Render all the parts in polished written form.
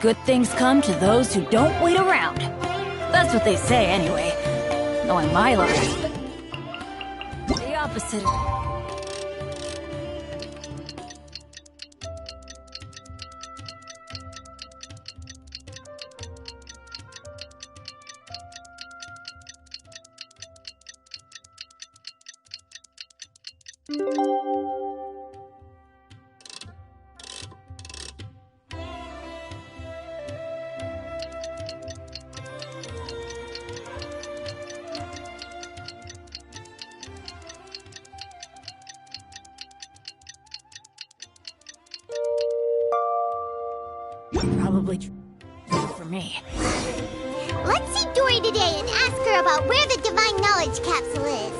Good things come to those who don't wait around. That's what they say anyway. Knowing my life. The opposite. Probably true for me. Let's see Dory today and ask her about where the Divine Knowledge Capsule is.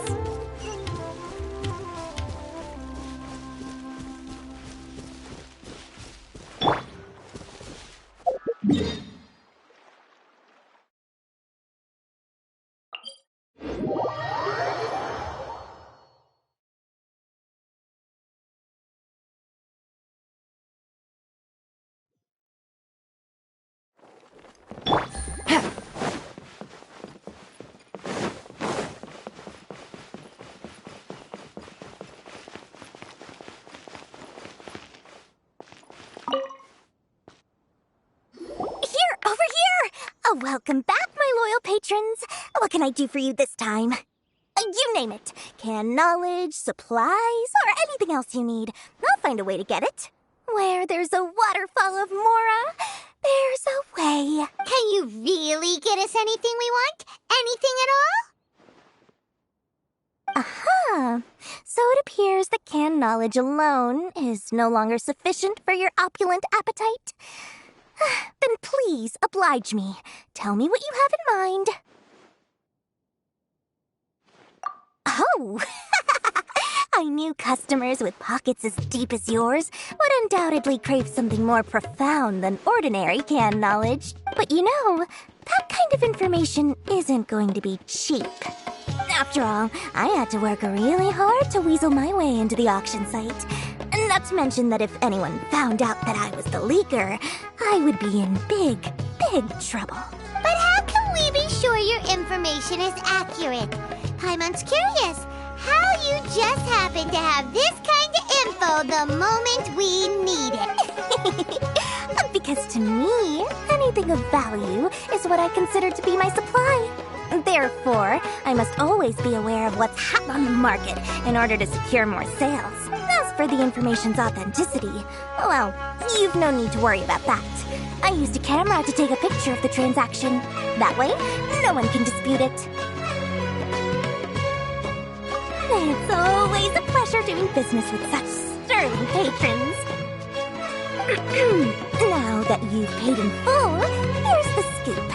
Welcome back, my loyal patrons. What can I do for you this time? You name it. Canned knowledge, supplies, or anything else you need. I'll find a way to get it. Where there's a waterfall of Mora, there's a way. Can you really get us anything we want? Anything at all? Aha! So it appears that canned knowledge alone is no longer sufficient for your opulent appetite. Then please, oblige me. Tell me what you have in mind. Oh! I knew customers with pockets as deep as yours would undoubtedly crave something more profound than ordinary canned knowledge. But you know, that kind of information isn't going to be cheap. After all, I had to work really hard to weasel my way into the auction site. Not to mention that if anyone found out that I was the leaker, I would be in big, big trouble. But how can we be sure your information is accurate? Paimon's curious how you just happen to have this kind of info the moment we need it. Because to me, anything of value is what I consider to be my supply. Therefore, I must always be aware of what's hot on the market in order to secure more sales. As for the information's authenticity, well, you've no need to worry about that. I used a camera to take a picture of the transaction. That way, no one can dispute it. It's always a pleasure doing business with such sterling patrons. Now that you've paid in full, here's the scoop.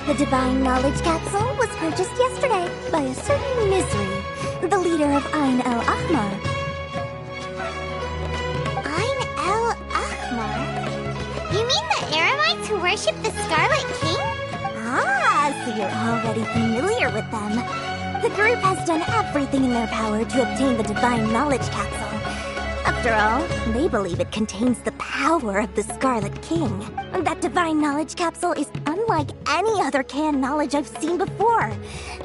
The Divine Knowledge Capsule was purchased yesterday by a certain Misery, the leader of Ain el-Ahmar. Ain el-Ahmar? You mean the Aramites who worship the Scarlet King? Ah, so you're already familiar with them. The group has done everything in their power to obtain the Divine Knowledge Capsule. After all, they believe it contains the power of the Scarlet King. That Divine Knowledge Capsule is unlike any other canned knowledge I've seen before.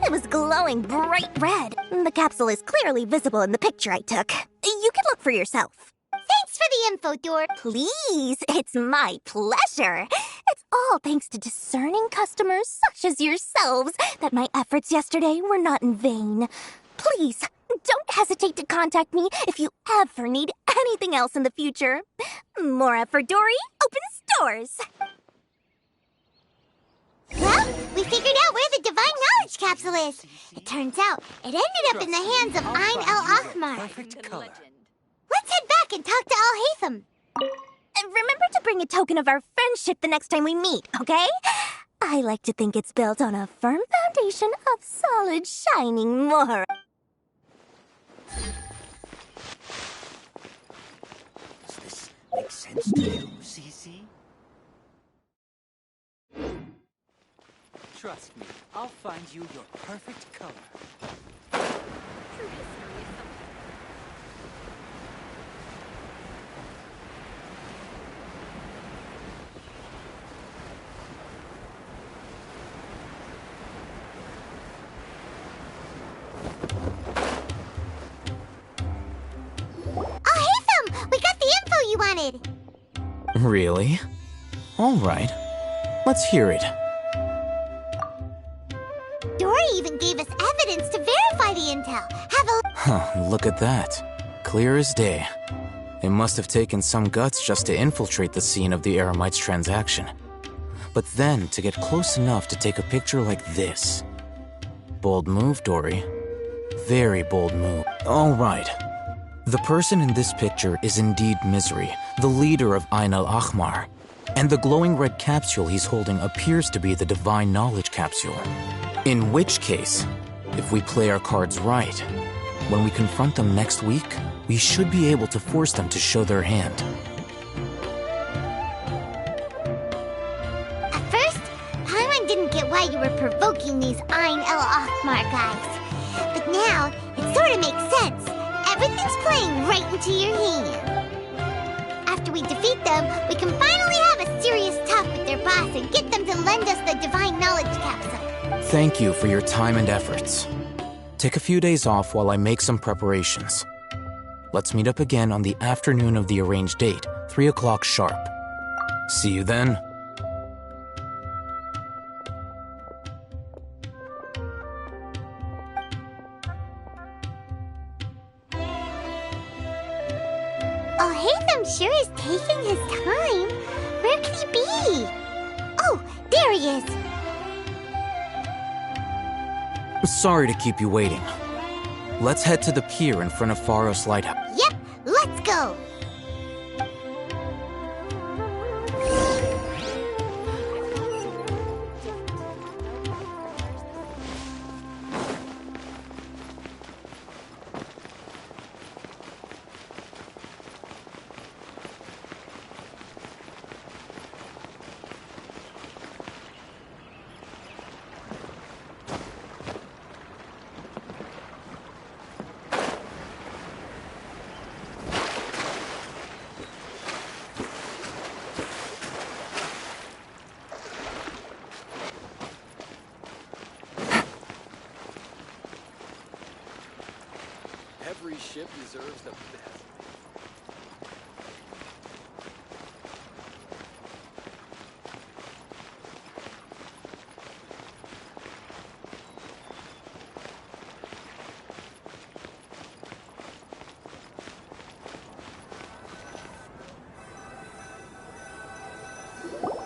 It was glowing bright red. The capsule is clearly visible in the picture I took. You can look for yourself. Thanks for the info, Dor. Please, it's my pleasure. It's all thanks to discerning customers such as yourselves that my efforts yesterday were not in vain. Please, don't hesitate to contact me if you ever need anything else in the future. Mora for Dory opens doors. Well, we figured out where the Divine Knowledge Capsule is. It turns out it ended up in the hands of Ain el-Ahmar. Perfect color. Let's head back and talk to Al-Haytham. Remember to bring a token of our friendship the next time we meet, okay? I like to think it's built on a firm foundation of solid, shining Mora. Does this make sense to you, Cece? Trust me, I'll find you your perfect color. wanted. Really? Alright. Let's hear it. Dory even gave us evidence to verify the intel. Have a... Huh, look at that. Clear as day. It must have taken some guts just to infiltrate the scene of the Eremites transaction. But then to get close enough to take a picture like this. Bold move, Dory. Very bold move. Alright. The person in this picture is indeed Misery, the leader of Ain al-Ahmar. And the glowing red capsule he's holding appears to be the Divine Knowledge capsule. In which case, if we play our cards right, when we confront them next week, we should be able to force them to show their hand. At first, Paimon didn't get why you were provoking these Ain al-Ahmar guys. But now, it sort of makes sense. Everything's playing right into your hand. After we defeat them, we can finally have a serious talk with their boss and get them to lend us the Divine Knowledge capsule. Thank you for your time and efforts. Take a few days off while I make some preparations. Let's meet up again on the afternoon of the arranged date, 3 o'clock sharp. See you then. Oh, Hatham sure is taking his time. Where could he be? Oh, there he is. Sorry to keep you waiting. Let's head to the pier in front of Faros Lighthouse. Yep, let's go. Every ship deserves the best.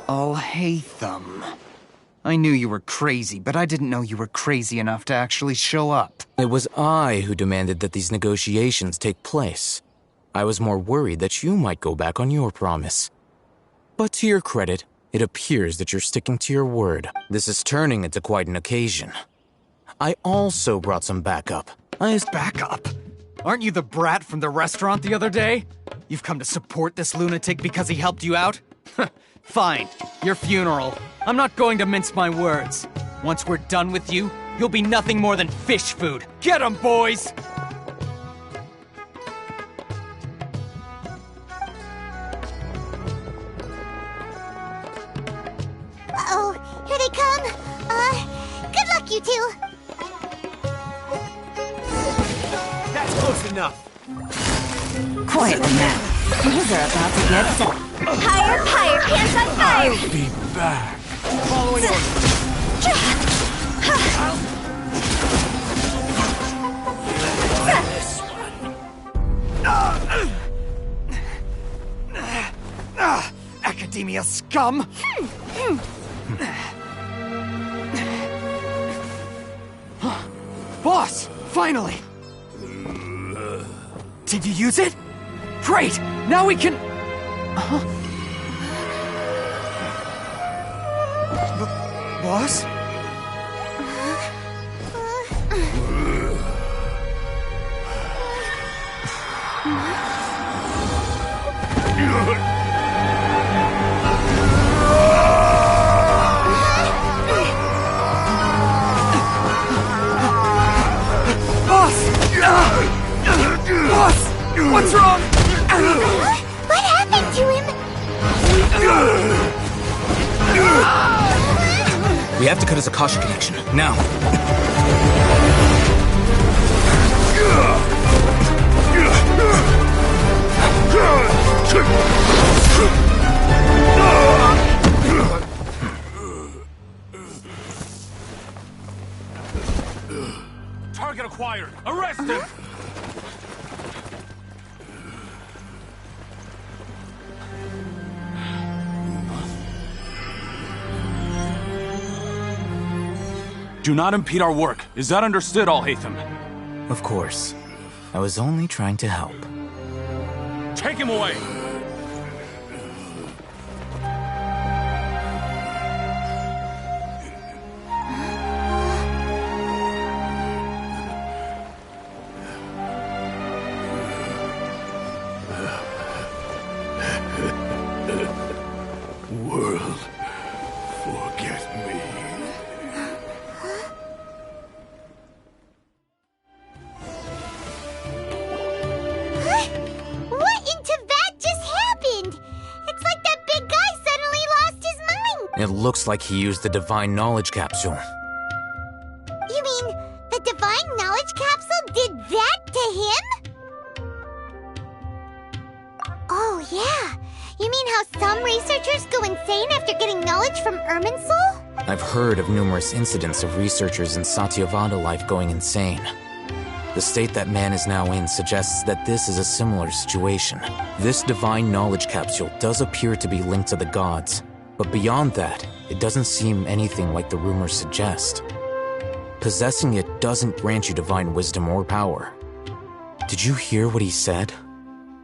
Oh, Hatham. I knew you were crazy, but I didn't know you were crazy enough to actually show up. It was I who demanded that these negotiations take place. I was more worried that you might go back on your promise. But to your credit, it appears that you're sticking to your word. This is turning into quite an occasion. I also brought some backup. Backup? Aren't you the brat from the restaurant the other day? You've come to support this lunatic because he helped you out? Fine, your funeral. I'm not going to mince my words. Once we're done with you, you'll be nothing more than fish food. Get 'em, boys! Uh-oh, here they come. Good luck, you two. That's close enough. Quiet now. Things are about to get set. Higher, higher, pants on fire! I'll be back. Following orders. Academia scum! Boss! Finally! Did you use it? Great! Now we can... Boss? Boss! What's wrong? What happened to him? We have to cut his Akasha connection, now. Target acquired! Arrest him! Do not impede our work. Is that understood, Al-Haytham? Of course. I was only trying to help. Take him away! World, forget me. What in Tibet just happened? It's like that big guy suddenly lost his mind. It looks like he used the Divine Knowledge Capsule. You mean the Divine Knowledge Capsule did that to him? Oh, yeah. You mean how some researchers go insane after getting knowledge from Irminsul? I've heard of numerous incidents of researchers in Satyavada life going insane. The state that man is now in suggests that this is a similar situation. This Divine Knowledge Capsule does appear to be linked to the gods, but beyond that, it doesn't seem anything like the rumors suggest. Possessing it doesn't grant you divine wisdom or power. Did you hear what he said?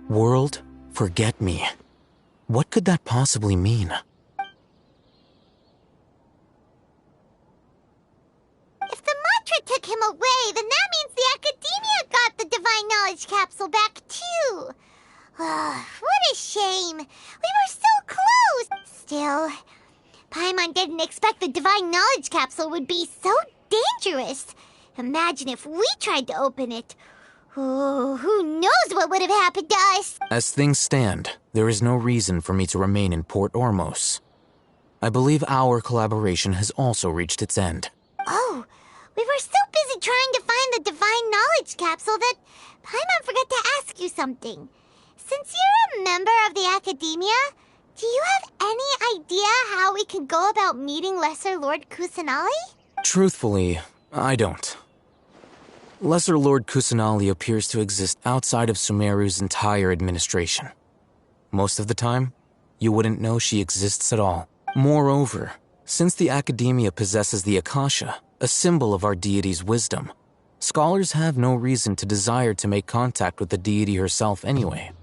World, forget me. What could that possibly mean? If the mantra took him away, then that means the Academia got the Divine Knowledge Capsule back too. What a shame. We were so close. Still, Paimon didn't expect the Divine Knowledge Capsule would be so dangerous. Imagine if we tried to open it. Oh, who knows what would have happened to us? As things stand, there is no reason for me to remain in Port Ormos. I believe our collaboration has also reached its end. Oh, we were so busy trying to find the Divine Knowledge Capsule that Paimon forgot to ask you something. Since you're a member of the Academia, do you have any idea how we can go about meeting Lesser Lord Kusanali? Truthfully, I don't. Lesser Lord Kusanali appears to exist outside of Sumeru's entire administration. Most of the time, you wouldn't know she exists at all. Moreover, since the Academia possesses the Akasha, a symbol of our deity's wisdom, scholars have no reason to desire to make contact with the deity herself anyway.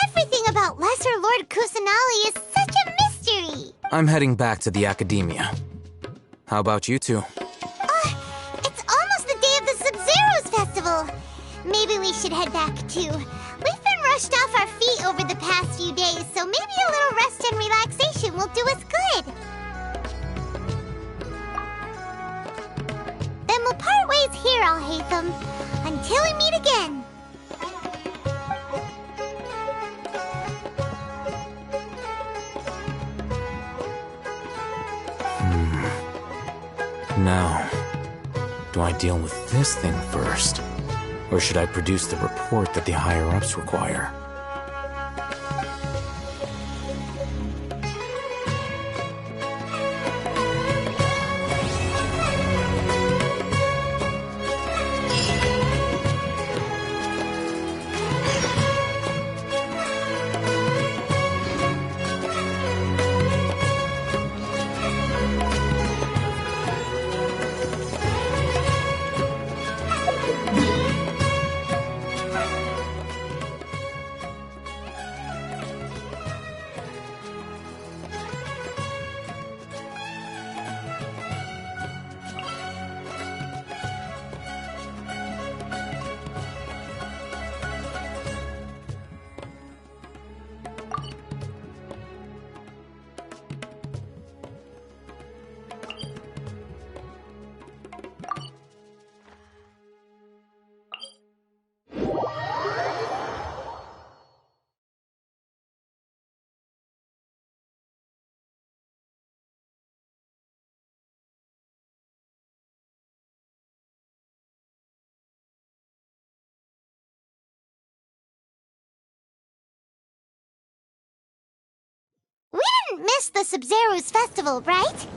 Everything about Lesser Lord Kusanali is such a mystery! I'm heading back to the Academia. How about you two? It's almost the day of the Sub-Zero's festival. Maybe we should head back too. We've been rushed off our feet over the past few days, so maybe a little rest and relaxation will do us good. Then we'll part ways here, Al-Haytham, until we meet again. Now, do I deal with this thing first? Or should I produce the report that the higher-ups require? shouldn't miss the Sumeru's festival, right?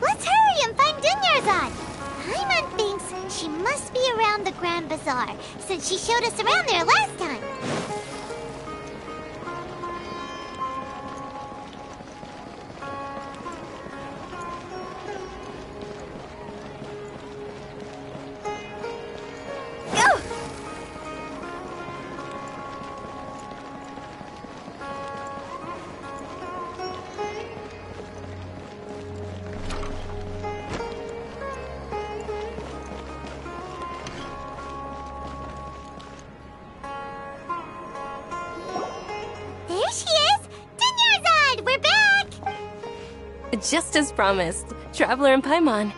Let's hurry and find Dunyarzad. Paimon thinks she must be around the Grand Bazaar, since she showed us around there last time. There she is! Dunyarzad, we're back! Just as promised, Traveler and Paimon.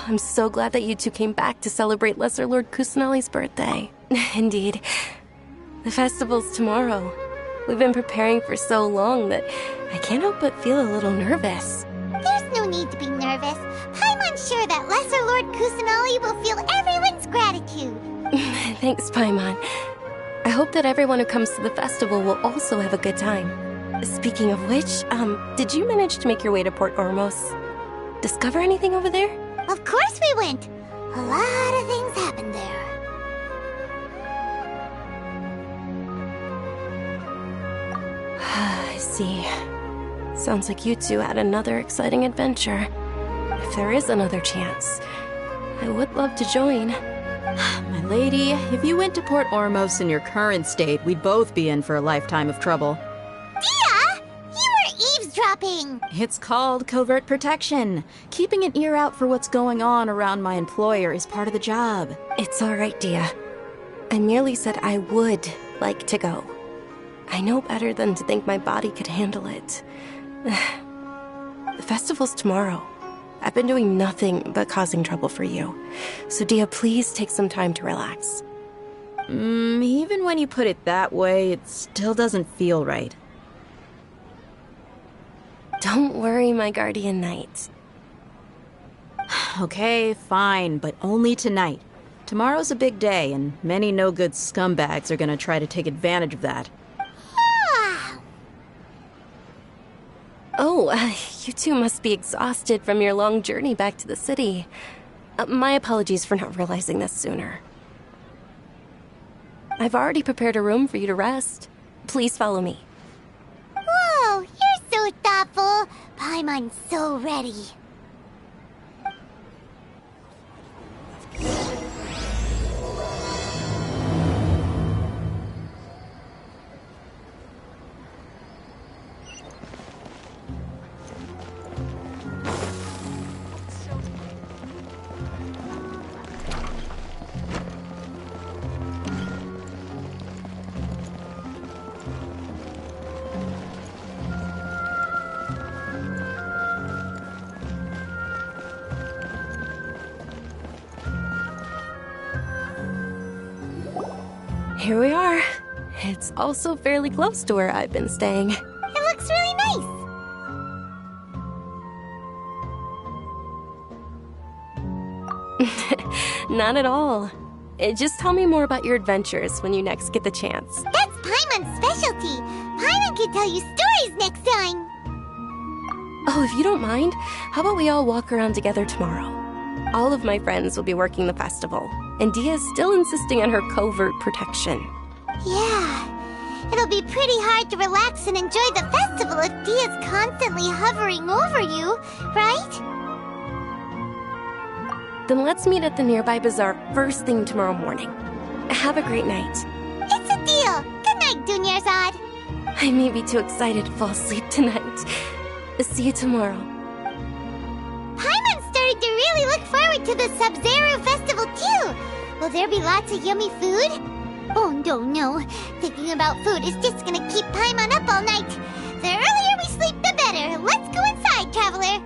I'm so glad that you two came back to celebrate Lesser Lord Kusanali's birthday. Indeed. The festival's tomorrow. We've been preparing for so long that I can't help but feel a little nervous. There's no need to be nervous. Paimon's sure that Lesser Lord Kusanali will feel everyone's gratitude. Thanks, Paimon. I hope that everyone who comes to the festival will also have a good time. Speaking of which, did you manage to make your way to Port Ormos? Discover anything over there? Of course we went. A lot of things happened there. I see. Sounds like you two had another exciting adventure. If there is another chance, I would love to join. My lady, if you went to Port Ormos in your current state, we'd both be in for a lifetime of trouble. Dia! You were eavesdropping! It's called covert protection. Keeping an ear out for what's going on around my employer is part of the job. It's all right, Dia. I merely said I would like to go. I know better than to think my body could handle it. The festival's tomorrow. I've been doing nothing but causing trouble for you. So, Dia, please take some time to relax. Even when you put it that way, it still doesn't feel right. Don't worry, my guardian knight. Okay, fine, but only tonight. Tomorrow's a big day, and many no-good scumbags are gonna try to take advantage of that. Oh, you two must be exhausted from your long journey back to the city. My apologies for not realizing this sooner. I've already prepared a room for you to rest. Please follow me. Whoa, you're so thoughtful. Paimon's so ready. Here we are. It's also fairly close to where I've been staying. It looks really nice. Not at all. Just tell me more about your adventures when you next get the chance. That's Paimon's specialty. Paimon can tell you stories next time. Oh, if you don't mind, how about we all walk around together tomorrow? All of my friends will be working the festival, and Dia's still insisting on her covert protection. Yeah, it'll be pretty hard to relax and enjoy the festival if Dia's constantly hovering over you, right? Then let's meet at the nearby bazaar first thing tomorrow morning. Have a great night. It's a deal. Good night, Dunyarzad. I may be too excited to fall asleep tonight. See you tomorrow. Paimon started to really look forward to the Sumeru festival too. Will there be lots of yummy food? Oh, no. Thinking about food is just gonna keep Paimon up all night. The earlier we sleep, the better. Let's go inside, traveler.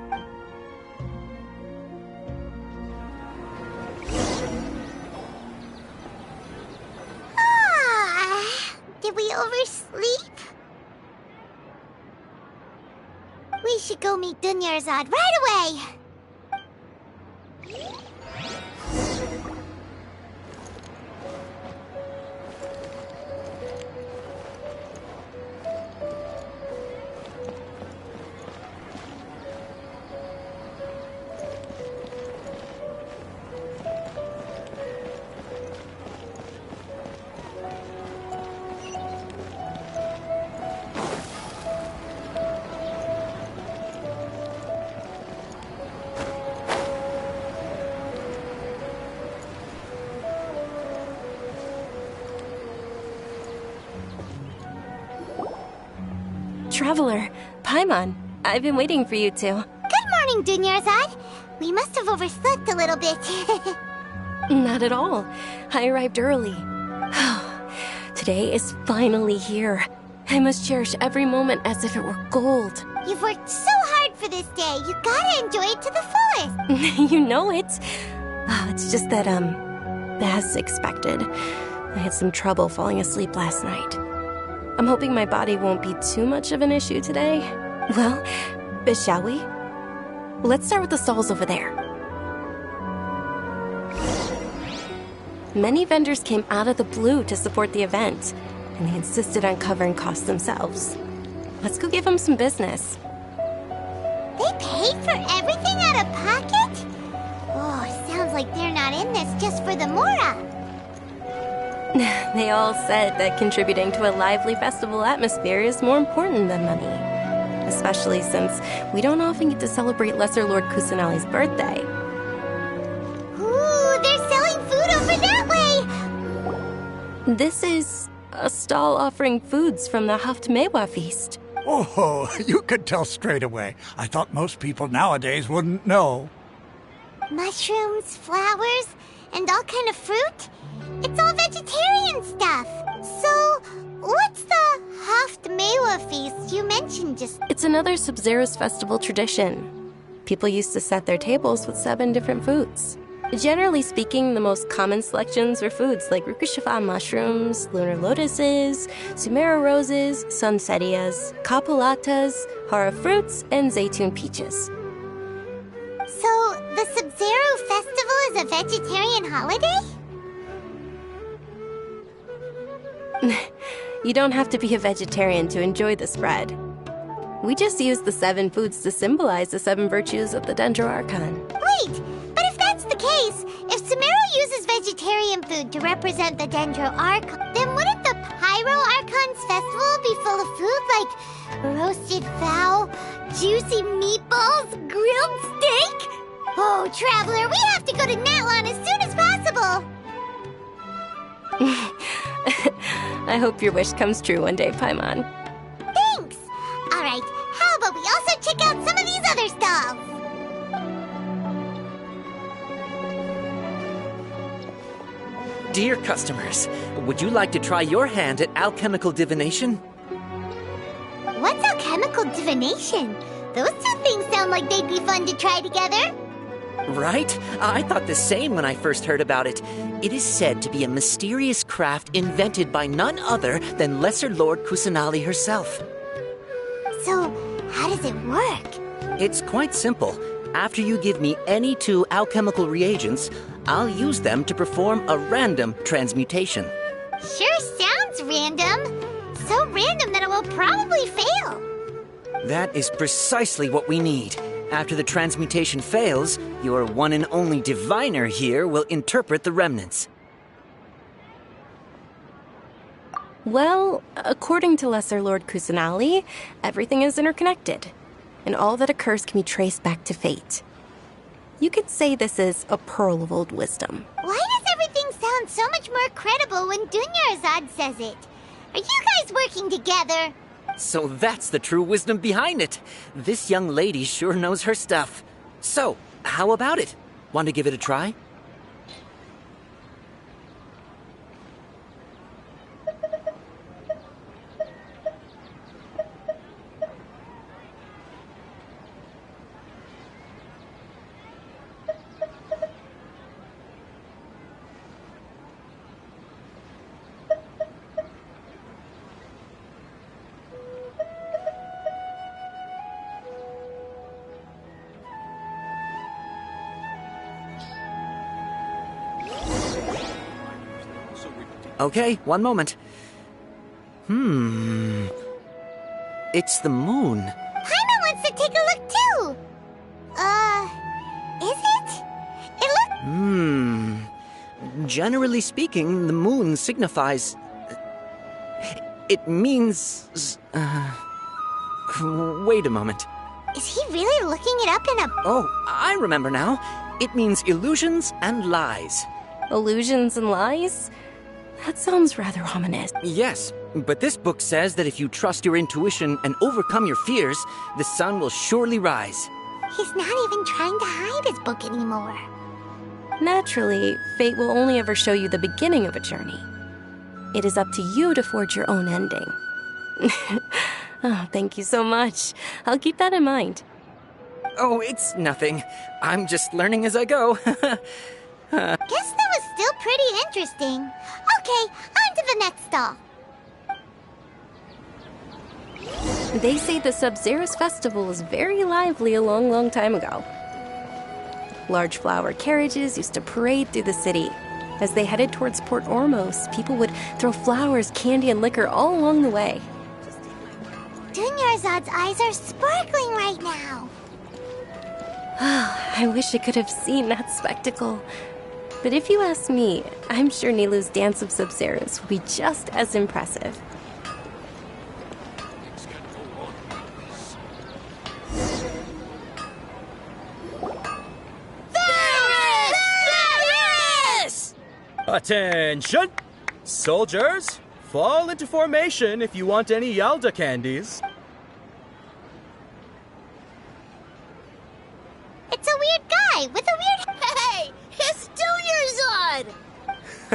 Did we oversleep? We should go meet Dunyarzad right away. Traveler, Paimon, I've been waiting for you two. Good morning, Dunyarzad. We must have overslept a little bit. Not at all. I arrived early. Today is finally here. I must cherish every moment as if it were gold. You've worked so hard for this day. You gotta enjoy it to the fullest. You know it. It's just that, as expected, I had some trouble falling asleep last night. I'm hoping my body won't be too much of an issue today. Well, shall we? Let's start with the stalls over there. Many vendors came out of the blue to support the event, and they insisted on covering costs themselves. Let's go give them some business. They paid for everything out of pocket? Oh, sounds like they're not in this just for the Mora. They all said that contributing to a lively festival atmosphere is more important than money. Especially since we don't often get to celebrate Lesser Lord Kusanali's birthday. Ooh, they're selling food over that way! This is a stall offering foods from the Haft Mewa feast. Oh, you could tell straight away. I thought most people nowadays wouldn't know. Mushrooms, flowers, and all kind of fruit? It's all vegetarian stuff. So, what's the Haft Mewa feast you mentioned just... It's another Sub-Zero's festival tradition. People used to set their tables with 7 different foods. Generally speaking, the most common selections were foods like Rukushifa mushrooms, lunar lotuses, Sumeru roses, sunsetias, capulatas, hara fruits, and zaytun peaches. So, the Sub-Zero festival is a vegetarian holiday? You don't have to be a vegetarian to enjoy the spread. We just use the 7 foods to symbolize the 7 virtues of the Dendro Archon. Wait, but if that's the case, if Sumeru uses vegetarian food to represent the Dendro Archon, then wouldn't the Pyro Archon's festival be full of food like roasted fowl, juicy meatballs, grilled steak? Oh, Traveler, we have to go to Natlan as soon as possible! I hope your wish comes true one day, Paimon. Thanks! Alright, how about we also check out some of these other stalls? Dear customers, would you like to try your hand at alchemical divination? What's alchemical divination? Those two things sound like they'd be fun to try together. Right? I thought the same when I first heard about it. It is said to be a mysterious craft invented by none other than Lesser Lord Kusanali herself. So, how does it work? It's quite simple. After you give me any 2 alchemical reagents, I'll use them to perform a random transmutation. Sure sounds random. So random that it will probably fail. That is precisely what we need. After the transmutation fails, your one and only diviner here will interpret the remnants. Well, according to Lesser Lord Kusanali, everything is interconnected, and all that occurs can be traced back to fate. You could say this is a pearl of old wisdom. Why does everything sound so much more credible when Dunyarzad says it? Are you guys working together? So that's the true wisdom behind it. This young lady sure knows her stuff. So, how about it? Want to give it a try? Okay, one moment. It's the moon. Paimon wants to take a look too. Is it? It looks... Generally speaking, the moon signifies... It means... Wait a moment. Is he really looking it up in a... Oh, I remember now. It means illusions and lies. Illusions and lies? That sounds rather ominous. Yes, But this book says that if you trust your intuition and overcome your fears, the sun will surely rise. He's not even trying to hide his book anymore. Naturally, fate will only ever show you the beginning of a journey. It is up to you to forge your own ending. Oh, thank you so much. I'll keep that in mind. Oh, it's nothing. I'm just learning as I go. Guess that was still pretty interesting. Okay, on to the next stall. They say the Sub-Zerus festival was very lively a long, long time ago. Large flower carriages used to parade through the city. As they headed towards Port Ormos, people would throw flowers, candy, and liquor all along the way. Dunyarzad's eyes are sparkling right now. I wish I could have seen that spectacle. But if you ask me, I'm sure Nilu's Dance of Sub-Zerus will be just as impressive. Attention! Soldiers, fall into formation if you want any Yalda candies. It's a weird guy with a weird... Hey! It's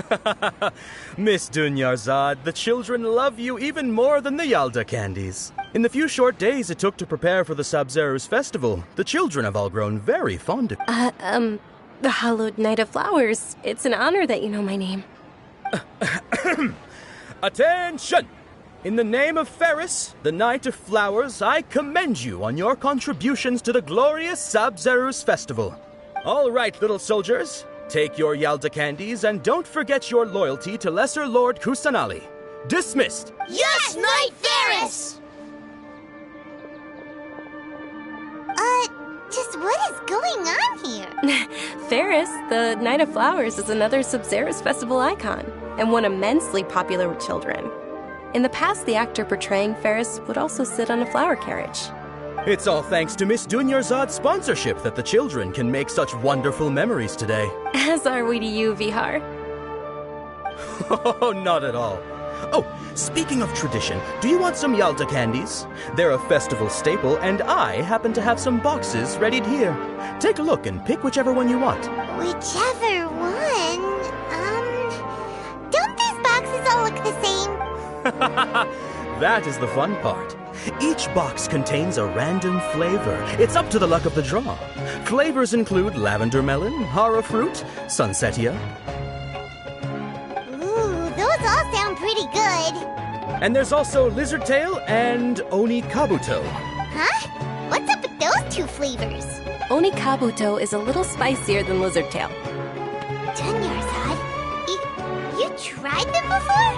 Dunyarzad! Miss Dunyarzad, the children love you even more than the Yalda candies. In the few short days it took to prepare for the Sub-Zerus festival, the children have all grown very fond of you. The Hallowed Knight of Flowers. It's an honor that you know my name. Attention! In the name of Ferris, the Knight of Flowers, I commend you on your contributions to the glorious Sub-Zerus festival. All right, little soldiers, take your Yalda candies and don't forget your loyalty to Lesser Lord Kusanali. Dismissed! Yes, Knight Ferris! Just what is going on here? Ferris, the Knight of Flowers, is another Sub-Zerus festival icon, and one immensely popular with children. In the past, the actor portraying Ferris would also sit on a flower carriage. It's all thanks to Miss Dunyarzad's sponsorship that the children can make such wonderful memories today. As are we to you, Vihar. Oh, not at all. Oh, speaking of tradition, do you want some Yalda candies? They're a festival staple, and I happen to have some boxes readied here. Take a look and pick whichever one you want. Whichever one? Don't these boxes all look the same? That is the fun part. Each box contains a random flavor. It's up to the luck of the draw. Flavors include lavender melon, hara fruit, sunsetia. Ooh, those all sound pretty good. And there's also lizard tail and oni kabuto. Huh? What's up with those two flavors? Oni kabuto is a little spicier than lizard tail. Dunyarzad, you tried them before?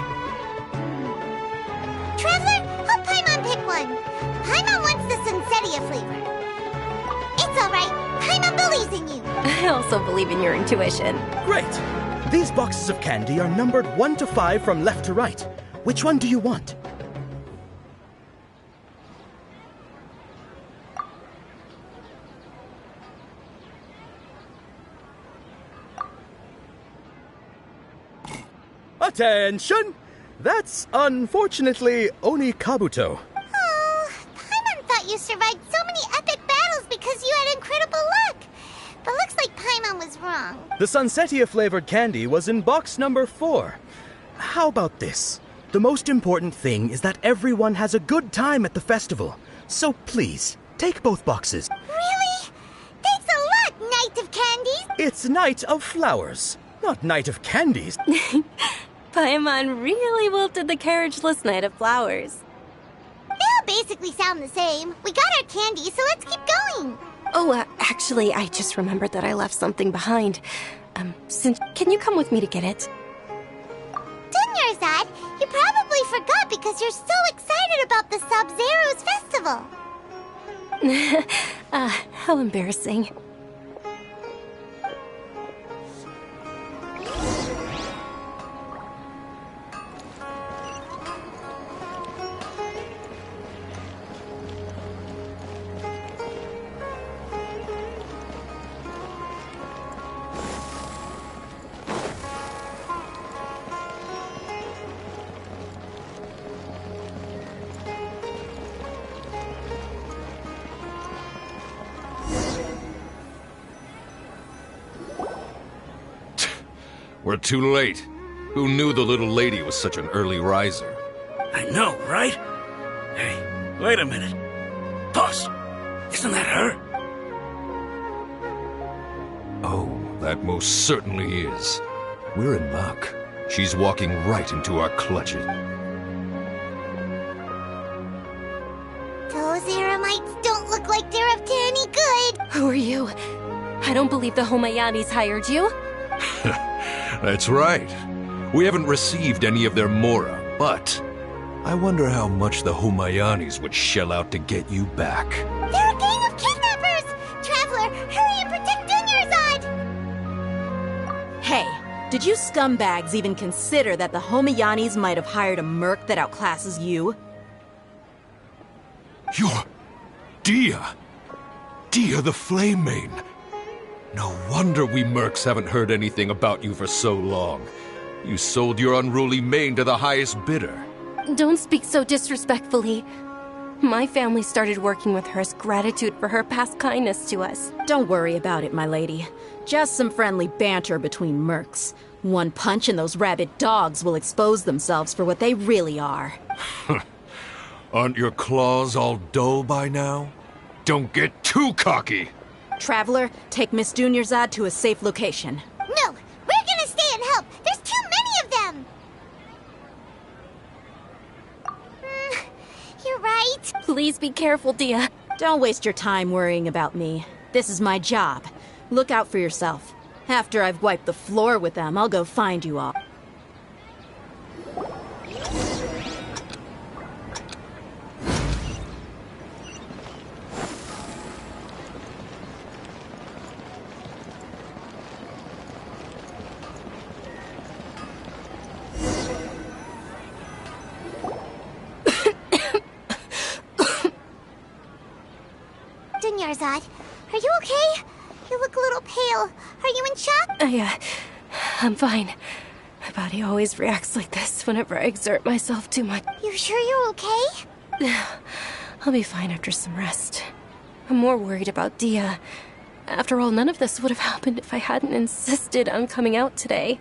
Traveler, help Paimon pick one. Paimon wants the Sunsetia flavor. It's alright. Paimon believes in you. I also believe in your intuition. Great. These boxes of candy are numbered 1 to 5 from left to right. Which one do you want? Attention! That's unfortunately Oni Kabuto. Oh, Paimon thought you survived so many epic battles because you had incredible luck. But looks like Paimon was wrong. The Sunsetia flavored candy was in box number 4. How about this? The most important thing is that everyone has a good time at the festival. So please, take both boxes. Really? Thanks a lot, Knight of Candies. It's Knight of Flowers, not Knight of Candies. Paimon really wilted the carriageless Knight of Flowers. They all basically sound the same. We got our candy, so let's keep going. Oh, actually, I just remembered that I left something behind. Can you come with me to get it? Dunyarzad, you probably forgot because you're so excited about the Sub-Zerus festival. How embarrassing. We're too late. Who knew the little lady was such an early riser? I know, right? Hey, wait a minute. Boss, isn't that her? Oh, that most certainly is. We're in luck. She's walking right into our clutches. Those Eremites don't look like they're up to any good. Who are you? I don't believe the Homayanis hired you. That's right. We haven't received any of their mora, but I wonder how much the Humayanis would shell out to get you back. They're a gang of kidnappers! Traveler, hurry and protect Dunyarzad! Hey, did you scumbags even consider that the Homayanis might have hired a merc that outclasses you? You're... Dia! Dia the Flame Mane! No wonder we mercs haven't heard anything about you for so long. You sold your unruly mane to the highest bidder. Don't speak so disrespectfully. My family started working with her as gratitude for her past kindness to us. Don't worry about it, my lady. Just some friendly banter between mercs. One punch and those rabid dogs will expose themselves for what they really are. Aren't your claws all dull by now? Don't get too cocky! Traveler, take Miss Dunyarzad to a safe location. No! We're gonna stay and help! There's too many of them! You're right. Please be careful, Dia. Don't waste your time worrying about me. This is my job. Look out for yourself. After I've wiped the floor with them, I'll go find you all. Dunyarzad, are you okay? You look a little pale. Are you in shock? I'm fine. My body always reacts like this whenever I exert myself too much. You sure you're okay? I'll be fine after some rest. I'm more worried about Dia. After all, none of this would have happened if I hadn't insisted on coming out today.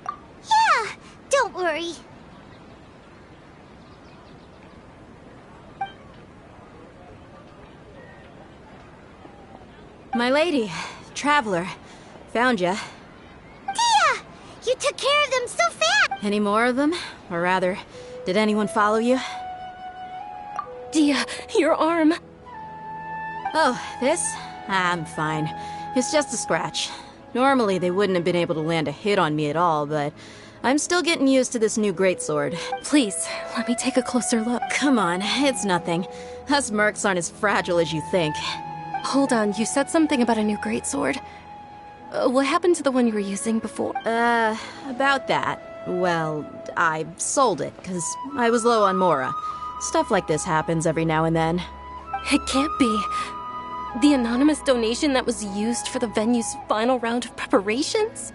Yeah, don't worry. My lady, Traveler, found ya. Dia! You took care of them so fast! Any more of them? Or rather, did anyone follow you? Dia, your arm. Oh, this? I'm fine. It's just a scratch. Normally, they wouldn't have been able to land a hit on me at all, but I'm still getting used to this new greatsword. Please, let me take a closer look. Come on, it's nothing. Us mercs aren't as fragile as you think. Hold on, you said something about a new greatsword. What happened to the one you were using before? About that. Well, I sold it, because I was low on mora. Stuff like this happens every now and then. It can't be. The anonymous donation that was used for the venue's final round of preparations?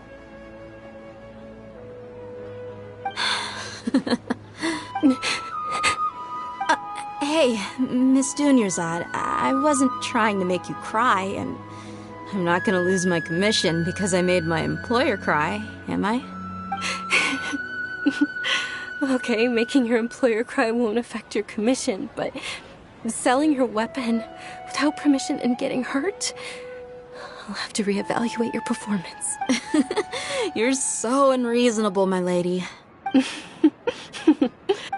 Hey, Miss Dunyarzad, I wasn't trying to make you cry, and I'm not gonna lose my commission because I made my employer cry, am I? Okay, making your employer cry won't affect your commission, but selling your weapon without permission and getting hurt? I'll have to reevaluate your performance. You're so unreasonable, my lady.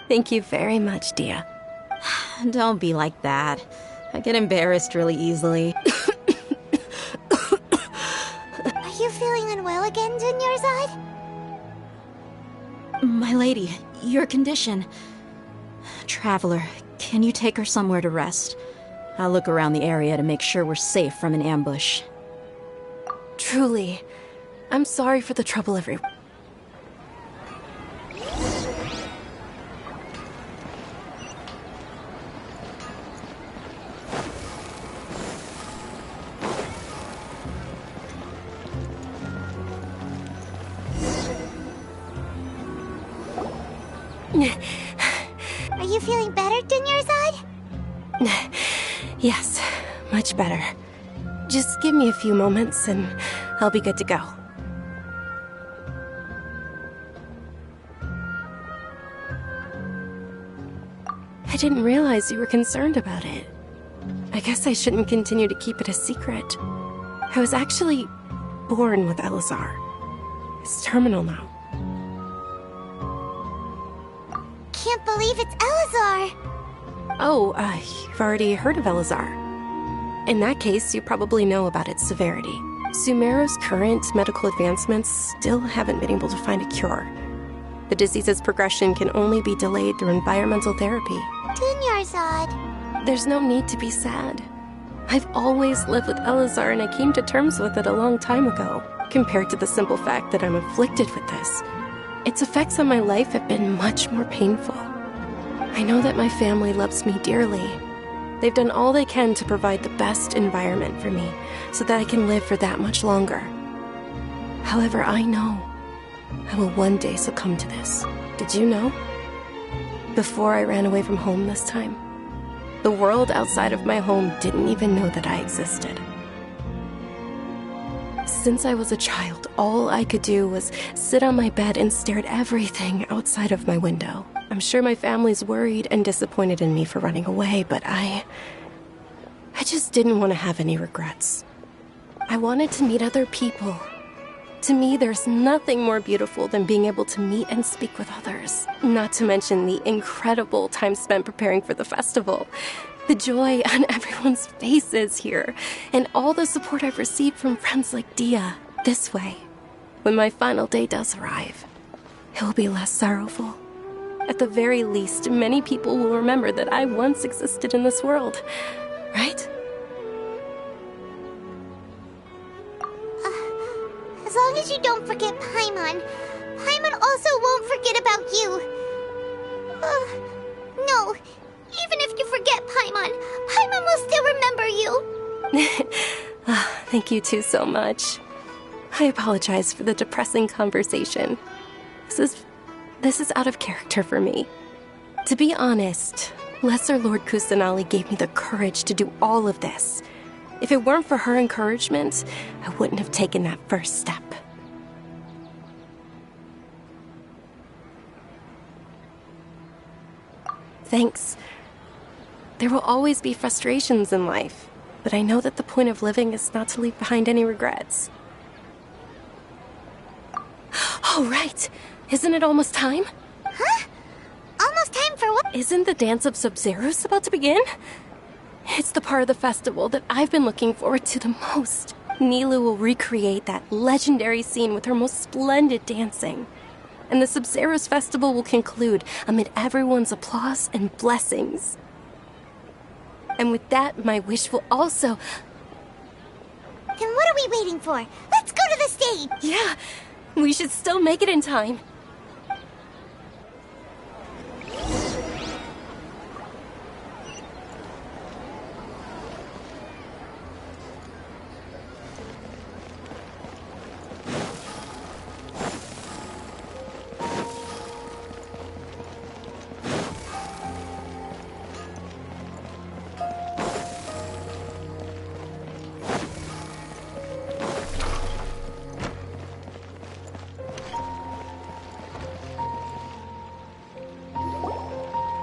Thank you very much, Dia. Don't be like that. I get embarrassed really easily. Are you feeling unwell again, Dunyarzad? My lady, your condition. Traveler, can you take her somewhere to rest? I'll look around the area to make sure we're safe from an ambush. Truly, I'm sorry for the trouble everyone. Are you feeling better, Dunyarzad? Yes, much better. Just give me a few moments and I'll be good to go. didn't realize you were concerned about it. I guess I shouldn't continue to keep it a secret. I was actually born with Elazar. It's terminal now. Can't believe it's Elazar! Oh, you've already heard of Elazar. In that case, you probably know about its severity. Sumeru's current medical advancements still haven't been able to find a cure. The disease's progression can only be delayed through environmental therapy. Dunyarzad. There's no need to be sad. I've always lived with Elazar and I came to terms with it a long time ago. Compared to the simple fact that I'm afflicted with this, its effects on my life have been much more painful. I know that my family loves me dearly. They've done all they can to provide the best environment for me so that I can live for that much longer. However, I know I will one day succumb to this. Did you know? Before I ran away from home this time, the world outside of my home didn't even know that I existed. Since I was a child, all I could do was sit on my bed and stare at everything outside of my window. I'm sure my family's worried and disappointed in me for running away, but I just didn't want to have any regrets. I wanted to meet other people. To me, there's nothing more beautiful than being able to meet and speak with others. Not to mention the incredible time spent preparing for the festival. The joy on everyone's faces here, and all the support I've received from friends like Dia. This way, when my final day does arrive, it will be less sorrowful. At the very least, many people will remember that I once existed in this world, right? As long as you don't forget Paimon. Paimon also won't forget about you. No, even if you forget Paimon, Paimon will still remember you. Thank you two so much. I apologize for the depressing conversation. This is out of character for me. To be honest, Lesser Lord Kusanali gave me the courage to do all of this. If it weren't for her encouragement, I wouldn't have taken that first step. Thanks. There will always be frustrations in life, but I know that the point of living is not to leave behind any regrets. Oh, right. Isn't it almost time? Huh? Almost time for what? Isn't the Dance of Sub-Zeros about to begin? It's the part of the festival that I've been looking forward to the most. Nilu will recreate that legendary scene with her most splendid dancing. And the Sub-Zeros festival will conclude amid everyone's applause and blessings. And with that, my wish will also... Then what are we waiting for? Let's go to the stage! Yeah, we should still make it in time.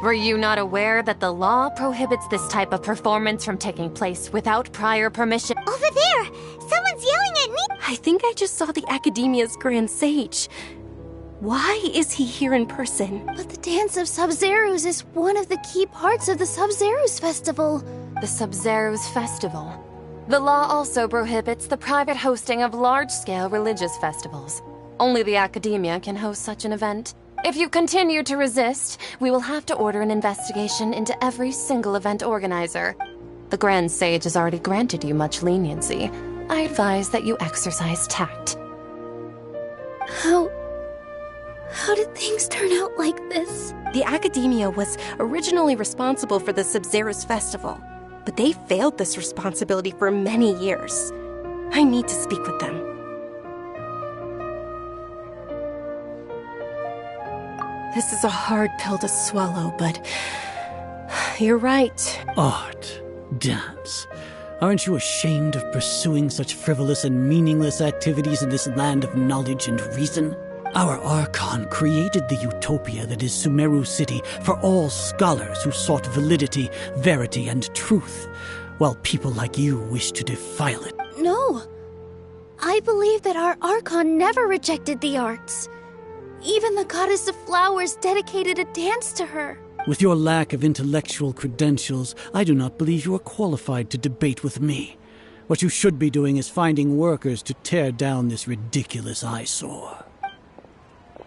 Were you not aware that the law prohibits this type of performance from taking place without prior permission? Over there! Someone's yelling at me! I think I just saw the Academia's Grand Sage. Why is he here in person? But the Dance of Sub-Zeros is one of the key parts of the Sub-Zeros Festival. The Sub-Zeros Festival. The law also prohibits the private hosting of large-scale religious festivals. Only the Academia can host such an event. If you continue to resist, we will have to order an investigation into every single event organizer. The Grand Sage has already granted you much leniency. I advise that you exercise tact. How did things turn out like this? The Academia was originally responsible for the Sub-Zeros Festival, but they failed this responsibility for many years. I need to speak with them. This is a hard pill to swallow, but you're right. Art, dance. Aren't you ashamed of pursuing such frivolous and meaningless activities in this land of knowledge and reason? Our Archon created the utopia that is Sumeru City for all scholars who sought validity, verity, and truth, while people like you wish to defile it. No. I believe that our Archon never rejected the arts. Even the goddess of flowers dedicated a dance to her. With your lack of intellectual credentials, I do not believe you are qualified to debate with me. What you should be doing is finding workers to tear down this ridiculous eyesore.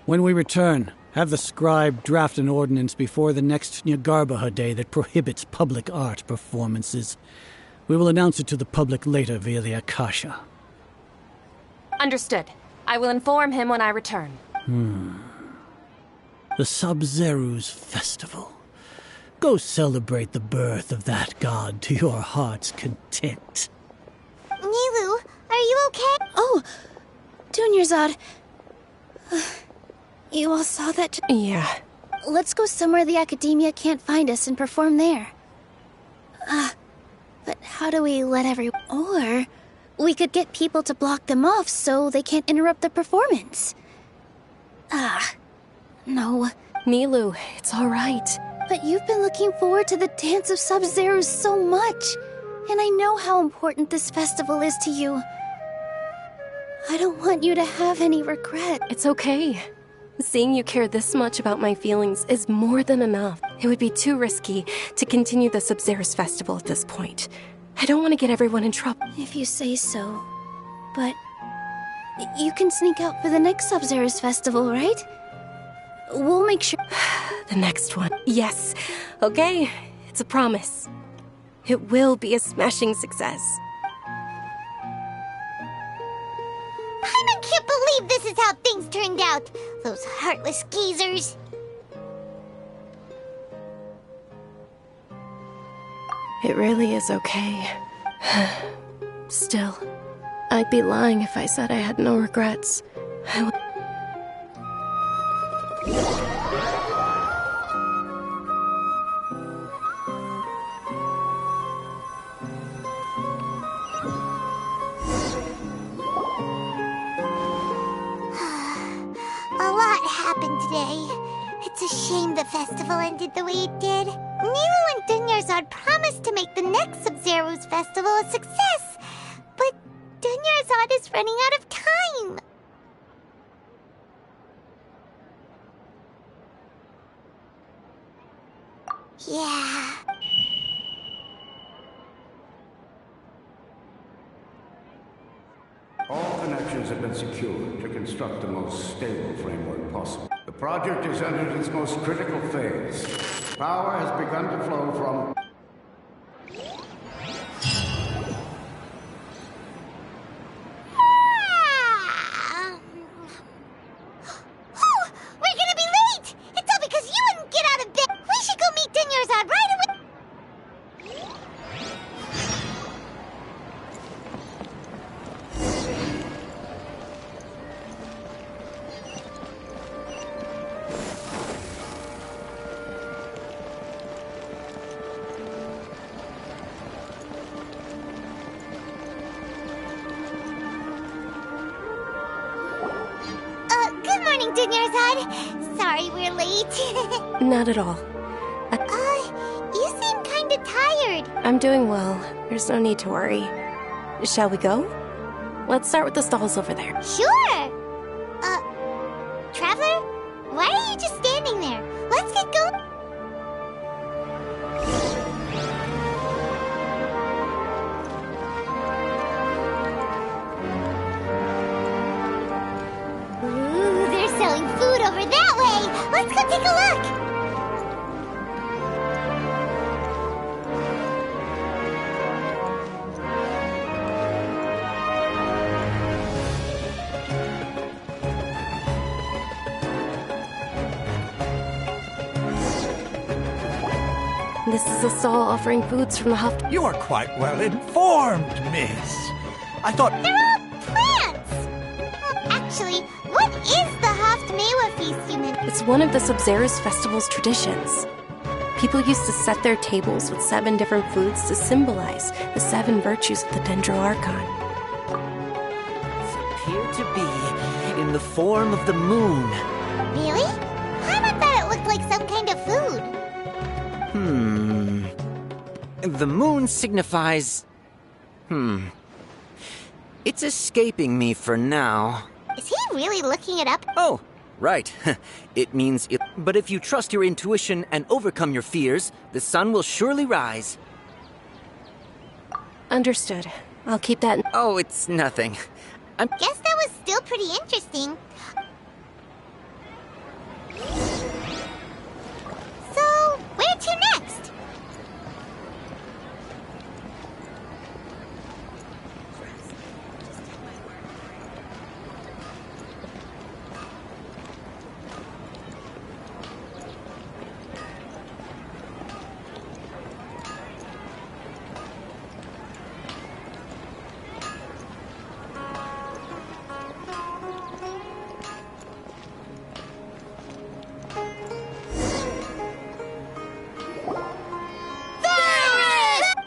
When we return, have the scribe draft an ordinance before the next Nyargarbaha Day that prohibits public art performances. We will announce it to the public later via the Akasha. Understood. I will inform him when I return. The Sub-Zeru's festival. Go celebrate the birth of that god to your heart's content. Nilu, are you okay? Oh, Dunyarzad. You all saw that? Yeah. Let's go somewhere the Academia can't find us and perform there. But how do we let everyone... Or we could get people to block them off so they can't interrupt the performance. No. Nilu, it's all right. But you've been looking forward to the Dance of Sub-Zero so much. And I know how important this festival is to you. I don't want you to have any regret. It's okay. Seeing you care this much about my feelings is more than enough. It would be too risky to continue the Sub-Zero's festival at this point. I don't want to get everyone in trouble. If you say so. But you can sneak out for the next Sub-Zero's festival, right? We'll make sure... The next one. Yes. Okay. It's a promise. It will be a smashing success. I can't believe this is how things turned out. Those heartless geezers. It really is okay. Still, I'd be lying if I said I had no regrets. It's a shame the festival ended the way it did. Nilu and Dunyarzad promised to make the next Sub-Zero's festival a success, but Dunyarzad is running out of time. Yeah. All connections have been secured to construct the most stable framework possible. The project has entered its most critical phase. Power has begun to flow from... We're gonna be late! It's all because you wouldn't get out of bed! We should go meet Dunyarzad right away! Good morning, Dunyarzad. Sorry we're late. Not at all. You seem kinda tired. I'm doing well. There's no need to worry. Shall we go? Let's start with the stalls over there. Sure! Traveler? Why are you just standing there? Let's get going. Ooh, they're selling food over that way. Let's go take a look. This is a stall offering foods from the Huft. You are quite well informed, miss. I thought... They're all plants! Well, actually, what is the Haft-Mewa feast, you mean? It's one of the Sub-Zero's festival's traditions. People used to set their tables with 7 different foods to symbolize the 7 virtues of the Dendro Archon. Appear to be in the form of the moon. Really? Paimon thought it looked like some kind of food. The moon signifies... It's escaping me for now. Is he really looking it up? Oh, right. It means it. But if you trust your intuition and overcome your fears, the sun will surely rise. Understood. I'll keep that. Oh, it's nothing. Guess that was still pretty interesting. So, where to next?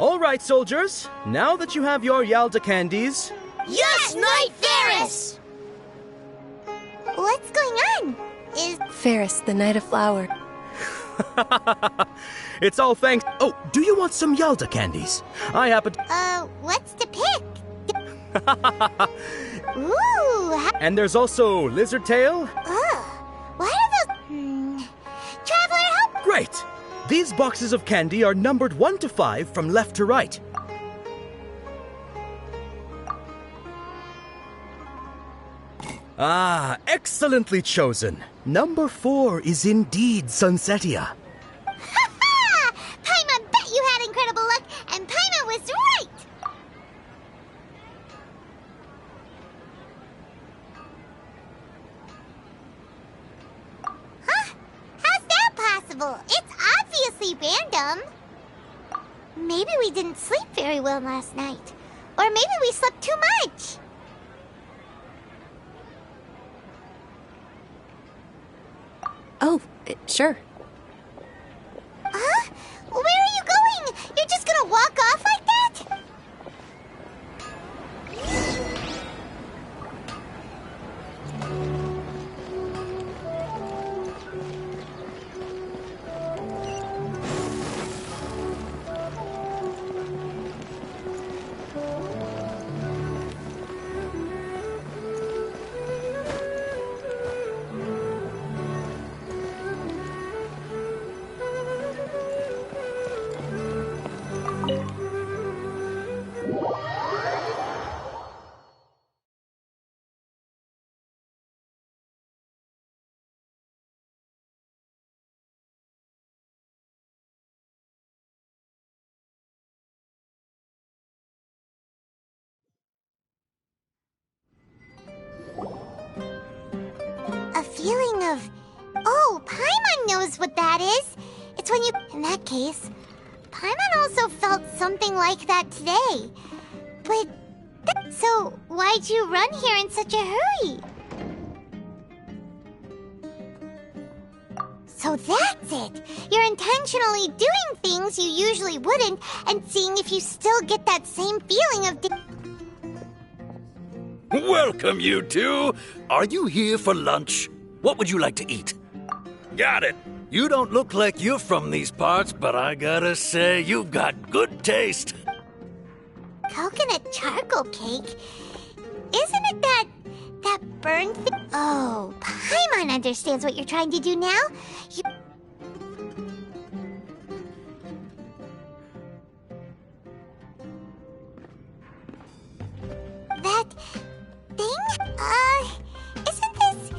All right, soldiers. Now that you have your Yalda candies... Yes, Knight Ferris! What's going on? Is... Ferris, the Knight of Flower. It's all thanks... Oh, do you want some Yalda candies? I happen to... what's to pick? Ooh! And there's also Lizard Tail. Why are those... Traveler, help... Great! These boxes of candy are numbered 1 to 5 from left to right. Ah, excellently chosen. Number 4 is indeed Sunsetia. Ha-ha! Paimon bet you had incredible luck, and Paimon was right! Huh? How's that possible? It's obviously random. Maybe we didn't sleep very well last night. Or maybe we slept too much. Oh, sure. Huh? Where are you going? You're just gonna walk off like that? A feeling of... Oh, Paimon knows what that is. It's when you... In that case, Paimon also felt something like that today. But... So, why'd you run here in such a hurry? So that's it! You're intentionally doing things you usually wouldn't and seeing if you still get that same feeling of... Welcome, you two. Are you here for lunch? What would you like to eat? Got it. You don't look like you're from these parts, but I gotta say, you've got good taste. Coconut charcoal cake? Isn't it that burned thing? Oh, Paimon understands what you're trying to do now. That thing? Isn't this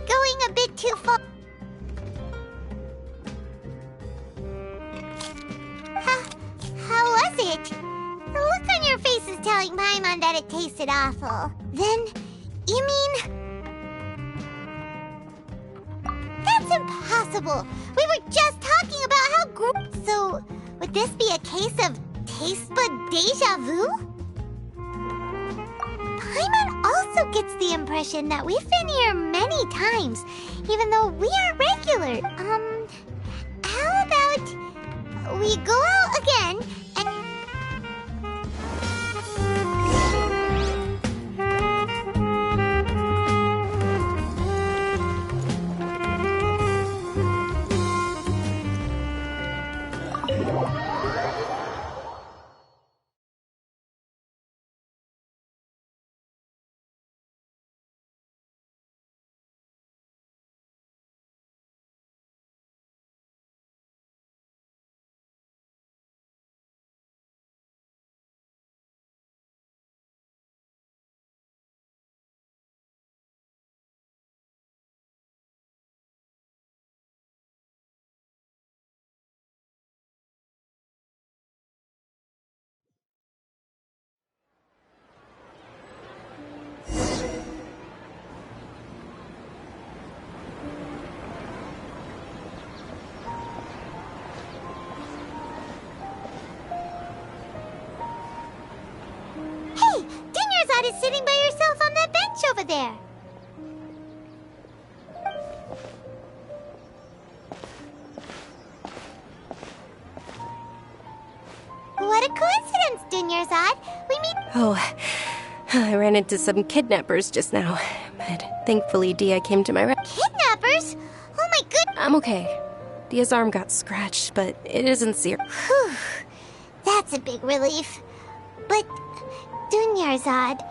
going a bit too far? How was it? The look on your face is telling Paimon that it tasted awful. Then, you mean... That's impossible! We were just talking about how So, would this be a case of taste bud deja vu? Paimon also gets the impression that we've been here many times, even though we aren't regular. How about we go out again and... Dunyarzad is sitting by yourself on that bench over there. What a coincidence, Dunyarzad. We meet— Oh, I ran into some kidnappers just now, but thankfully Dia came to my Kidnappers? Oh my goodness. I'm okay. Dia's arm got scratched, but it isn't serious. Whew. That's a big relief. But, Dunyarzad,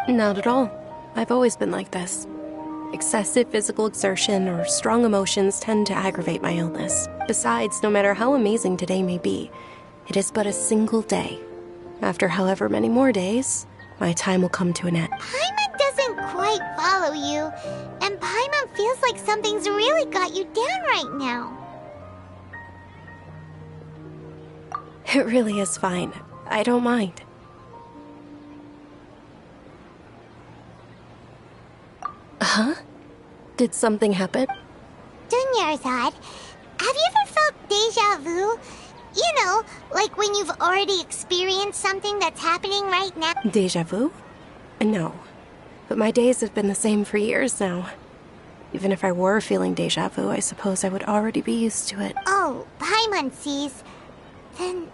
Not at all. I've always been like this. Excessive physical exertion or strong emotions tend to aggravate my illness. Besides, no matter how amazing today may be, it is but a single day. After however many more days, my time will come to an end. Paimon doesn't quite follow you, and Paimon feels like something's really got you down right now. It really is fine. I don't mind. Huh? Did something happen? Dunyarzad, have you ever felt deja vu? You know, like when you've already experienced something that's happening right now. Deja vu? No. But my days have been the same for years now. Even if I were feeling deja vu, I suppose I would already be used to it. Oh, Paimon sees. Then,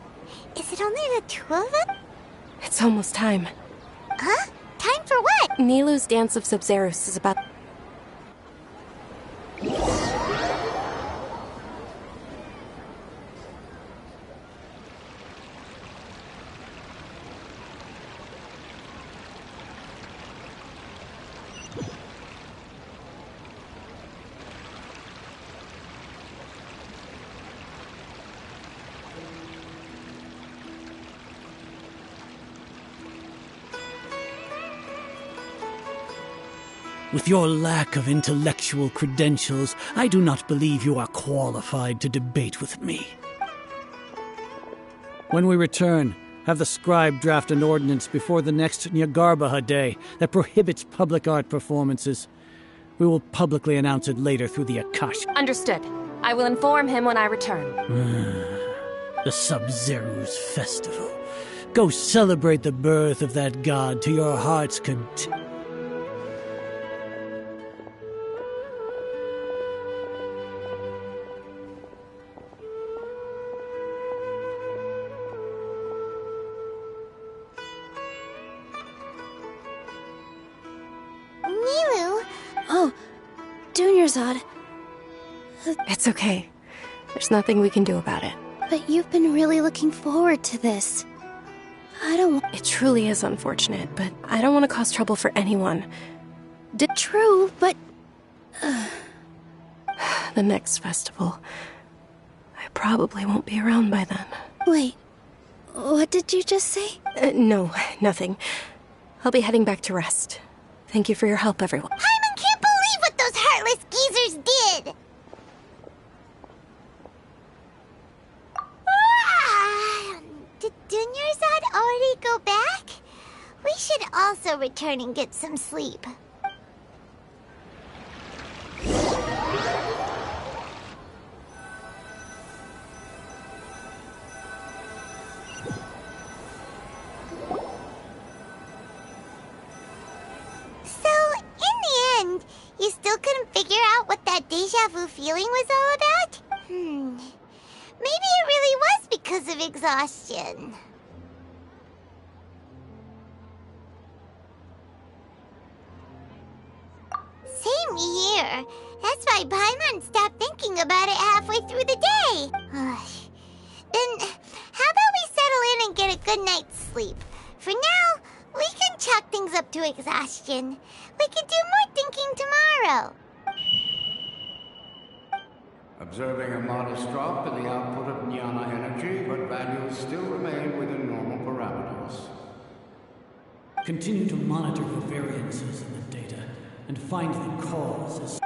is it only the two of us? It's almost time. Huh? Time for what? Nilou's Dance of Sub-Zerus is about... With your lack of intellectual credentials, I do not believe you are qualified to debate with me. When we return, have the scribe draft an ordinance before the next Nyagarbaha Day that prohibits public art performances. We will publicly announce it later through the Akash. Understood. I will inform him when I return. The Sub-Zerus Festival. Go celebrate the birth of that god to your heart's content. Nilou? Oh, Dunyarzad. It's okay. There's nothing we can do about it. But you've been really looking forward to this. I don't want... It truly is unfortunate, but I don't want to cause trouble for anyone. True, but... The next festival. I probably won't be around by then. Wait, what did you just say? No, nothing. I'll be heading back to rest. Thank you for your help, everyone. Paimon can't believe what those heartless geezers did! Did Dunyarzad already go back? We should also return and get some sleep. You still couldn't figure out what that deja vu feeling was all about? Maybe it really was because of exhaustion. Same here. That's why Paimon stopped thinking about it halfway through the day. Then, how about we settle in and get a good night's sleep? For now, we can chalk things up to exhaustion. We can do more thinking tomorrow. Observing a modest drop in the output of jnana energy, but values still remain within normal parameters. Continue to monitor the variances in the data and find the cause as...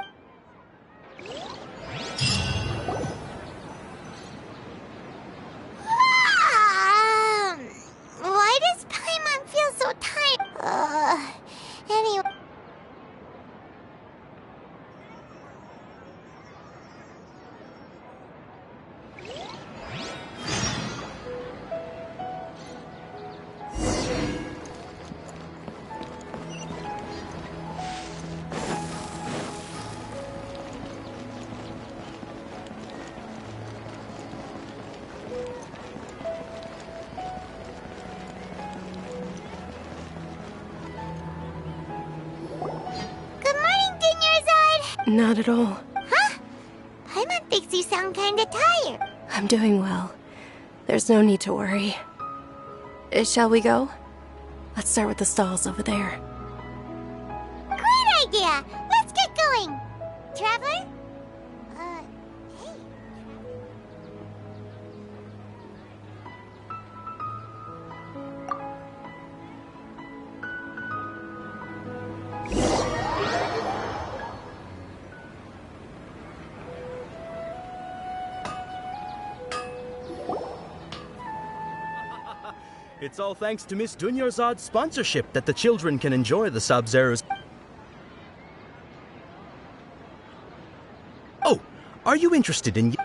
Why does Paimon feel so tired? Anyway... Not at all. Huh? Paimon thinks you sound kinda tired. I'm doing well. There's no need to worry. Shall we go? Let's start with the stalls over there. Great idea! Let's get going! Traveler? Hey. It's all thanks to Miss Dunyarzad's sponsorship that the children can enjoy the Sub-Zero's. Oh, are you interested in...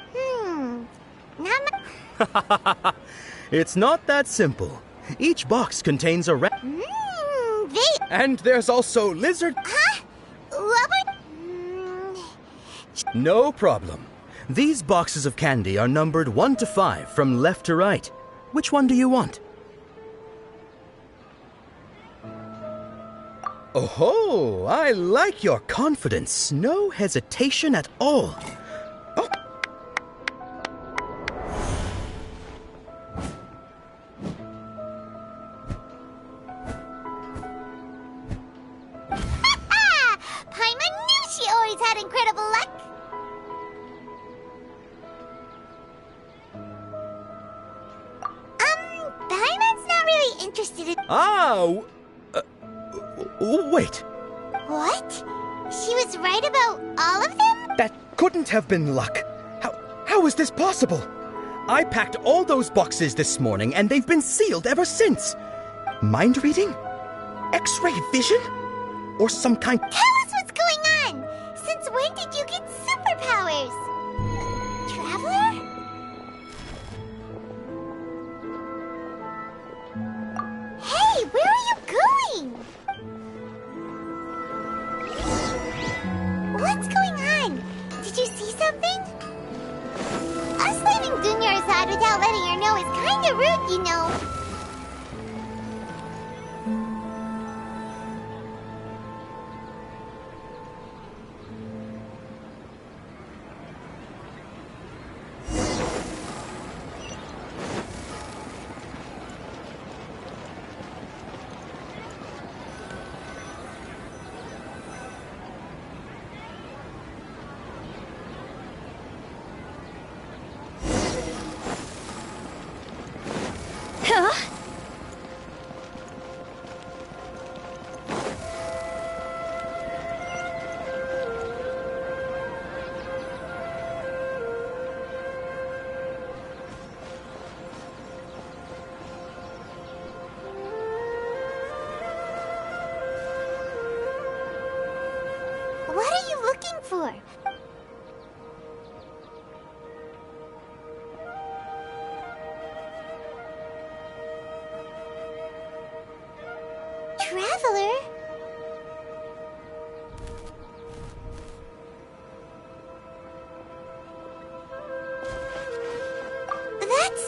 It's not that simple. Each box contains a And there's also lizard... Huh? Rubber? No problem. These boxes of candy are numbered 1 to 5 from left to right. Which one do you want? Oh, I like your confidence. No hesitation at all. Oh. Paimon knew she always had incredible luck. Paimon's not really interested in... Wait. What? She was right about all of them? That couldn't have been luck. How is this possible? I packed all those boxes this morning and they've been sealed ever since. Mind reading? X-ray vision? Or some kind... Tell us what's going on! Since when did you get superpowers? Traveler? Hey, where are you going? What's going on? Did you see something? Us leaving Dunyarzad without letting her know is kinda rude, you know. What are you looking for? Traveler? That's...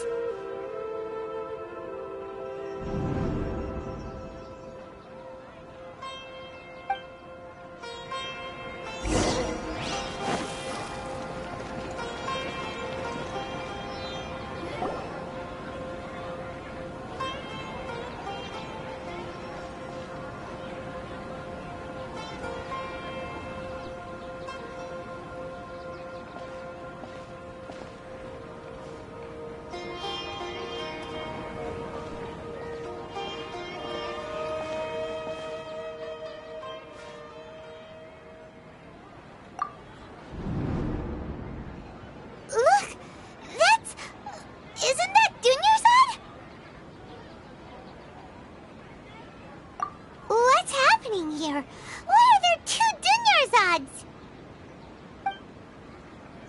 Look! That's... Isn't that Dunyarzad? What's happening here? Why are there 2 Dunyarzads?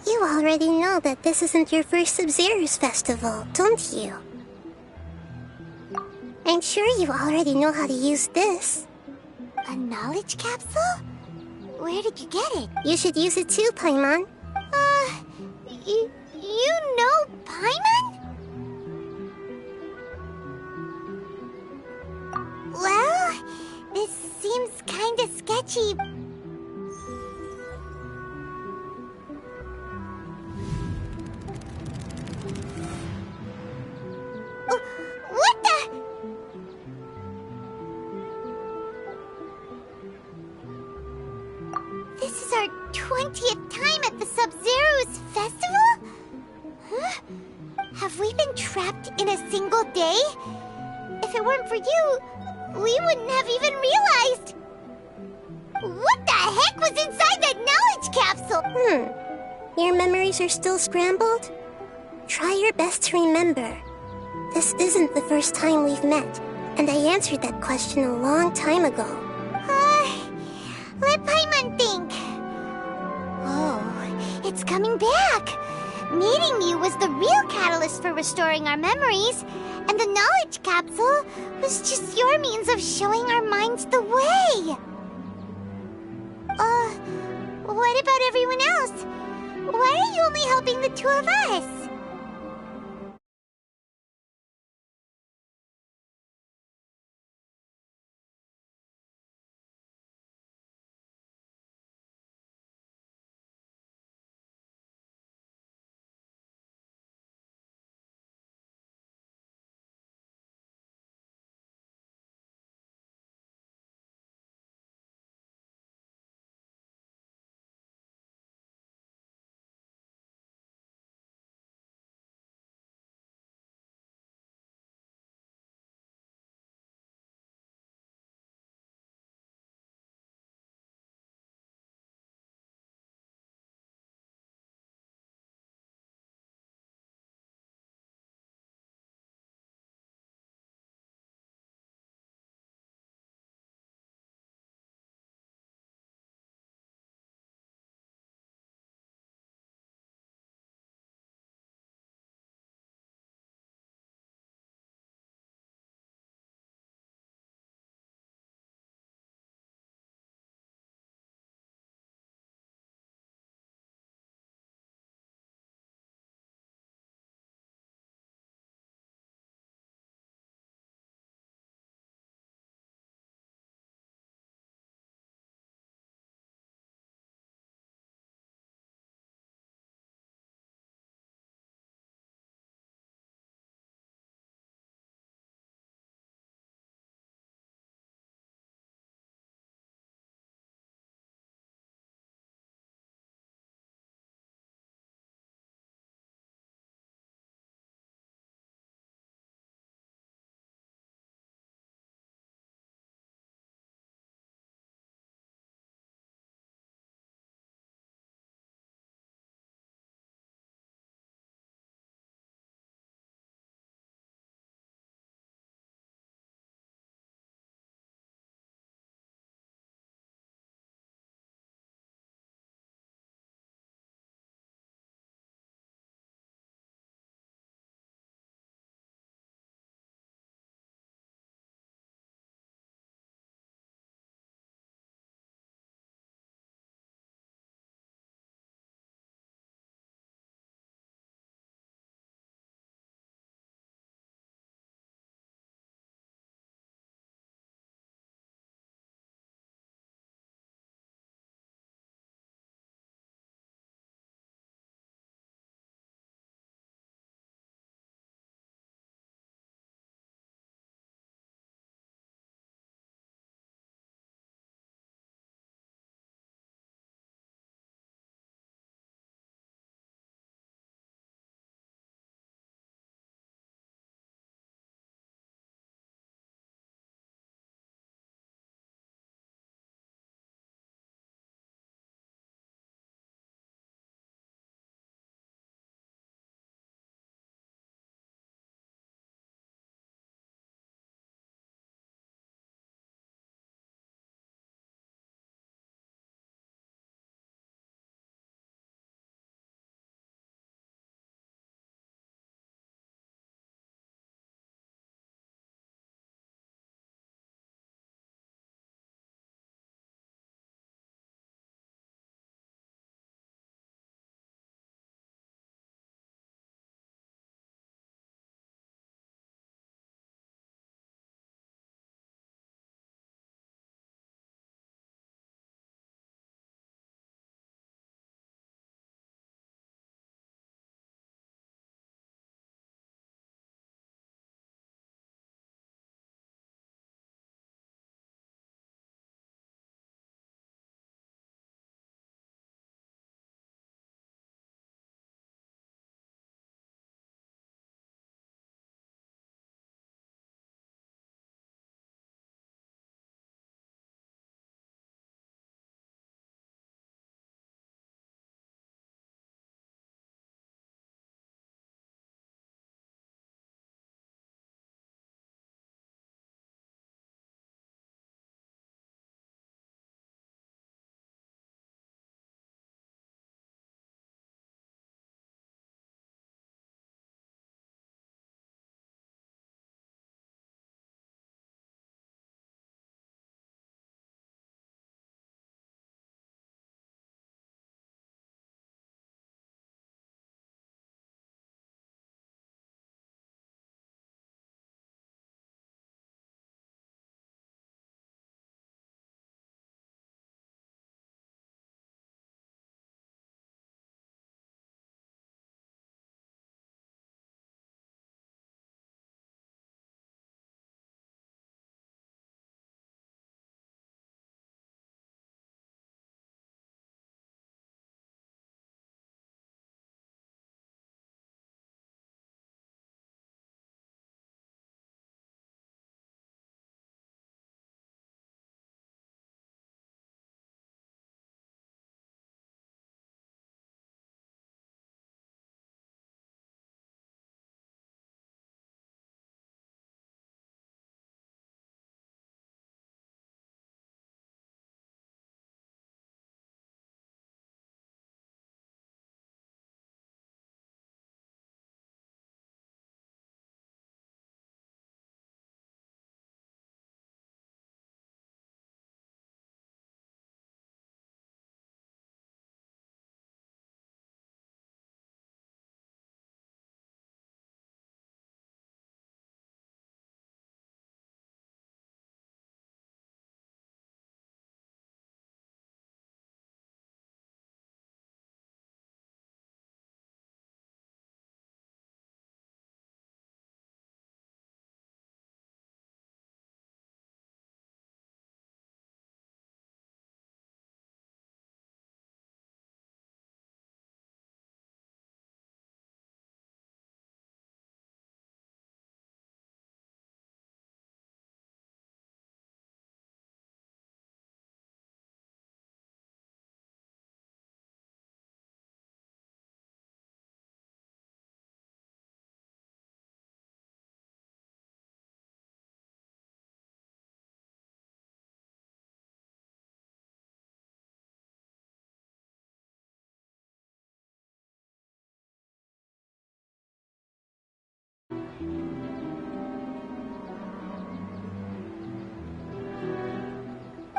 You already know that this isn't your first Sub-Zero's festival, don't you? I'm sure you already know how to use this. A knowledge capsule? Where did you get it? You should use it too, Paimon. You know Paimon? Well, this seems kinda sketchy. This is our 20th time at the Sub-Zero's festival? Huh? Have we been trapped in a single day? If it weren't for you, we wouldn't have even realized. What the heck was inside that knowledge capsule? Your memories are still scrambled? Try your best to remember. This isn't the first time we've met, and I answered that question a long time ago. Let Paimon think. Oh, it's coming back. Meeting you was the real catalyst for restoring our memories, and the knowledge capsule was just your means of showing our minds the way. What about everyone else? Why are you only helping the two of us?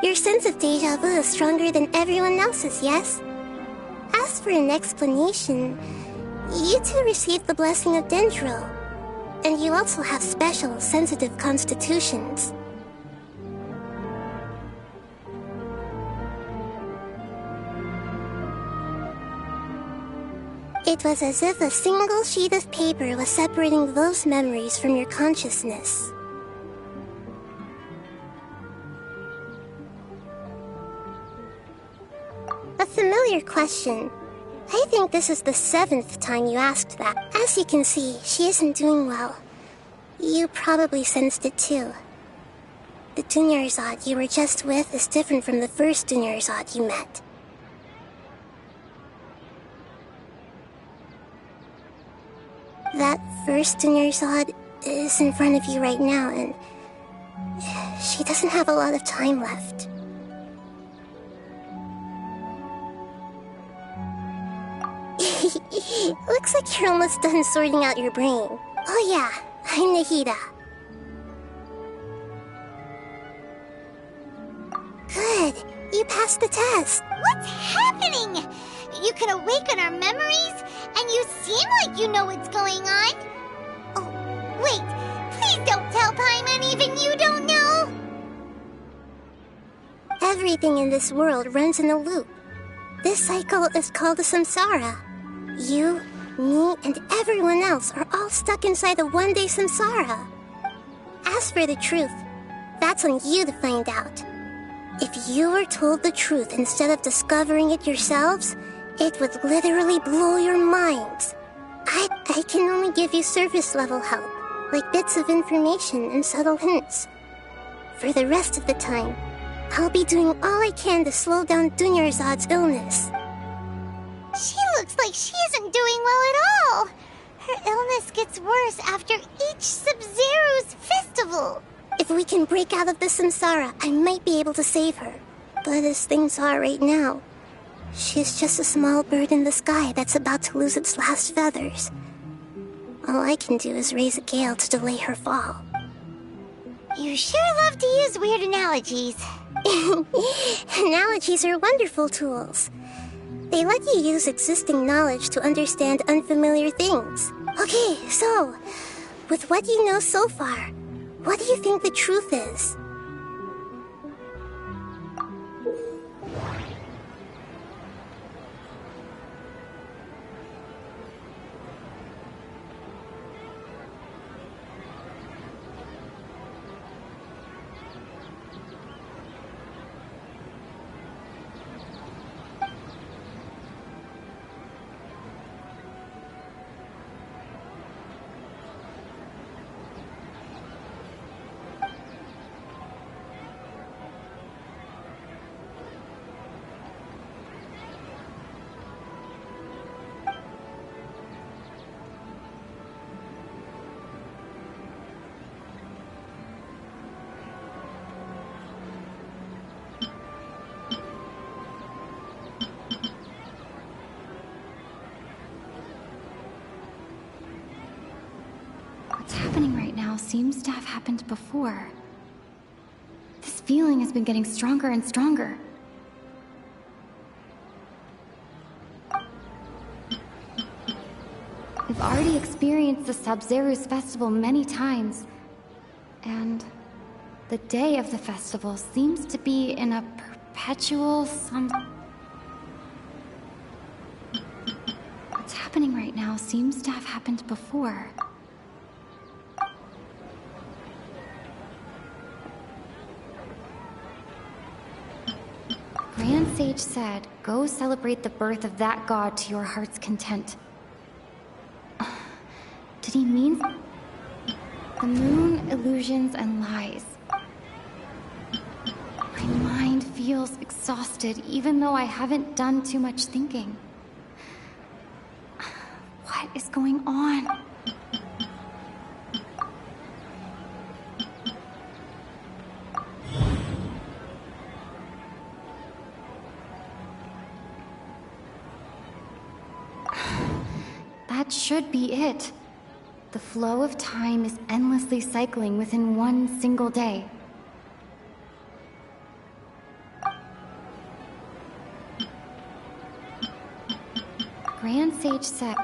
Your sense of deja vu is stronger than everyone else's, yes? As for an explanation, you two received the blessing of Dendro, and you also have special, sensitive constitutions. It was as if a single sheet of paper was separating those memories from your consciousness. A familiar question. I think this is the 7th time you asked that. As you can see, she isn't doing well. You probably sensed it too. The Dunyarzad you were just with is different from the first Dunyarzad you met. That first Dunyarzad is in front of you right now, and she doesn't have a lot of time left. Looks like you're almost done sorting out your brain. Oh yeah, I'm Nahida. Good, you passed the test. What's happening? You can awaken our memories, and you seem like you know what's going on. Oh, wait, please don't tell Paimon even you don't know. Everything in this world runs in a loop. This cycle is called a samsara. You, me, and everyone else are all stuck inside a one-day samsara. As for the truth, that's on you to find out. If you were told the truth instead of discovering it yourselves, it would literally blow your minds. I can only give you surface-level help, like bits of information and subtle hints. For the rest of the time, I'll be doing all I can to slow down Dunyarzad's illness. She looks like she isn't doing well at all. Her illness gets worse after each Sub-Zero's festival. If we can break out of the samsara, I might be able to save her. But as things are right now, she's just a small bird in the sky that's about to lose its last feathers. All I can do is raise a gale to delay her fall. You sure love to use weird analogies. Analogies are wonderful tools. They let you use existing knowledge to understand unfamiliar things. Okay, so, with what you know so far, what do you think the truth is? What's happening right now seems to have happened before. This feeling has been getting stronger and stronger. We've already experienced the Sub-Zeru's festival many times, and the day of the festival seems to be in a perpetual What's happening right now seems to have happened before. Grand Sage said, go celebrate the birth of that god to your heart's content. Did he mean the moon, illusions, and lies? My mind feels exhausted, even though I haven't done too much thinking. What is going on? That should be it. The flow of time is endlessly cycling within one single day. Grand Sage said...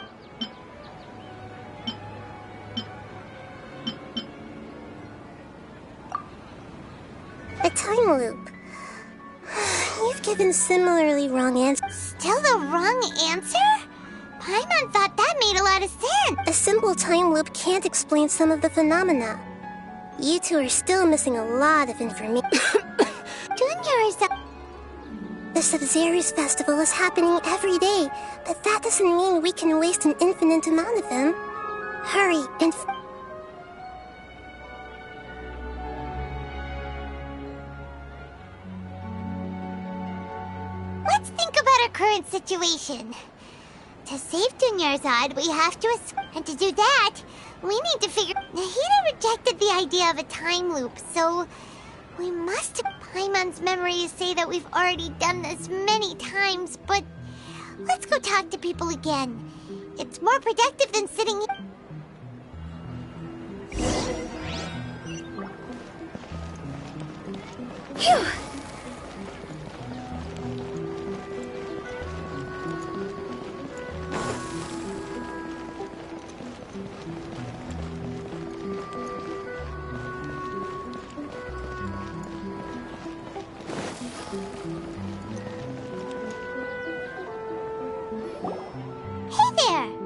A time loop. You've given similarly wrong answers. Still the wrong answer? Paimon thought that made a lot of sense. A simple time loop can't explain some of the phenomena. You two are still missing a lot of information. The Sub-Zero's festival is happening every day, but that doesn't mean we can waste an infinite amount of them. Hurry and... Let's think about our current situation. To save Dunyarzad, we have to... And to do that, we need to figure... Nahida rejected the idea of a time loop, so... We must... Paimon's memories say that we've already done this many times, but... Let's go talk to people again. It's more productive than sitting... Phew!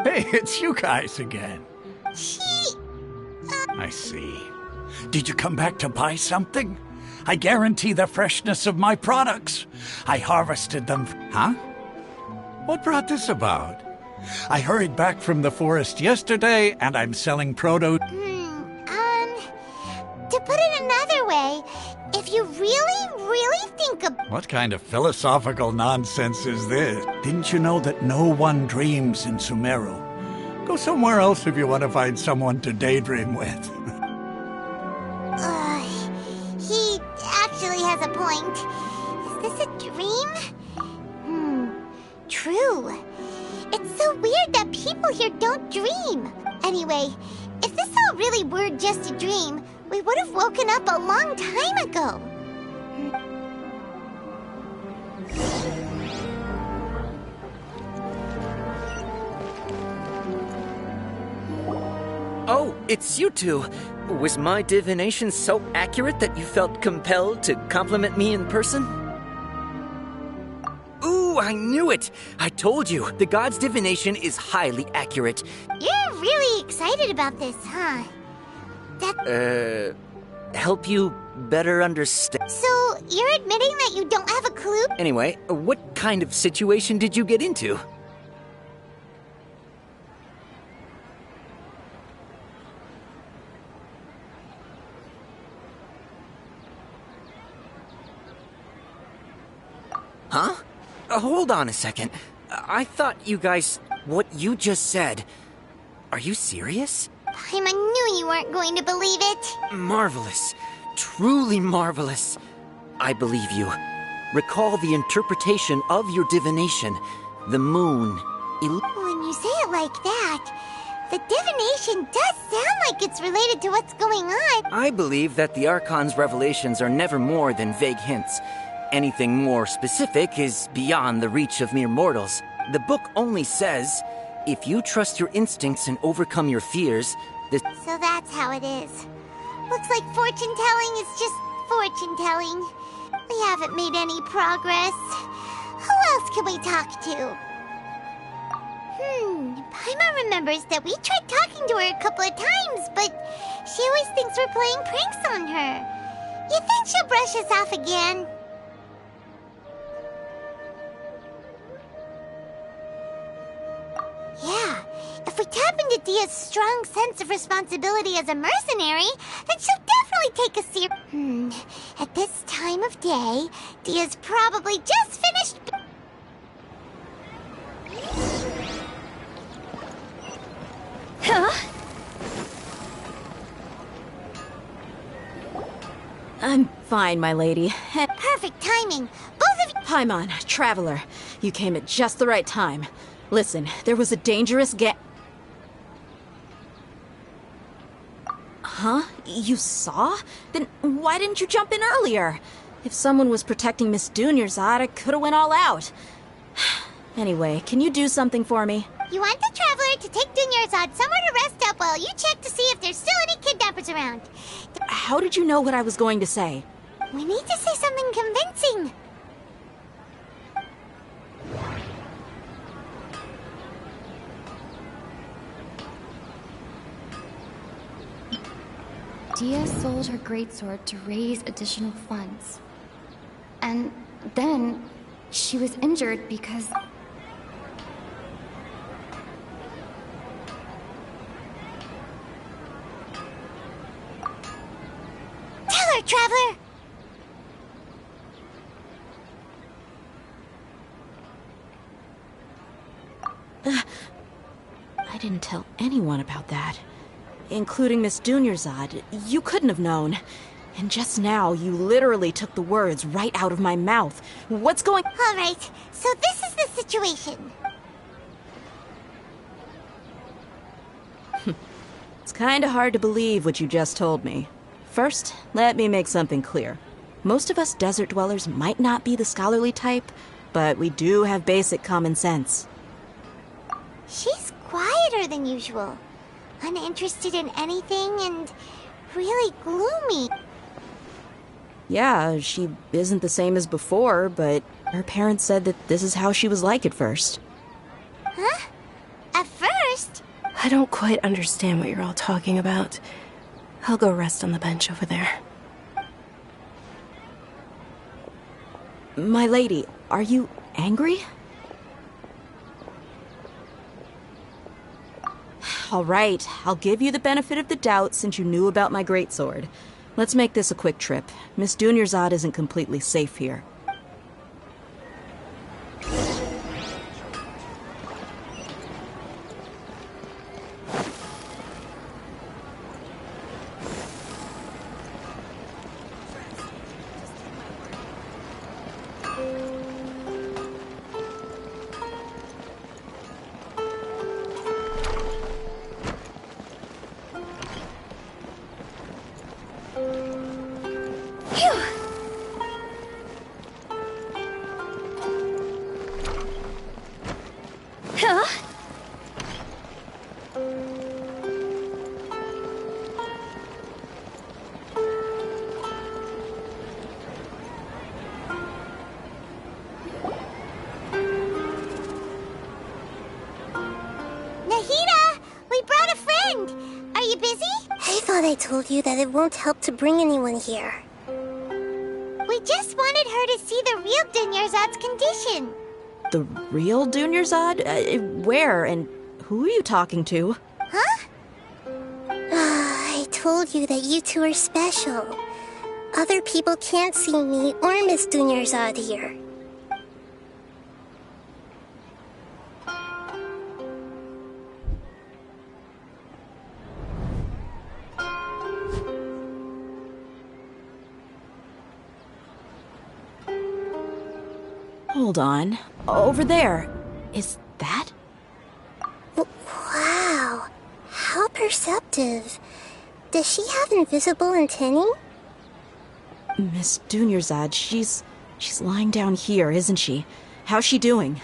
Hey, it's you guys again. I see. Did you come back to buy something? I guarantee the freshness of my products. I harvested them. Huh? What brought this about? I hurried back from the forest yesterday, and I'm selling To put it another way, if you really think of... What kind of philosophical nonsense is this? Didn't you know that no one dreams in Sumeru? Go somewhere else if you want to find someone to daydream with. He actually has a point. Is this a dream? True. It's so weird that people here don't dream. Anyway, if this all really were just a dream, we would have woken up a long time ago. Oh, it's you two. Was my divination so accurate that you felt compelled to compliment me in person? Ooh, I knew it! I told you, the god's divination is highly accurate. You're really excited about this, huh? Help you better understand. So, you're admitting that you don't have a clue? Anyway, what kind of situation did you get into? Huh? Hold on a second. I thought you guys... What you just said... Are you serious? I knew you weren't going to believe it. Marvelous. Truly marvelous. I believe you. Recall the interpretation of your divination. The moon... When you say it like that, the divination does sound like it's related to what's going on. I believe that the Archon's revelations are never more than vague hints. Anything more specific is beyond the reach of mere mortals. The book only says, if you trust your instincts and overcome your fears, So that's how it is. Looks like fortune-telling is just fortune-telling. We haven't made any progress. Who else can we talk to? Paimon remembers that we tried talking to her a couple of times, but she always thinks we're playing pranks on her. You think she'll brush us off again? Yeah, if we tap into Dia's strong sense of responsibility as a mercenary, then she'll definitely take us serious. At this time of day, Dia's probably just finished... Huh? I'm fine, my lady. Perfect timing. Both of you... Paimon, Traveler, you came at just the right time. Listen, there was a dangerous Huh? You saw? Then why didn't you jump in earlier? If someone was protecting Miss Dunyarzad, I could have went all out. Anyway, can you do something for me? You want the Traveler to take Dunyarzad somewhere to rest up while you check to see if there's still any kidnappers around. How did you know what I was going to say? We need to say something convincing. Dia sold her greatsword to raise additional funds. And then she was injured because... Tell her, Traveler! I didn't tell anyone about that. Including Miss Dunyarzad. You couldn't have known. And just now, you literally took the words right out of my mouth. What's going... All right, so this is the situation. It's kinda hard to believe what you just told me. First, let me make something clear. Most of us desert dwellers might not be the scholarly type, but we do have basic common sense. She's quieter than usual. Uninterested in anything and really gloomy. Yeah, she isn't the same as before, but her parents said that this is how she was like at first. Huh? At first? I don't quite understand what you're all talking about. I'll go rest on the bench over there. My lady, are you angry? All right, I'll give you the benefit of the doubt since you knew about my greatsword. Let's make this a quick trip. Miss Dunyarzad isn't completely safe here. I told you that it won't help to bring anyone here. We just wanted her to see the real Dunyarzad's condition. The real Dunyarzad? Where and who are you talking to? Huh? I told you that you two are special. Other people can't see me or Miss Dunyarzad here. Hold on. Over there. Is that? Wow. How perceptive. Does she have invisible antennae? Miss Dunyarzad, she's lying down here, isn't she? How's she doing?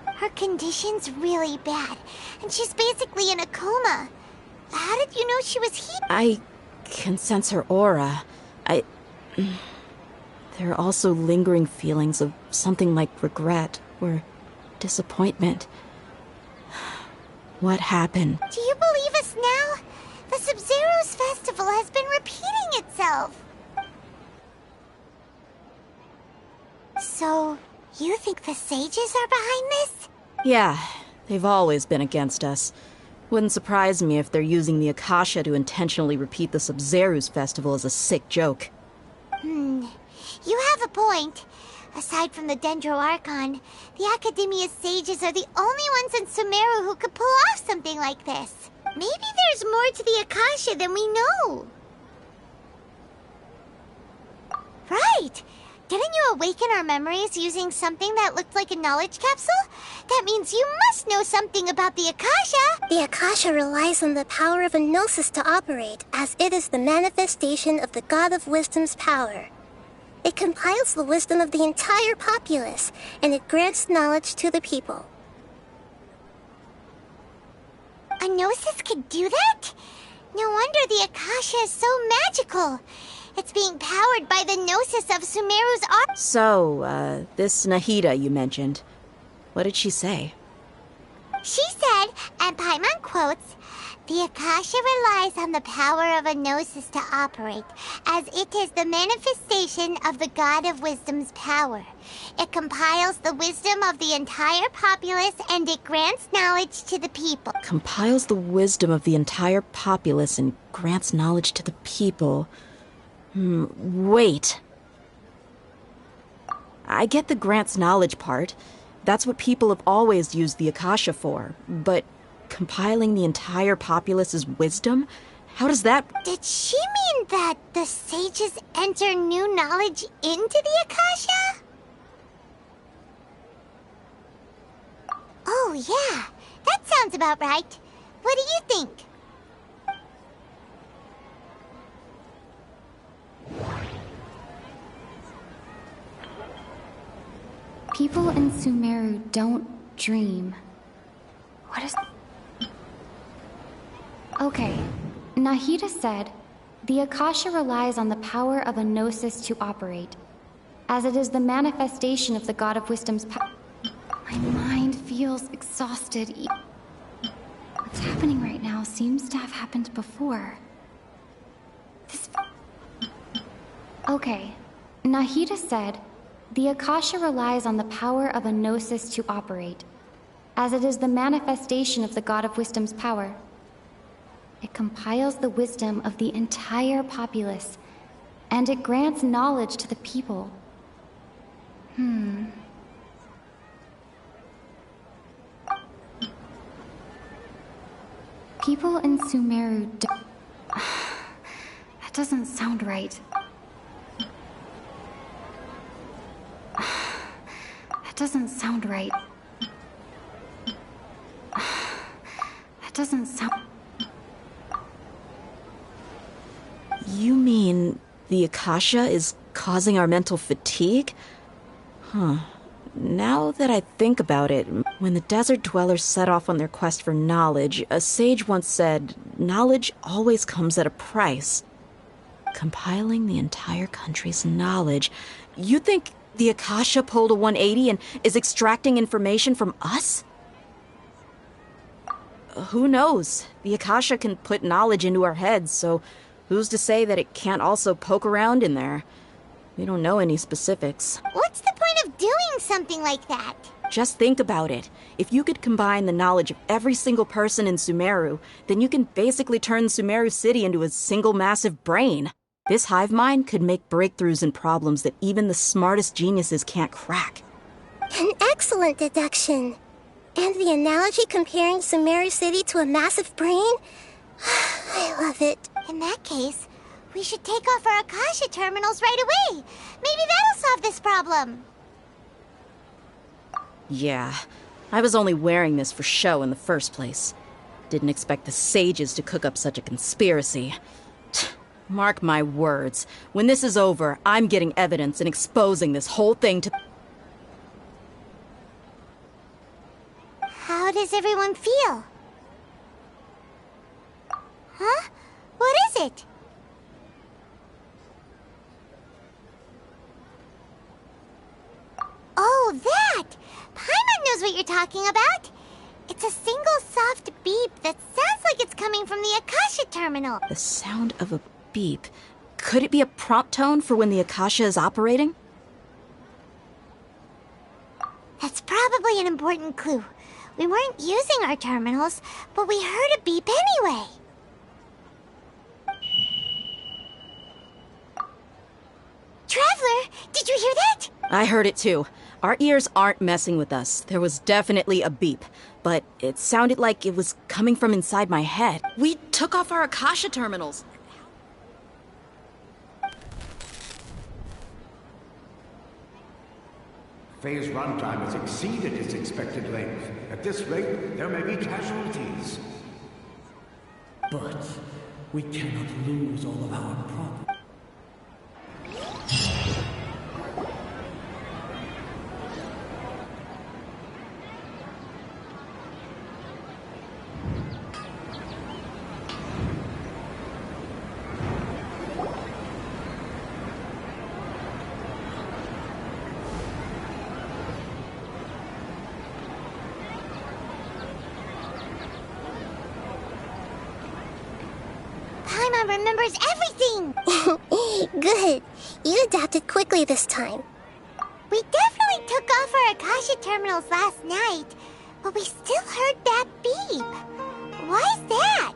Her condition's really bad, and she's basically in a coma. How did you know she was here? I can sense her aura. There are also lingering feelings of something like regret or disappointment. What happened? Do you believe us now? The Sumeru's festival has been repeating itself. So, you think the sages are behind this? Yeah, they've always been against us. Wouldn't surprise me if they're using the Akasha to intentionally repeat the Sumeru's festival as a sick joke. You have a point. Aside from the Dendro Archon, the Academia's sages are the only ones in Sumeru who could pull off something like this. Maybe there's more to the Akasha than we know. Right! Didn't you awaken our memories using something that looked like a knowledge capsule? That means you must know something about the Akasha! The Akasha relies on the power of a gnosis to operate, as it is the manifestation of the God of Wisdom's power. It compiles the wisdom of the entire populace, and it grants knowledge to the people. A Gnosis could do that? No wonder the Akasha is so magical. It's being powered by the Gnosis of Sumeru's art. So, this Nahida you mentioned, what did she say? She said, and Paimon quotes, "The Akasha relies on the power of a Gnosis to operate, as it is the manifestation of the God of Wisdom's power. It compiles the wisdom of the entire populace, and it grants knowledge to the people." Compiles the wisdom of the entire populace and grants knowledge to the people. Wait. I get the grants knowledge part. That's what people have always used the Akasha for. But compiling the entire populace's wisdom? How does that... Did she mean that the sages enter new knowledge into the Akasha? Oh, yeah. That sounds about right. What do you think? People in Sumeru don't dream. What is... Okay, Nahida said, the Akasha relies on the power of a Gnosis to operate, as it is the manifestation of the God of Wisdom's power. My mind feels exhausted. What's happening right now seems to have happened before. Okay, Nahida said, the Akasha relies on the power of a Gnosis to operate, as it is the manifestation of the God of Wisdom's power. It compiles the wisdom of the entire populace, and it grants knowledge to the people. People in Sumeru That doesn't sound right. That doesn't sound right. That doesn't sound... You mean the Akasha is causing our mental fatigue? Now that I think about it, when the desert dwellers set off on their quest for knowledge, a sage once said, knowledge always comes at a price. Compiling the entire country's knowledge. You think the Akasha pulled a 180 and is extracting information from us? Who knows? The Akasha can put knowledge into our heads, so who's to say that it can't also poke around in there? We don't know any specifics. What's the point of doing something like that? Just think about it. If you could combine the knowledge of every single person in Sumeru, then you can basically turn Sumeru City into a single massive brain. This hive mind could make breakthroughs in problems that even the smartest geniuses can't crack. An excellent deduction. And the analogy comparing Sumeru City to a massive brain? I love it. In that case, we should take off our Akasha terminals right away. Maybe that'll solve this problem. Yeah, I was only wearing this for show in the first place. Didn't expect the sages to cook up such a conspiracy. Mark my words, when this is over, I'm getting evidence and exposing this whole thing to... How does everyone feel? Huh? What is it? Oh, that! Paimon knows what you're talking about. It's a single soft beep that sounds like it's coming from the Akasha terminal. The sound of a beep. Could it be a prompt tone for when the Akasha is operating? That's probably an important clue. We weren't using our terminals, but we heard a beep anyway. Traveler, did you hear that? I heard it too. Our ears aren't messing with us. There was definitely a beep, but it sounded like it was coming from inside my head. We took off our Akasha terminals. Phase runtime has exceeded its expected length. At this rate, there may be casualties. But we cannot lose all of our property. remembers everything! Good. You adapted quickly this time. We definitely took off our Akasha terminals last night, but we still heard that beep. Why is that?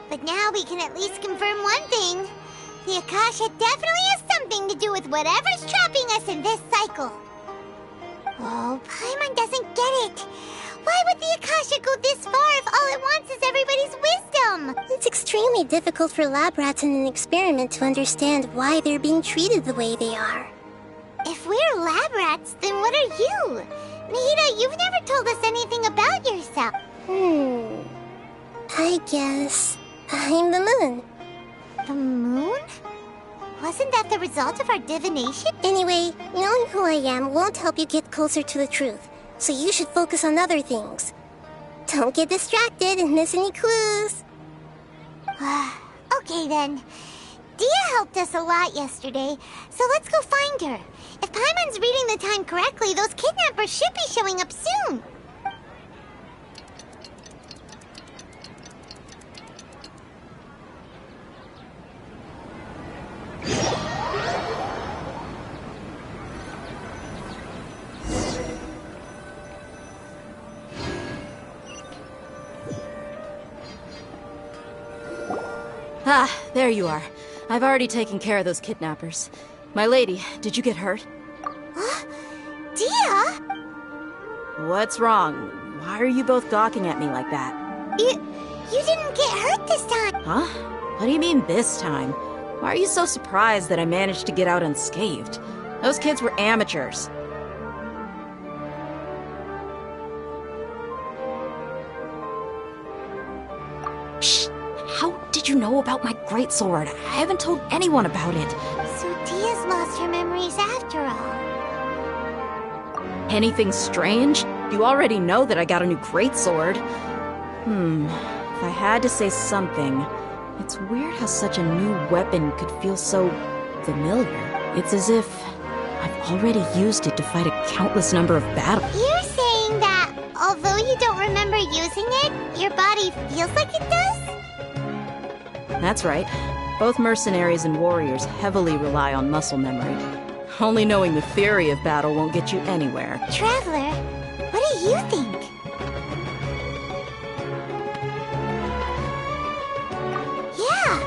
But now we can at least confirm one thing. The Akasha definitely has something to do with whatever's trapping us in this cycle. Oh, Paimon doesn't get it. Why would the Akasha go this far if all it wants is everybody's wisdom? It's extremely difficult for lab rats in an experiment to understand why they're being treated the way they are. If we're lab rats, then what are you? Nahida, you've never told us anything about yourself. I guess I'm the moon. The moon? Wasn't that the result of our divination? Anyway, knowing who I am won't help you get closer to the truth, so you should focus on other things. Don't get distracted and miss any clues. Okay then. Dia helped us a lot yesterday, so let's go find her. If Paimon's reading the time correctly, those kidnappers should be showing up soon. Ah, there you are. I've already taken care of those kidnappers. My lady, did you get hurt? Dia? What's wrong? Why are you both gawking at me like that? You didn't get hurt this time. Huh? What do you mean this time? Why are you so surprised that I managed to get out unscathed? Those kids were amateurs. Shh! How did you know about my greatsword? I haven't told anyone about it. So Dia's lost her memories after all. Anything strange? You already know that I got a new greatsword. If I had to say something, it's weird how such a new weapon could feel so familiar. It's as if I've already used it to fight a countless number of battles. You're saying that although you don't remember using it, your body feels like it does? That's right. Both mercenaries and warriors heavily rely on muscle memory. Only knowing the theory of battle won't get you anywhere. Traveler, what do you think? Yeah,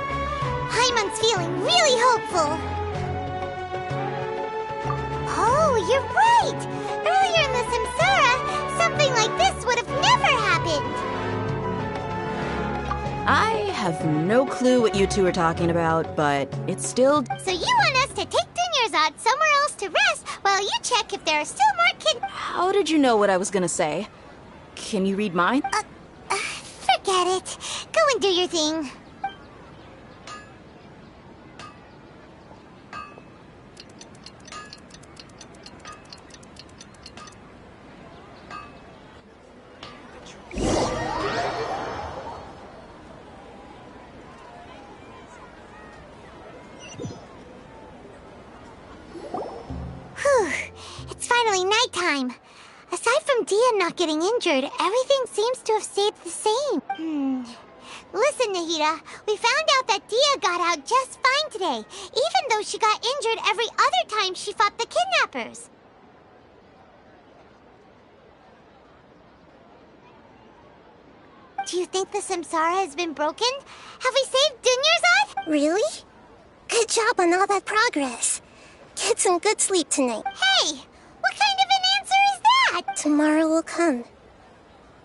Paimon's feeling really hopeful. Oh, you're right! Earlier in the Samsara, something like this would have never happened! I have no clue what you two are talking about, but it's still... So you want us to take Dunyarzad somewhere else to rest while you check if there are still more kid... How did you know what I was gonna say? Can you read mine? Forget it. Go and do your thing. It's finally nighttime. Aside from Dia not getting injured, everything seems to have stayed the same. Listen, Nahida, we found out that Dia got out just fine today, even though she got injured every other time she fought the kidnappers. Do you think the Samsara has been broken? Have we saved Dunyarzad? Really? Good job on all that progress. Get some good sleep tonight. Hey, what kind of an answer is that? Tomorrow will come.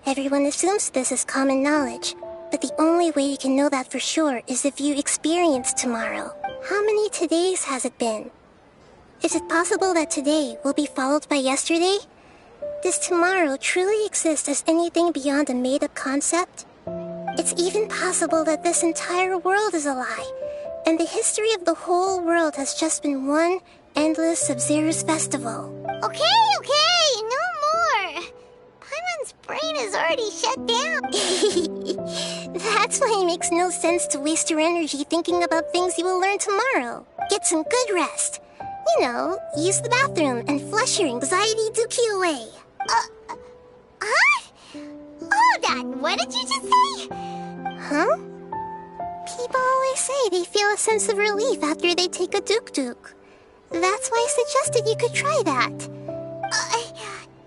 Everyone assumes this is common knowledge, but the only way you can know that for sure is if you experience tomorrow. How many todays has it been? Is it possible that today will be followed by yesterday? Does tomorrow truly exist as anything beyond a made-up concept? It's even possible that this entire world is a lie, and the history of the whole world has just been one endless Sub-Zero's festival. Okay, no more. Paimon's brain is already shut down. That's why it makes no sense to waste your energy thinking about things you will learn tomorrow. Get some good rest. You know, use the bathroom and flush your anxiety dookie away. Huh? Hold on, what did you just say? Huh? People always say they feel a sense of relief after they take a duk-duk. That's why I suggested you could try that.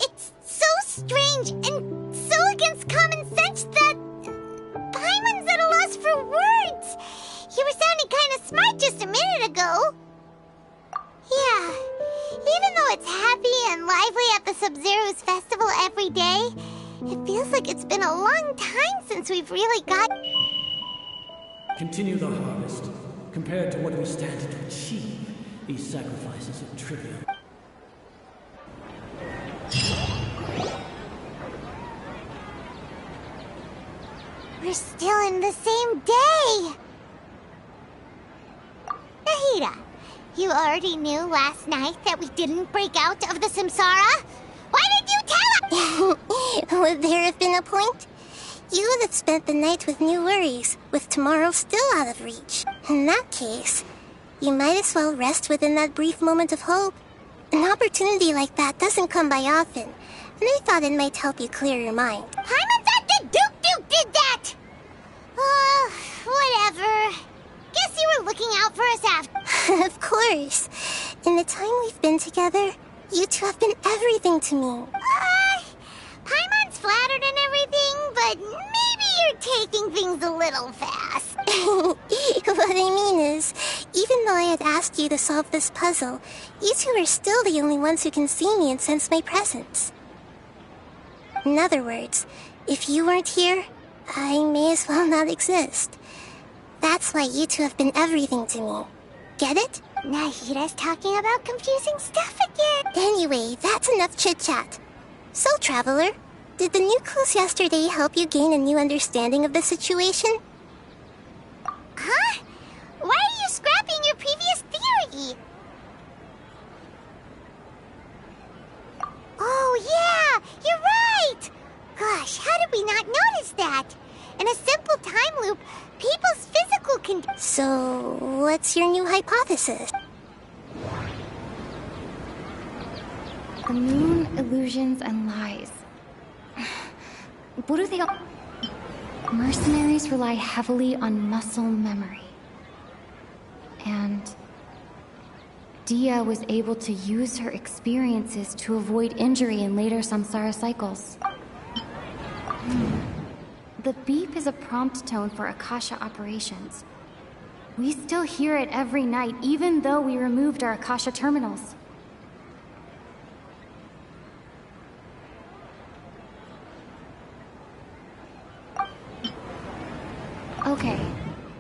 It's so strange and so against common sense that Paimon's at a loss for words. You were sounding kind of smart just a minute ago. Yeah, even though it's happy and lively at the Sub-Zero's festival every day, it feels like it's been a long time since we've really got... Continue the harvest. Compared to what we stand to achieve, these sacrifices are trivial. We're still in the same day! Nahida, you already knew last night that we didn't break out of the Samsara? Why did you tell us? Would there have been a point? You would have spent the night with new worries, with tomorrow still out of reach. In that case, you might as well rest within that brief moment of hope. An opportunity like that doesn't come by often, and I thought it might help you clear your mind. Paimon thought the Duke did that! Whatever. Guess you were looking out for us after. Of course. In the time we've been together, you two have been everything to me. Paimon's flattered and everything, but maybe you're taking things a little fast. What I mean is, even though I had asked you to solve this puzzle, you two are still the only ones who can see me and sense my presence. In other words, if you weren't here, I may as well not exist. That's why you two have been everything to me. Get it? Nahida's talking about confusing stuff again. Anyway, that's enough chit-chat. So, Traveler, did the new clues yesterday help you gain a new understanding of the situation? Huh? Why are you scrapping your previous theory? Oh, yeah! You're right! Gosh, how did we not notice that? In a simple time loop, people's physical condition... So, what's your new hypothesis? The moon, illusions, and lies. What do they all... Mercenaries rely heavily on muscle memory. And Dia was able to use her experiences to avoid injury in later samsara cycles. The beep is a prompt tone for Akasha operations. We still hear it every night, even though we removed our Akasha terminals. Okay,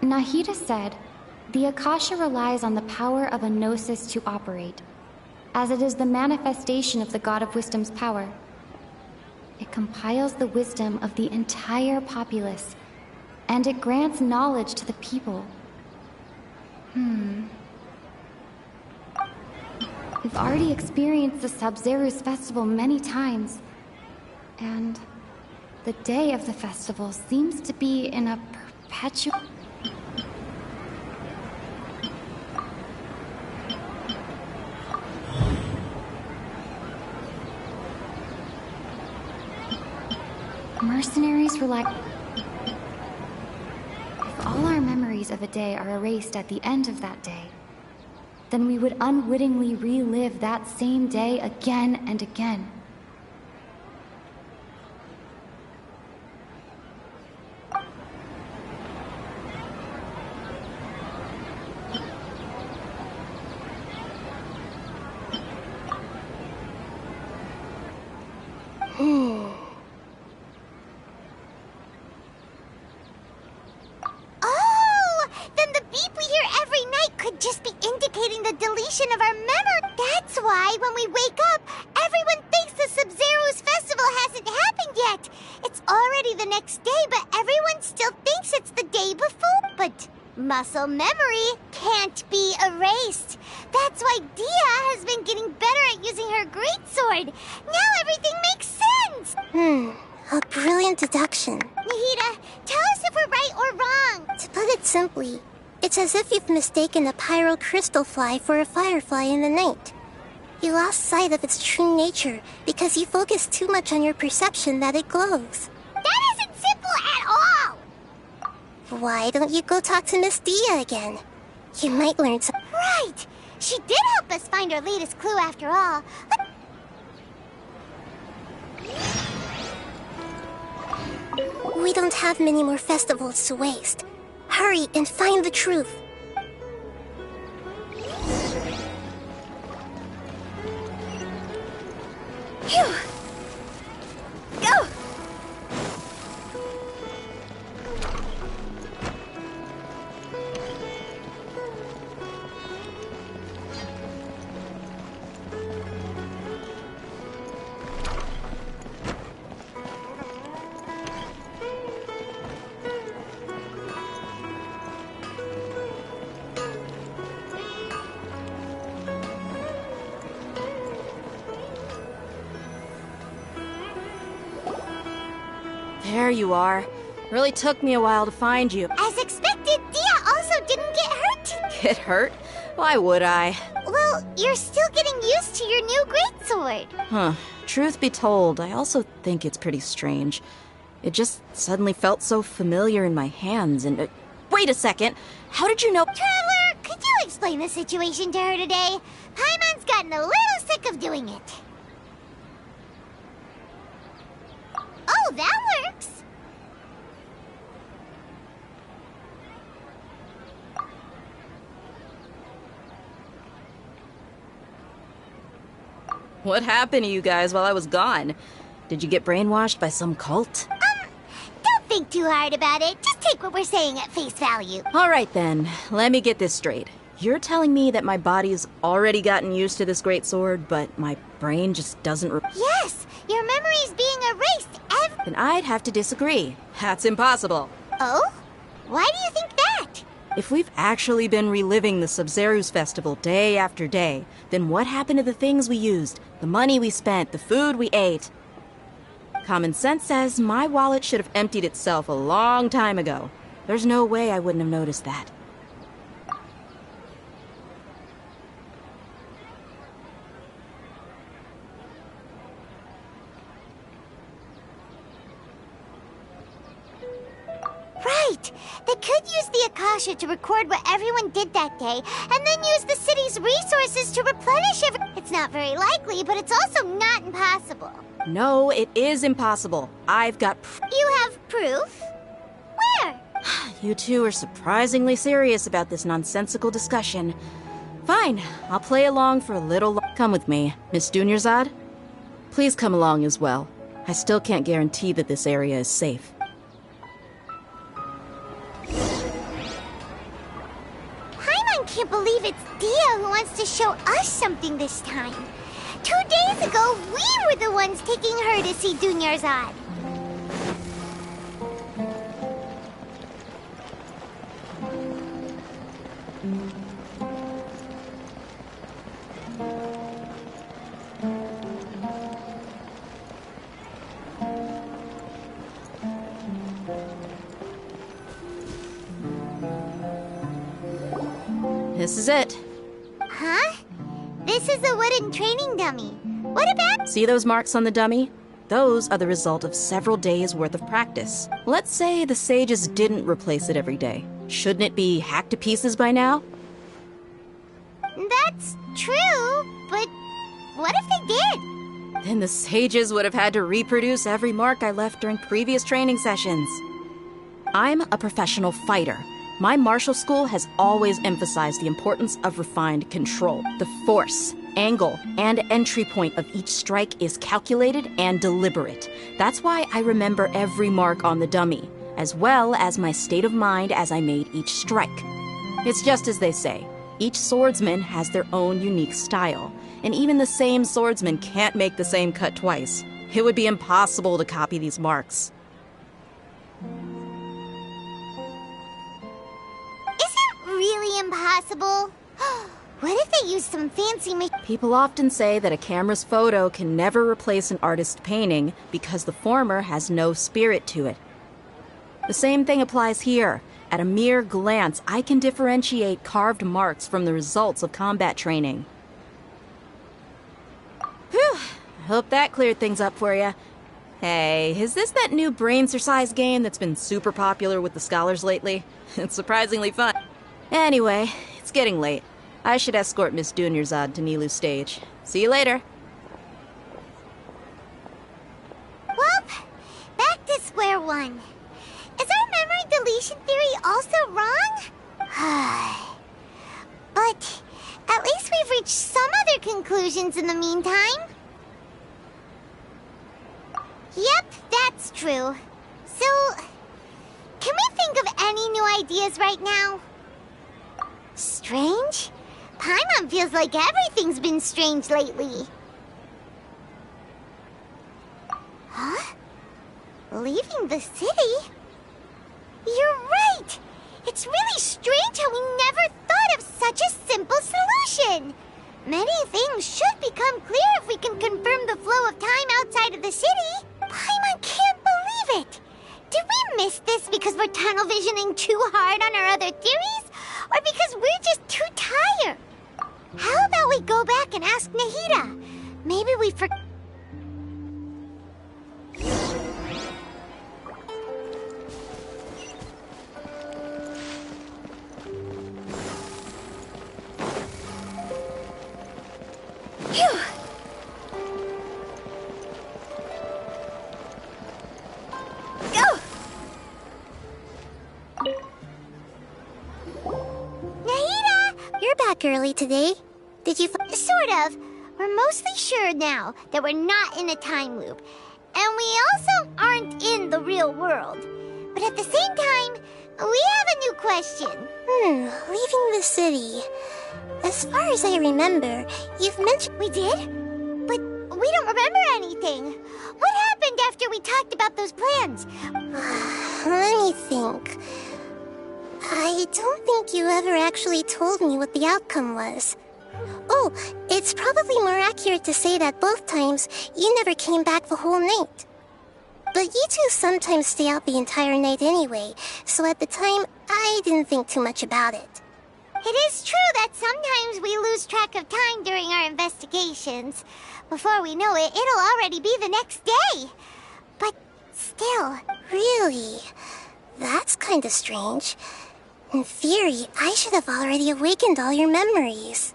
Nahida said, the Akasha relies on the power of a gnosis to operate, as it is the manifestation of the God of Wisdom's power. It compiles the wisdom of the entire populace, and it grants knowledge to the people. We've already experienced the Sub-Zeru's festival many times, and the day of the festival seems to be in a perpetual... Mercenaries rely... If all our memories of a day are erased at the end of that day, then we would unwittingly relive that same day again and again. Oh! Then the beep we hear every night could just be indicating the deletion of our memory. That's why when we wake up, everyone thinks the Sub-Zeru's festival hasn't happened yet. It's already the next day, but everyone still thinks it's the day before. But muscle memory can't be erased. That's why Dia has been getting better at using her greatsword. Now everything makes sense. A brilliant deduction. Nahida, tell us if we're right or wrong. To put it simply, it's as if you've mistaken a pyro crystal fly for a firefly in the night. You lost sight of its true nature because you focused too much on your perception that it glows. That isn't Why don't you go talk to Miss Dia again? You might learn some. Right! She did help us find our latest clue after all. We don't have many more festivals to waste. Hurry and find the truth. Phew! Go! There you are. Really took me a while to find you. As expected, Dia also didn't get hurt. Get hurt? Why would I? Well, you're still getting used to your new greatsword. Huh. Truth be told, I also think it's pretty strange. It just suddenly felt so familiar in my hands and... wait a second! How did you know... Traveler, could you explain the situation to her today? Paimon's gotten a little sick of doing it. Oh, that works! What happened to you guys while I was gone? Did you get brainwashed by some cult? Don't think too hard about it. Just take what we're saying at face value. All right then, let me get this straight. You're telling me that my body's already gotten used to this great sword, but my brain just doesn't... Yes! Your memory's being erased Then I'd have to disagree. That's impossible. Oh? Why do you think that? If we've actually been reliving the Sub-Zeru's festival day after day, then what happened to the things we used, the money we spent, the food we ate? Common sense says my wallet should have emptied itself a long time ago. There's no way I wouldn't have noticed that. Right! They could use the Akasha to record what everyone did that day, and then use the city's resources to replenish It's not very likely, but it's also not impossible. No, it is impossible. I've got You have proof? Where? You two are surprisingly serious about this nonsensical discussion. Fine, I'll play along for a little Come with me, Miss Dunyarzad. Please come along as well. I still can't guarantee that this area is safe. Paimon can't believe it's Dia who wants to show us something this time. 2 days ago, we were the ones taking her to see Dunyarzad. This is it. Huh? This is a wooden training dummy. What about... See those marks on the dummy? Those are the result of several days' worth of practice. Let's say the sages didn't replace it every day. Shouldn't it be hacked to pieces by now? That's true, but what if they did? Then the sages would have had to reproduce every mark I left during previous training sessions. I'm a professional fighter. My martial school has always emphasized the importance of refined control. The force, angle, and entry point of each strike is calculated and deliberate. That's why I remember every mark on the dummy, as well as my state of mind as I made each strike. It's just as they say, each swordsman has their own unique style, and even the same swordsman can't make the same cut twice. It would be impossible to copy these marks. Really impossible? What if they use some fancy People often say that a camera's photo can never replace an artist's painting because the former has no spirit to it. The same thing applies here. At a mere glance, I can differentiate carved marks from the results of combat training. Whew! I hope that cleared things up for you. Hey, is this that new brain exercise game that's been super popular with the scholars lately? It's surprisingly fun. Anyway, it's getting late. I should escort Miss Dunyarzad to Nilu's stage. See you later. Well, back to square one. Is our memory deletion theory also wrong? But at least we've reached some other conclusions in the meantime. Yep, that's true. So, can we think of any new ideas right now? Strange? Paimon feels like everything's been strange lately. Huh? Leaving the city? You're right! It's really strange how we never thought of such a simple solution! Many things should become clear if we can confirm the flow of time outside of the city. Paimon can't believe it! Did we miss this because we're tunnel visioning too hard on our other theories? Or because we're just too tired? How about we go back and ask Nahida? Maybe we forgot. Phew! Go! Nahida! You're back early today. Did you Sort of. We're mostly sure now that we're not in a time loop. And we also aren't in the real world. But at the same time, we have a new question. Leaving the city. As far as I remember, you've mentioned... We did? But we don't remember anything. What happened after we talked about those plans? Let me think. I don't think you ever actually told me what the outcome was. Oh, it's probably more accurate to say that both times you never came back the whole night. But you two sometimes stay out the entire night anyway, so at the time, I didn't think too much about it. It is true that sometimes we lose track of time during our investigations. Before we know it, it'll already be the next day. But still... Really? That's kinda strange. In theory, I should have already awakened all your memories.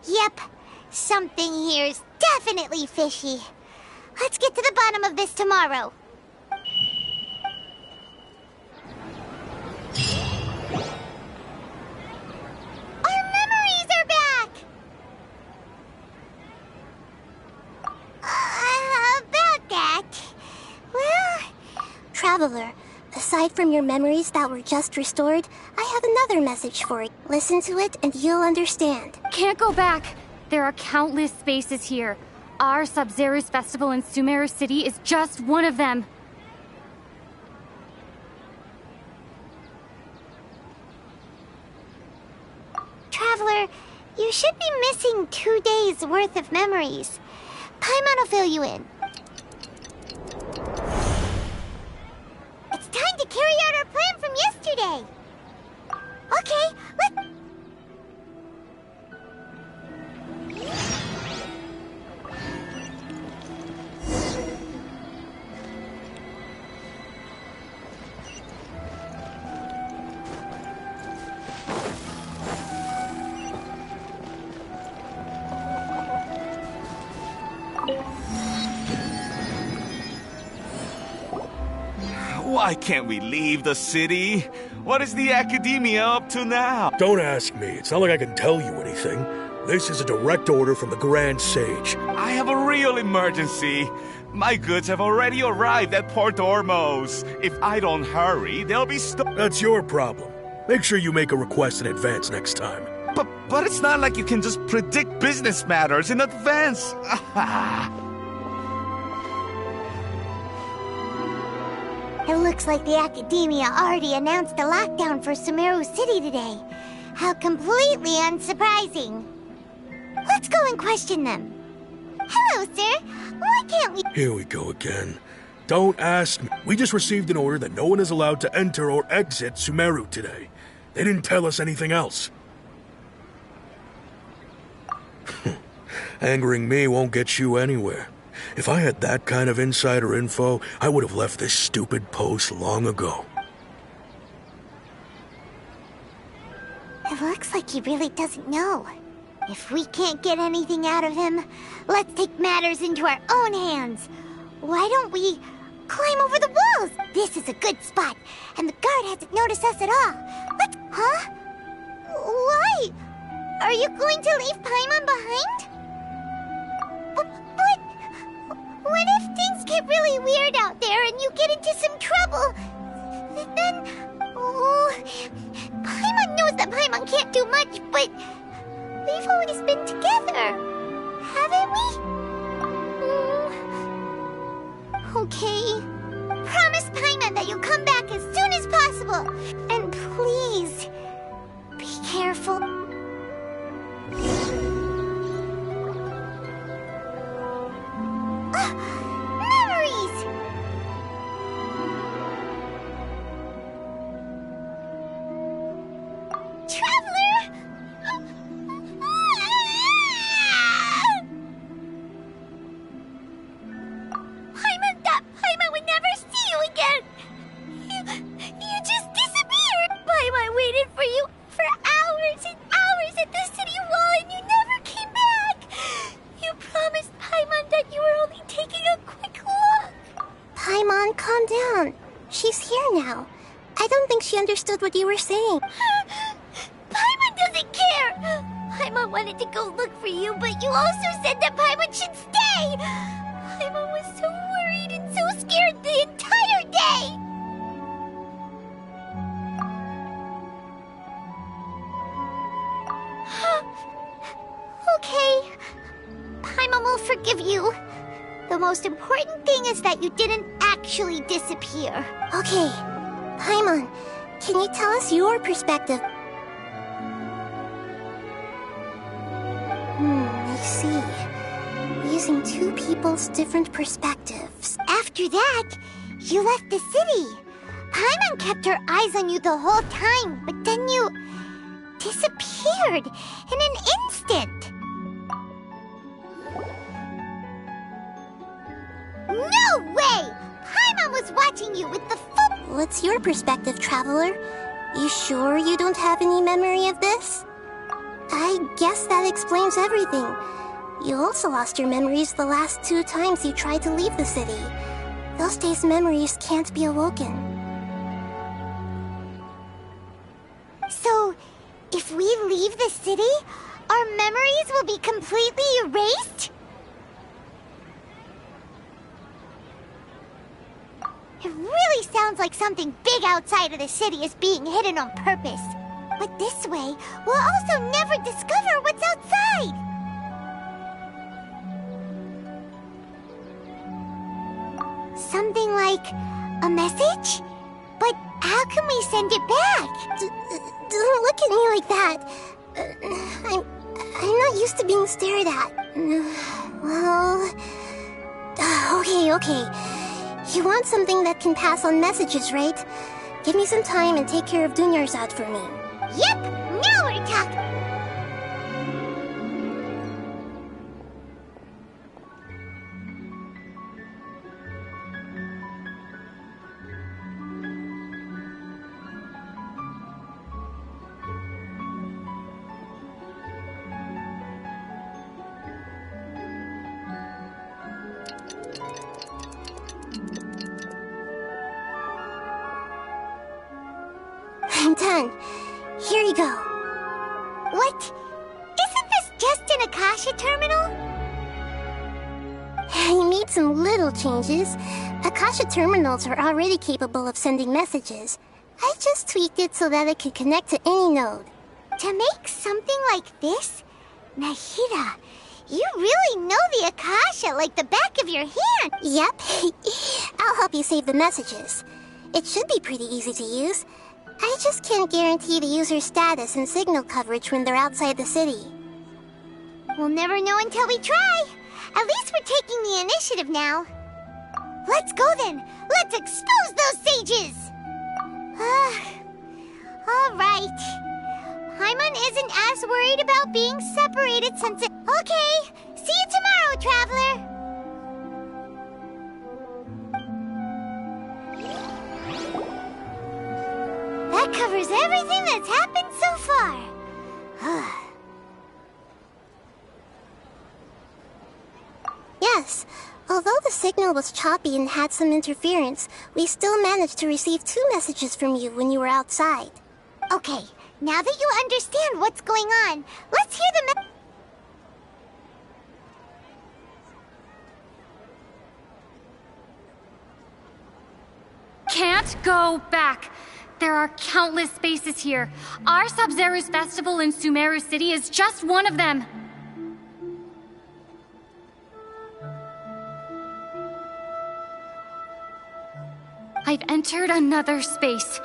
Yep, something here's definitely fishy. Let's get to the bottom of this tomorrow. Our memories are back! About that... Well... Traveler, aside from your memories that were just restored, I have another message for you. Listen to it and you'll understand. Can't go back. There are countless spaces here. Our Sub-Zero's festival in Sumeru City is just one of them. Traveler, you should be missing 2 days' worth of memories. Paimon will fill you in. It's time to carry out our plan from yesterday. Okay, let's... Why can't we leave the city? What is the academia up to now? Don't ask me. It's not like I can tell you anything. This is a direct order from the Grand Sage. I have a real emergency. My goods have already arrived at Port Ormos. If I don't hurry, they'll be stuck. That's your problem. Make sure you make a request in advance next time. But it's not like you can just predict business matters in advance. It looks like the Academia already announced a lockdown for Sumeru City today. How completely unsurprising. Let's go and question them. Hello, sir. Why can't we... Here we go again. Don't ask me. We just received an order that no one is allowed to enter or exit Sumeru today. They didn't tell us anything else. Angering me won't get you anywhere. If I had that kind of insider info, I would have left this stupid post long ago. It looks like he really doesn't know. If we can't get anything out of him, let's take matters into our own hands. Why don't we climb over the walls? This is a good spot, and the guard hasn't noticed us at all. Let's... Huh? Why? Are you going to leave Paimon behind? But... What if things get really weird out there and you get into some trouble? Then... Oh... Paimon knows that Paimon can't do much, but... We've always been together, haven't we? Okay. Promise Paimon that you'll come back as soon as possible. And please, be careful. Memories! Traveler! Paimon would never see you again! You just disappeared! Paimon waited for you for hours and hours at the city wall and you never came back! You promised Paimon that you were only taking a quick look! Paimon, calm down. She's here now. I don't think she understood what you were saying. Paimon doesn't care! Paimon wanted to go look for you, but you also said that Paimon should stay! Paimon was so worried and so scared the entire day! Okay. Paimon will forgive you. The most important thing is that you didn't actually disappear. Okay. Paimon, can you tell us your perspective? I see. Using two people's different perspectives. After that, you left the city. Paimon kept her eyes on you the whole time, but then you disappeared in an instant. No way! Paimon was watching you with the full... What's your perspective, Traveler? You sure you don't have any memory of this? I guess that explains everything. You also lost your memories the last 2 times you tried to leave the city. Those days' memories can't be awoken. So, if we leave the city, our memories will be completely erased? It really sounds like something big outside of the city is being hidden on purpose. But this way, we'll also never discover what's outside. Something like a message? But how can we send it back? Don't look at me like that. I'm not used to being stared at. Well... Okay. You want something that can pass on messages, right? Give me some time and take care of Dunyarzad for me. Yep! Now we're talking! I'm done. Here you go. What? Isn't this just an Akasha terminal? I made some little changes. Akasha terminals are already capable of sending messages. I just tweaked it so that it could connect to any node. To make something like this? Nahida, you really know the Akasha like the back of your hand. Yep. I'll help you save the messages. It should be pretty easy to use. I just can't guarantee the user's status and signal coverage when they're outside the city. We'll never know until we try. At least we're taking the initiative now. Let's go then. Let's expose those sages. All right. Paimon isn't as worried about being separated since it... Okay, See you tomorrow, Traveler! That covers everything that's happened so far. Yes. Although the signal was choppy and had some interference, we still managed to receive 2 messages from you when you were outside. Okay, now that you understand what's going on, let's hear the Can't go back. There are countless spaces here. Our Sub-Zeru's festival in Sumeru City is just one of them. I've entered another space.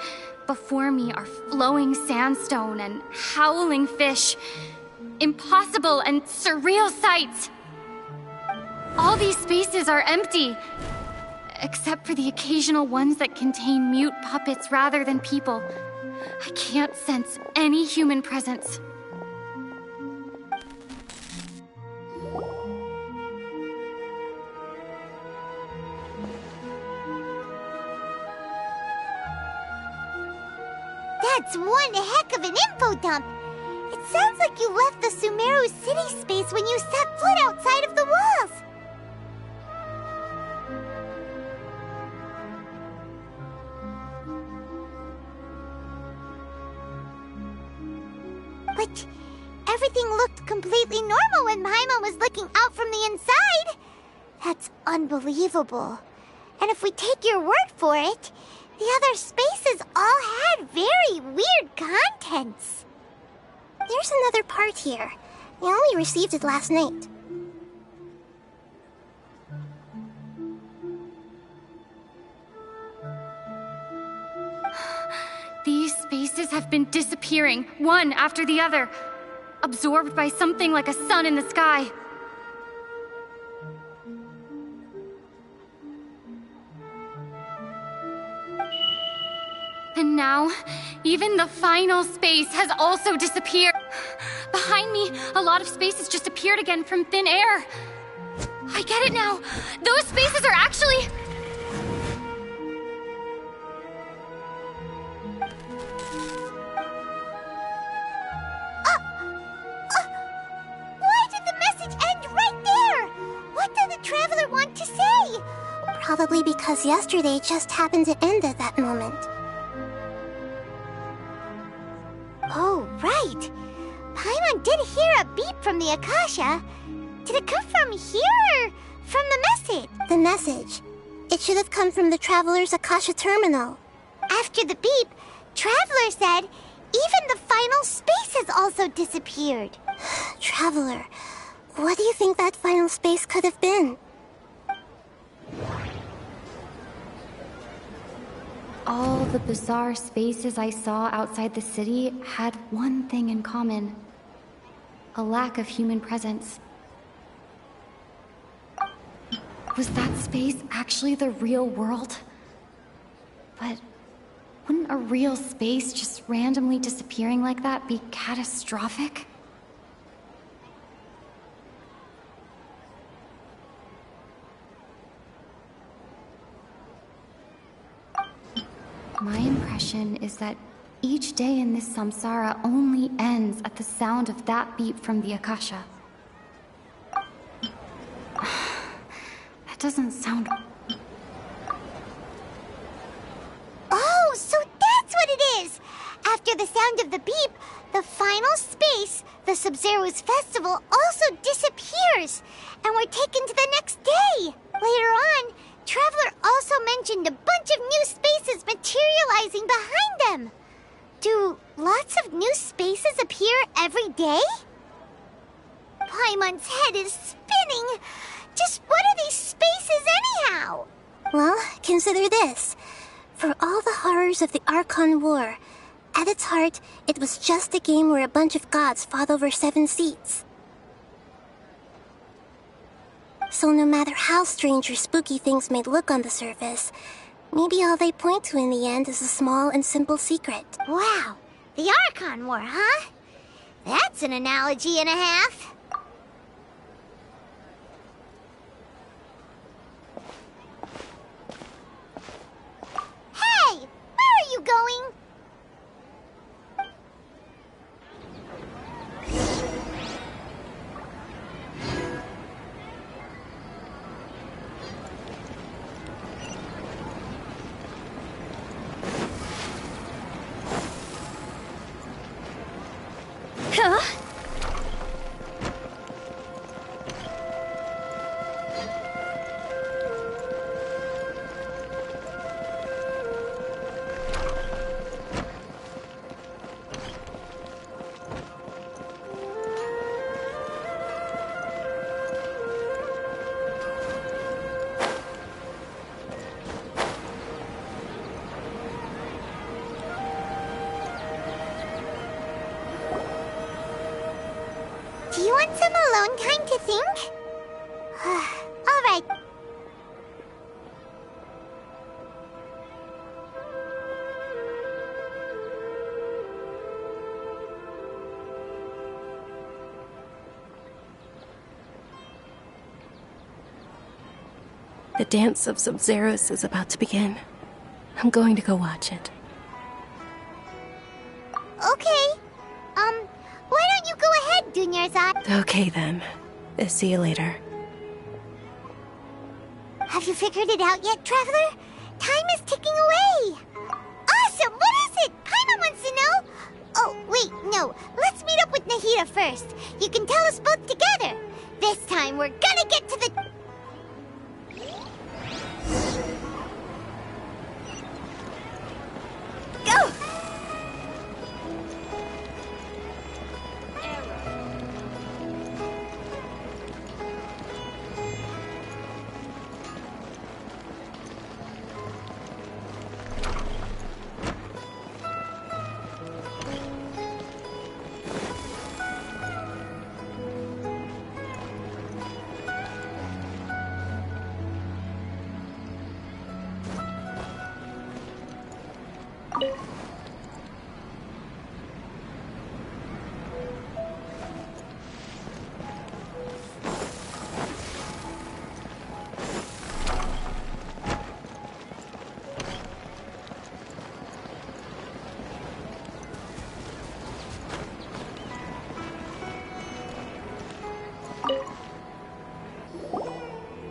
Before me are flowing sandstone and howling fish. Impossible and surreal sights. All these spaces are empty. Except for the occasional ones that contain mute puppets rather than people. I can't sense any human presence. That's one heck of an info dump. It sounds like you left the Sumeru city space when you set foot outside of the walls. But everything looked completely normal when Paimon was looking out from the inside. That's unbelievable. And if we take your word for it, the other spaces all had very weird contents. There's another part here. We only received it last night. These spaces have been disappearing, one after the other, absorbed by something like a sun in the sky. And now, even the final space has also disappeared. Behind me, a lot of spaces just appeared again from thin air. I get it now. Those spaces are actually... Why did the message end right there? What did the Traveler want to say? Probably because yesterday just happened to end at that moment. Oh, right. Paimon did hear a beep from the Akasha. Did it come from here or from the message? The message. It should have come from the Traveler's Akasha terminal. After the beep, Traveler said even the final spaces also disappeared. Traveler, what do you think that final space could have been? All the bizarre spaces I saw outside the city had one thing in common. A lack of human presence. Was that space actually the real world? But wouldn't a real space just randomly disappearing like that be catastrophic? My impression is that each day in this samsara only ends at the sound of that beep from the Akasha. That doesn't sound... Oh, so that's what it is! After the sound of the beep, the final space, the Sub-Zeru's festival, also disappears, and we're taken to the next day. Later on, Traveler also mentioned a bunch of new spaces materializing behind them. Do lots of new spaces appear every day? Paimon's head is spinning. Just what are these spaces anyhow? Well, consider this. For all the horrors of the Archon War, at its heart, it was just a game where a bunch of gods fought over 7 seats. So no matter how strange or spooky things may look on the surface, maybe all they point to in the end is a small and simple secret. Wow, the Archon War, huh? That's an analogy and a half. Do you want some alone time to think? All right. The dance of Sub-Zeros is about to begin. I'm going to go watch it. Okay. Why don't you go ahead, Dunyarzad? Okay then. See you later. Have you figured it out yet, Traveler? Time is ticking away. Awesome! What is it? Paimon wants to know. Oh, wait, no. Let's meet up with Nahida first. You can tell us both together. This time, we're gonna get to the... Go!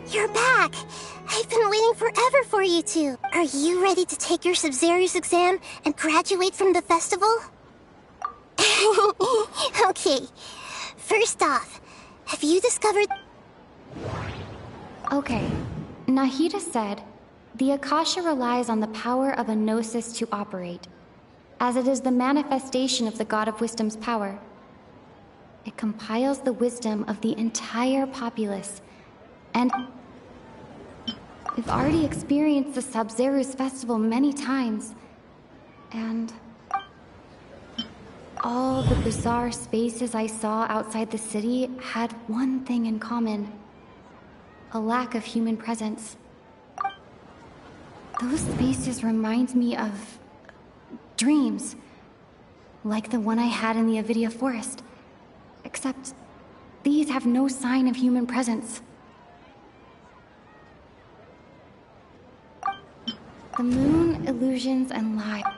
You're back! I've been waiting forever for you two. Are you ready to take your Sub-Zero's exam and graduate from the festival? Okay. First off, have you discovered... Okay. Nahida said, the Akasha relies on the power of a gnosis to operate, as it is the manifestation of the God of Wisdom's power. It compiles the wisdom of the entire populace, and we've already experienced the Sub-Zero's festival many times, and all the bizarre spaces I saw outside the city had one thing in common: a lack of human presence. Those spaces remind me of dreams, like the one I had in the Avidia Forest, except these have no sign of human presence. The moon, illusions, and lie.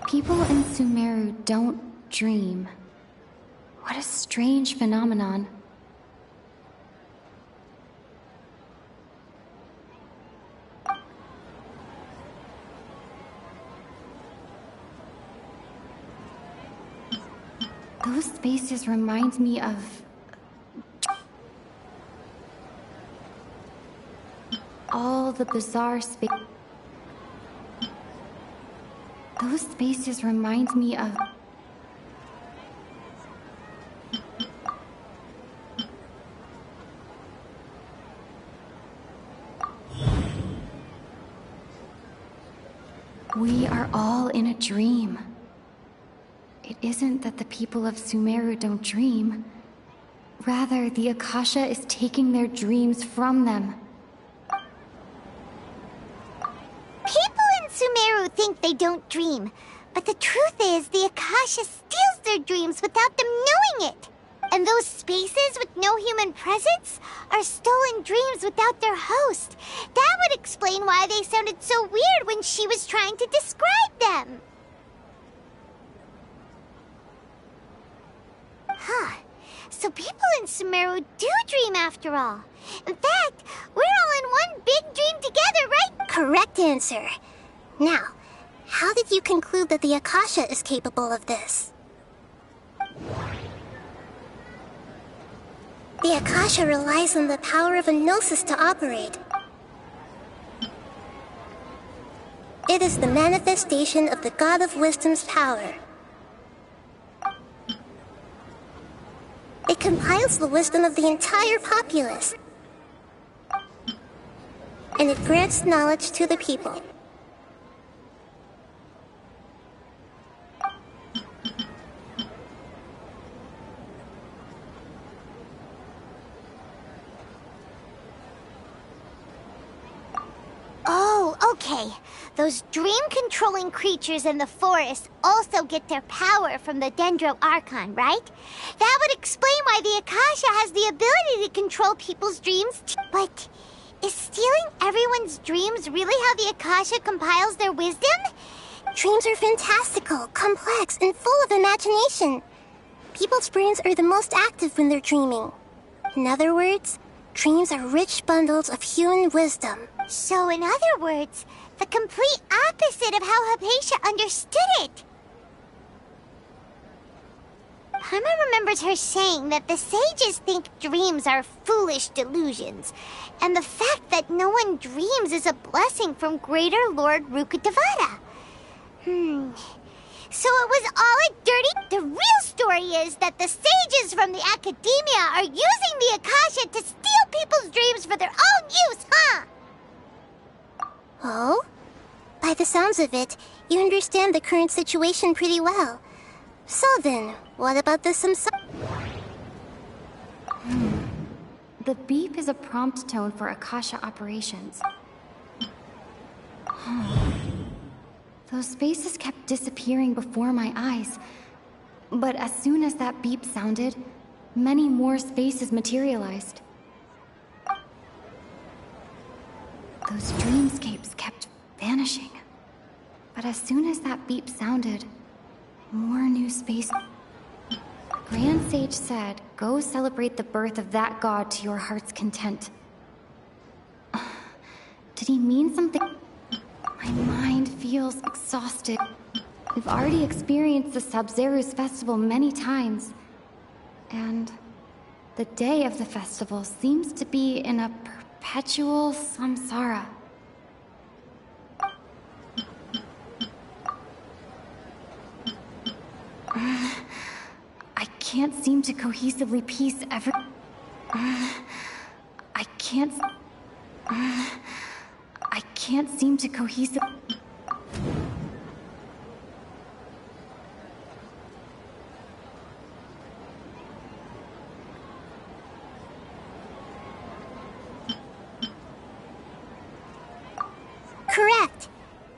People in Sumeru don't dream. What a strange phenomenon. Those spaces remind me of... all the bizarre space. Those spaces remind me of... We are all in a dream. It isn't that the people of Sumeru don't dream. Rather, the Akasha is taking their dreams from them. People in Sumeru think they don't dream, but the truth is the Akasha steals their dreams without them knowing it. And those spaces with no human presence are stolen dreams without their host. That would explain why they sounded so weird when she was trying to describe them. Huh. So people in Sumeru do dream after all. In fact, we're all in one big dream together, right? Correct answer. Now, how did you conclude that the Akasha is capable of this? The Akasha relies on the power of a gnosis to operate. It is the manifestation of the God of Wisdom's power. It compiles the wisdom of the entire populace, and it grants knowledge to the people. Oh, okay. Those dream-controlling creatures in the forest also get their power from the Dendro Archon, right? That would explain why the Akasha has the ability to control people's dreams. But is stealing everyone's dreams really how the Akasha compiles their wisdom? Dreams are fantastical, complex, and full of imagination. People's brains are the most active when they're dreaming. In other words, dreams are rich bundles of human wisdom. So in other words, the complete opposite of how Hypatia understood it. Paimon remembers her saying that the sages think dreams are foolish delusions, and the fact that no one dreams is a blessing from Greater Lord Rukkhadevata. So it was all a dirty... The real story is that the sages from the Academia are using the Akasha to steal people's dreams for their own use, huh? Oh? By the sounds of it, you understand the current situation pretty well. So then, what about the samsara? The beep is a prompt tone for Akasha operations. Those spaces kept disappearing before my eyes. But as soon as that beep sounded, many more spaces materialized. Those dreamscapes kept vanishing. But as soon as that beep sounded, more new space. Grand Sage said, go celebrate the birth of that god to your heart's content. Did he mean something? My mind feels exhausted. We've already experienced the Sub-Zeru's festival many times. And the day of the festival seems to be in a perpetual samsara. I can't seem to cohesively piece every... I can't seem to cohesive... Correct.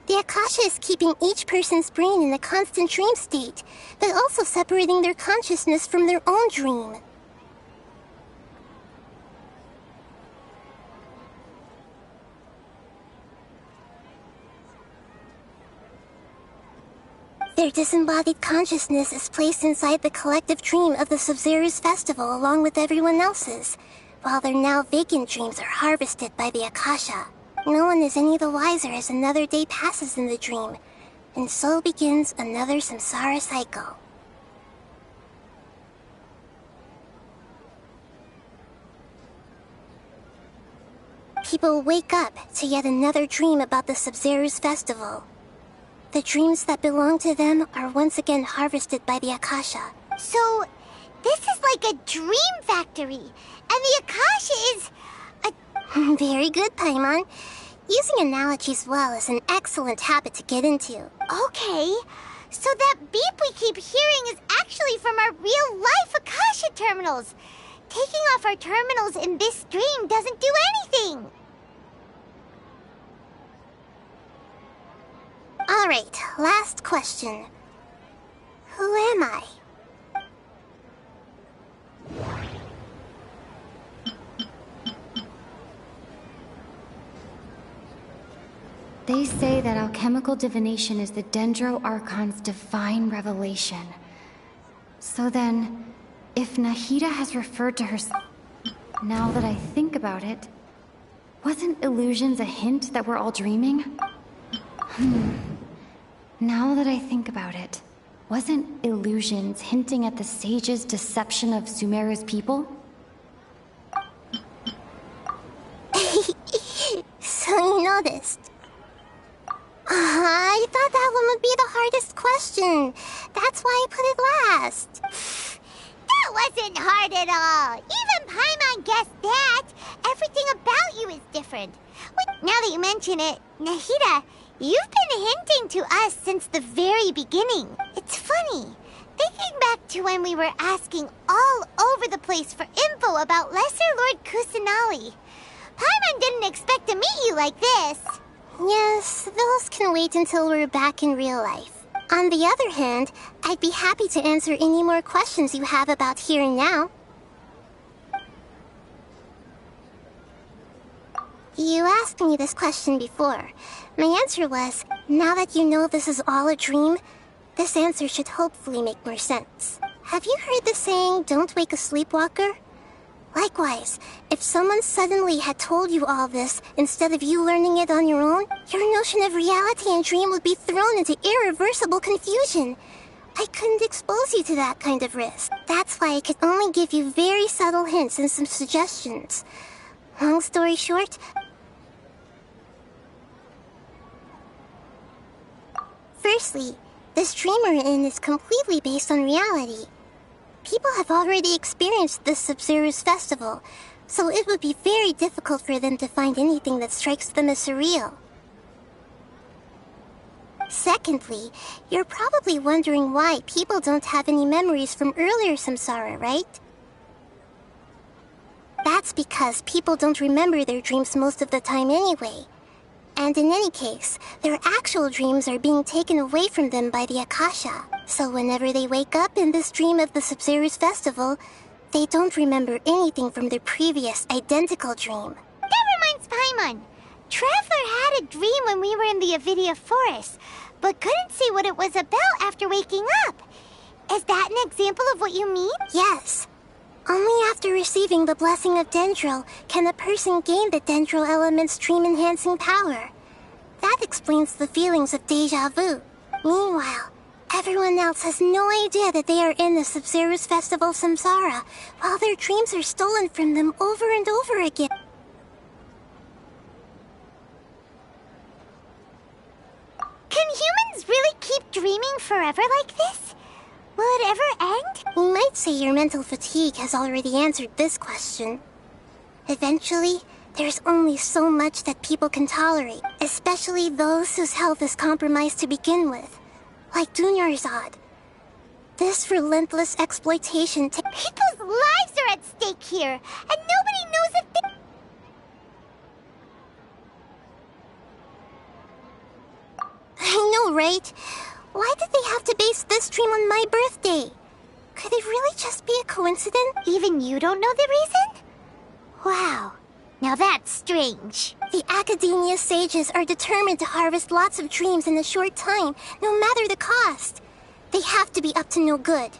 The Akasha is keeping each person's brain in a constant dream state, but also separating their consciousness from their own dream. Their disembodied consciousness is placed inside the collective dream of the Sub-Zeru's festival along with everyone else's, while their now vacant dreams are harvested by the Akasha. No one is any the wiser as another day passes in the dream, and so begins another samsara cycle. People wake up to yet another dream about the Sub-Zeru's festival. The dreams that belong to them are once again harvested by the Akasha. So, this is like a dream factory, and the Akasha is a... Very good, Paimon. Using analogies well is an excellent habit to get into. Okay, so that beep we keep hearing is actually from our real-life Akasha terminals. Taking off our terminals in this dream doesn't do anything. Alright, last question. Who am I? They say that alchemical divination is the Dendro Archon's divine revelation. So then, if Nahida has referred to herself... Now that I think about it, wasn't illusions a hint that we're all dreaming? Now that I think about it, Wasn't illusions hinting at the sage's deception of Sumeru's people? So you noticed. I thought that one would be the hardest question. That's why I put it last. That wasn't hard at all. Even Paimon guessed that. Everything about you is different. Wait, now that you mention it, Nahida, you've been hinting to us since the very beginning. It's funny. Thinking back to when we were asking all over the place for info about Lesser Lord Kusanali. Paimon didn't expect to meet you like this. Yes, those can wait until we're back in real life. On the other hand, I'd be happy to answer any more questions you have about here and now. You asked me this question before. My answer was, now that you know this is all a dream, this answer should hopefully make more sense. Have you heard the saying, don't wake a sleepwalker? Likewise, if someone suddenly had told you all this instead of you learning it on your own, your notion of reality and dream would be thrown into irreversible confusion. I couldn't expose you to that kind of risk. That's why I could only give you very subtle hints and some suggestions. Long story short, firstly, this dream we're in is completely based on reality. People have already experienced this Sub-Zero's festival, so it would be very difficult for them to find anything that strikes them as surreal. Secondly, you're probably wondering why people don't have any memories from earlier samsara, right? That's because people don't remember their dreams most of the time anyway. And in any case, their actual dreams are being taken away from them by the Akasha. So whenever they wake up in this dream of the Sub-Zero's festival, they don't remember anything from their previous identical dream. That reminds Paimon. Traveler had a dream when we were in the Avidia Forest, but couldn't see what it was about after waking up. Is that an example of what you mean? Yes. Only after receiving the blessing of Dendril can a person gain the Dendril element's dream-enhancing power. That explains the feelings of deja vu. Meanwhile, everyone else has no idea that they are in the Sub-Zero's festival samsara, while their dreams are stolen from them over and over again. Can humans really keep dreaming forever like this? Will it ever end? We might say your mental fatigue has already answered this question. Eventually, there's only so much that people can tolerate, especially those whose health is compromised to begin with, like Dunyarzad. This relentless exploitation People's lives are at stake here, and nobody knows if they... I know, right? Why did they have to base this dream on my birthday? Could it really just be a coincidence? Even you don't know the reason? Wow. Now that's strange. The Academia sages are determined to harvest lots of dreams in a short time, no matter the cost. They have to be up to no good.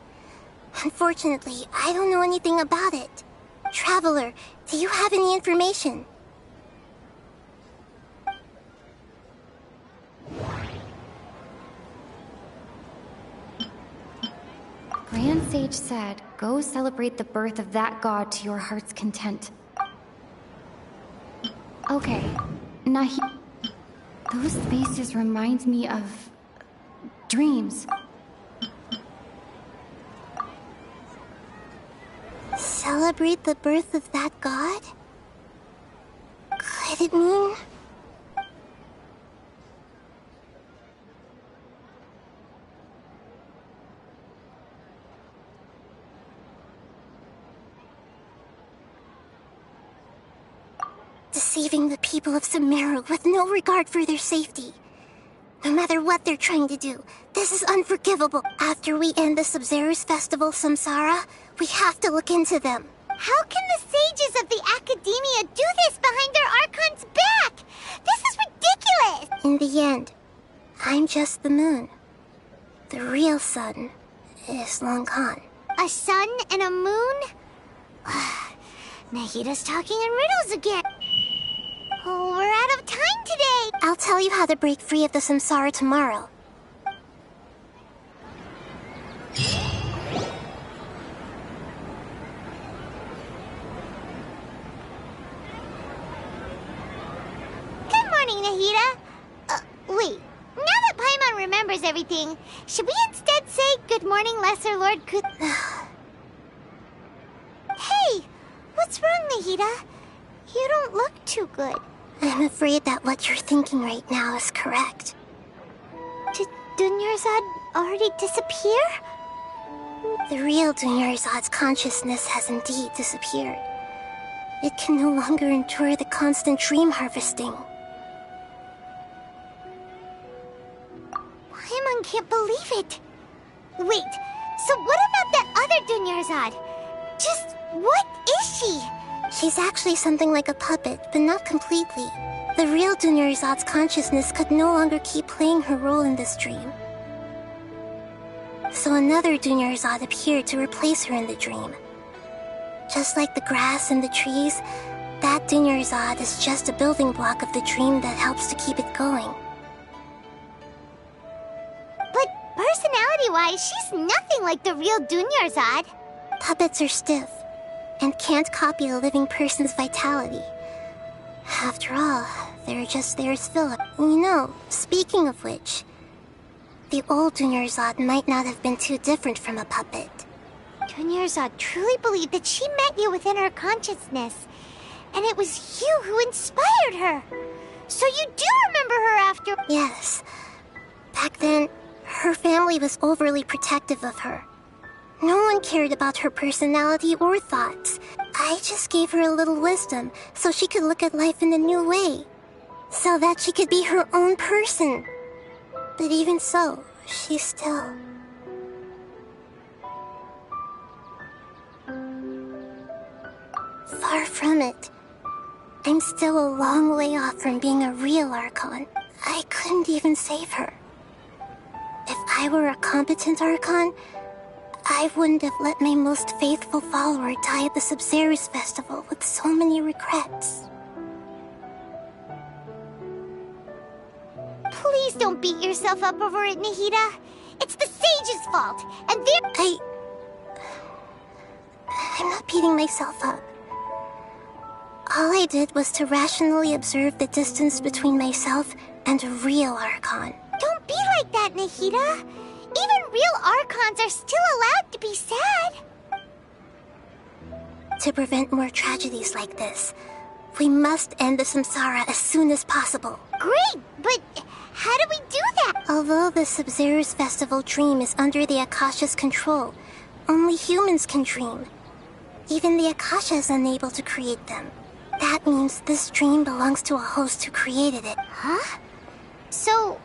Unfortunately, I don't know anything about it. Traveler, do you have any information? Grand Sage said, go celebrate the birth of that god to your heart's content. Okay, those faces remind me of... dreams. Celebrate the birth of that god? Could it mean... deceiving the people of Sumeru with no regard for their safety. No matter what they're trying to do, this is unforgivable. After we end the Sub-Zero's festival samsara, we have to look into them. How can the sages of the Academia do this behind their Archon's back? This is ridiculous! In the end, I'm just the moon. The real sun is long gone. A sun and a moon? Nahida's talking in riddles again. Oh, we're out of time today. I'll tell you how to break free of the samsara tomorrow. Good morning, Nahida. Wait. Now that Paimon remembers everything, should we instead say good morning, Lesser Lord Kuth... Hey! What's wrong, Nahida? You don't look too good. I'm afraid that what you're thinking right now is correct. Did Dunyarzad already disappear? The real Dunyarzad's consciousness has indeed disappeared. It can no longer endure the constant dream harvesting. Paimon can't believe it. Wait, so what about that other Dunyarzad? Just what is she? She's actually something like a puppet, but not completely. The real Dunyarzad's consciousness could no longer keep playing her role in this dream. So another Dunyarzad appeared to replace her in the dream. Just like the grass and the trees, that Dunyarzad is just a building block of the dream that helps to keep it going. But personality-wise, she's nothing like the real Dunyarzad. Puppets are stiff and can't copy a living person's vitality. After all, they're just there as filler. You know, speaking of which, the old Dunyarzad might not have been too different from a puppet. Dunyarzad truly believed that she met you within her consciousness, and it was you who inspired her. So you do remember her after... Yes. Back then, her family was overly protective of her. No one cared about her personality or thoughts. I just gave her a little wisdom so she could look at life in a new way. So that she could be her own person. But even so, she's still... Far from it. I'm still a long way off from being a real Archon. I couldn't even save her. If I were a competent Archon, I wouldn't have let my most faithful follower die at the Sumeru festival with so many regrets. Please don't beat yourself up over it, Nahida. It's the sage's fault, and they're... I'm not beating myself up. All I did was to rationally observe the distance between myself and a real Archon. Don't be like that, Nahida. Even real Archons are still allowed to be sad. To prevent more tragedies like this, we must end the samsara as soon as possible. Great, but how do we do that? Although the Sumeru festival dream is under the Akasha's control, only humans can dream. Even the Akasha is unable to create them. That means this dream belongs to a host who created it. Huh? So,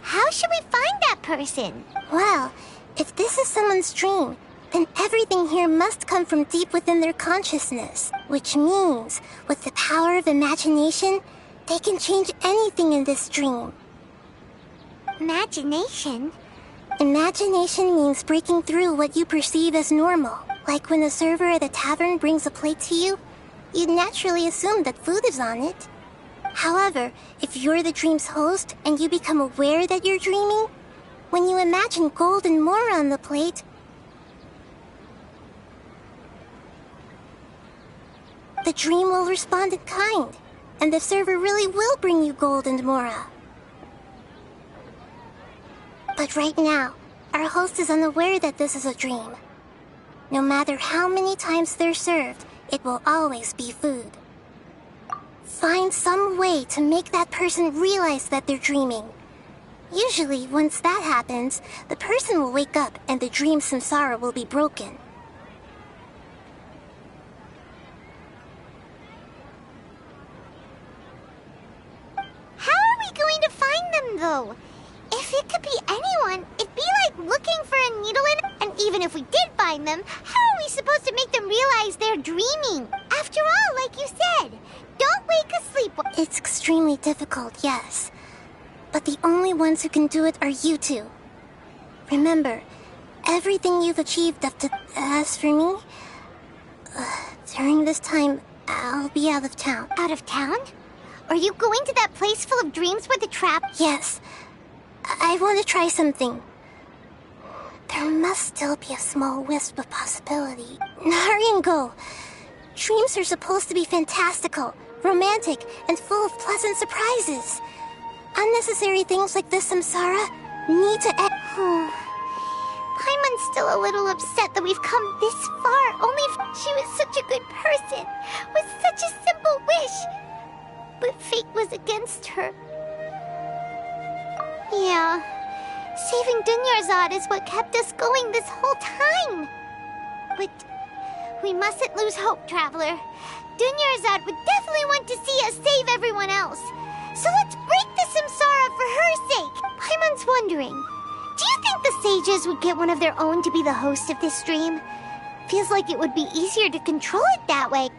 how should we find that person? Well, if this is someone's dream, then everything here must come from deep within their consciousness. Which means, with the power of imagination, they can change anything in this dream. Imagination? Imagination means breaking through what you perceive as normal. Like when a server at a tavern brings a plate to you, you'd naturally assume that food is on it. However, if you're the dream's host and you become aware that you're dreaming, when you imagine gold and more on the plate, the dream will respond in kind, and the server really will bring you gold and mora. But right now, our host is unaware that this is a dream. No matter how many times they're served, it will always be food. Find some way to make that person realize that they're dreaming. Usually, once that happens, the person will wake up and the dream samsara will be broken. How are we going to find them, though? If it could be anyone, it'd be like looking for a needle in... And even if we did find them, how are we supposed to make them realize they're dreaming? After all, like you said, don't wake asleep. It's extremely difficult, yes. But the only ones who can do it are you two. Remember, everything you've achieved up to... As for me, during this time, I'll be out of town. Out of town? Are you going to that place full of dreams where the trap... Yes. I want to try something. There must still be a small wisp of possibility. Hurry and go. Dreams are supposed to be fantastical, romantic, and full of pleasant surprises. Unnecessary things like this samsara need to end. Paimon's still a little upset that we've come this far, only she was such a good person, with such a simple wish. But fate was against her. Yeah, saving Dunyarzad is what kept us going this whole time. But we mustn't lose hope, Traveler. Dunyarzad would definitely want to see us save everyone else. So let's break the samsara for her sake. Paimon's wondering, do you think the sages would get one of their own to be the host of this stream? Feels like it would be easier to control it that way.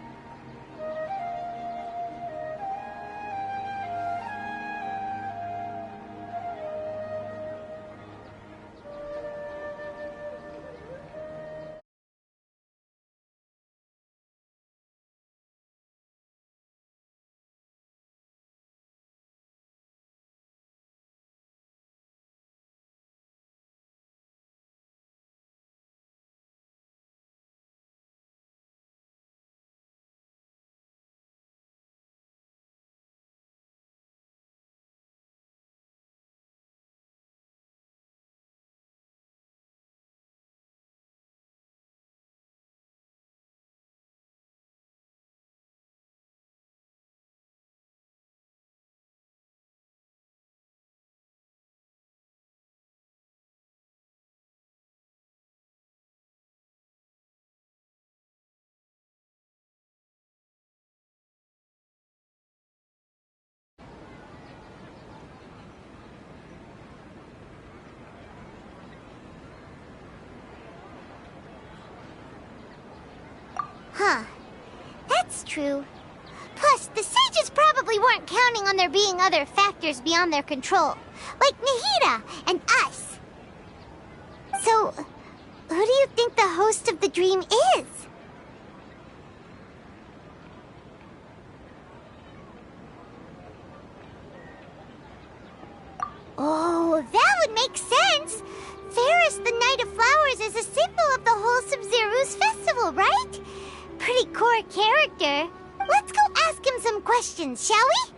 Huh. That's true. Plus, the sages probably weren't counting on there being other factors beyond their control, like Nahida and us. So, who do you think the host of the dream is? Oh, that would make sense. Ferris, the Knight of Flowers, is a symbol of the whole Sumeru's festival, right? Pretty core character. Let's go ask him some questions, shall we?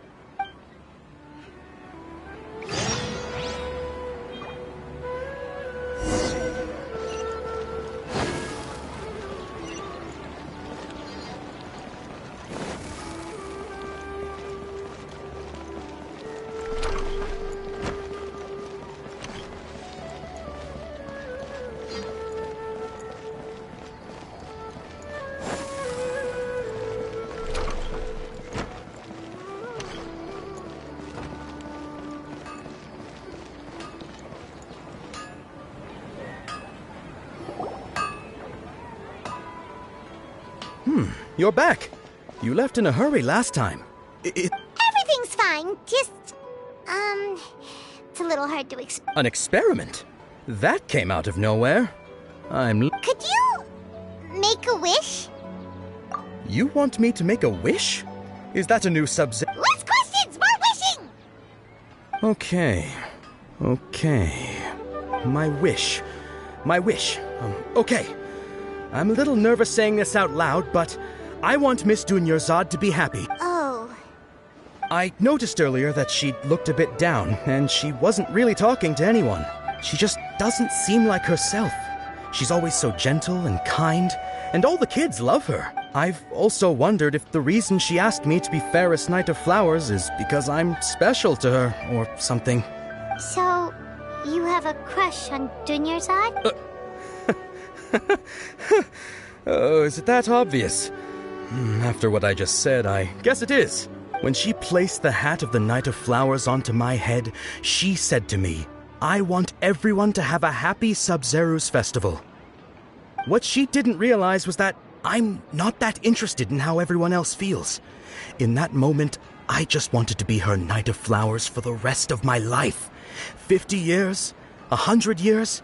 You're back. You left in a hurry last time. Everything's fine. Just, it's a little hard to explain. An experiment? That came out of nowhere. Could you make a wish? You want me to make a wish? Is that a new subject? Less questions, more wishing! Okay. My wish. Okay. I'm a little nervous saying this out loud, but I want Miss Dunyarzad to be happy. Oh. I noticed earlier that she looked a bit down, and she wasn't really talking to anyone. She just doesn't seem like herself. She's always so gentle and kind, and all the kids love her. I've also wondered if the reason she asked me to be Fairest Knight of Flowers is because I'm special to her, or something. So, you have a crush on Dunyarzad? Oh, is it that obvious? After what I just said, I guess it is. When she placed the hat of the Knight of Flowers onto my head, she said to me, I want everyone to have a happy Sub-Zeru's festival. What she didn't realize was that I'm not that interested in how everyone else feels. In that moment, I just wanted to be her Knight of Flowers for the rest of my life. 50 years? 100 years?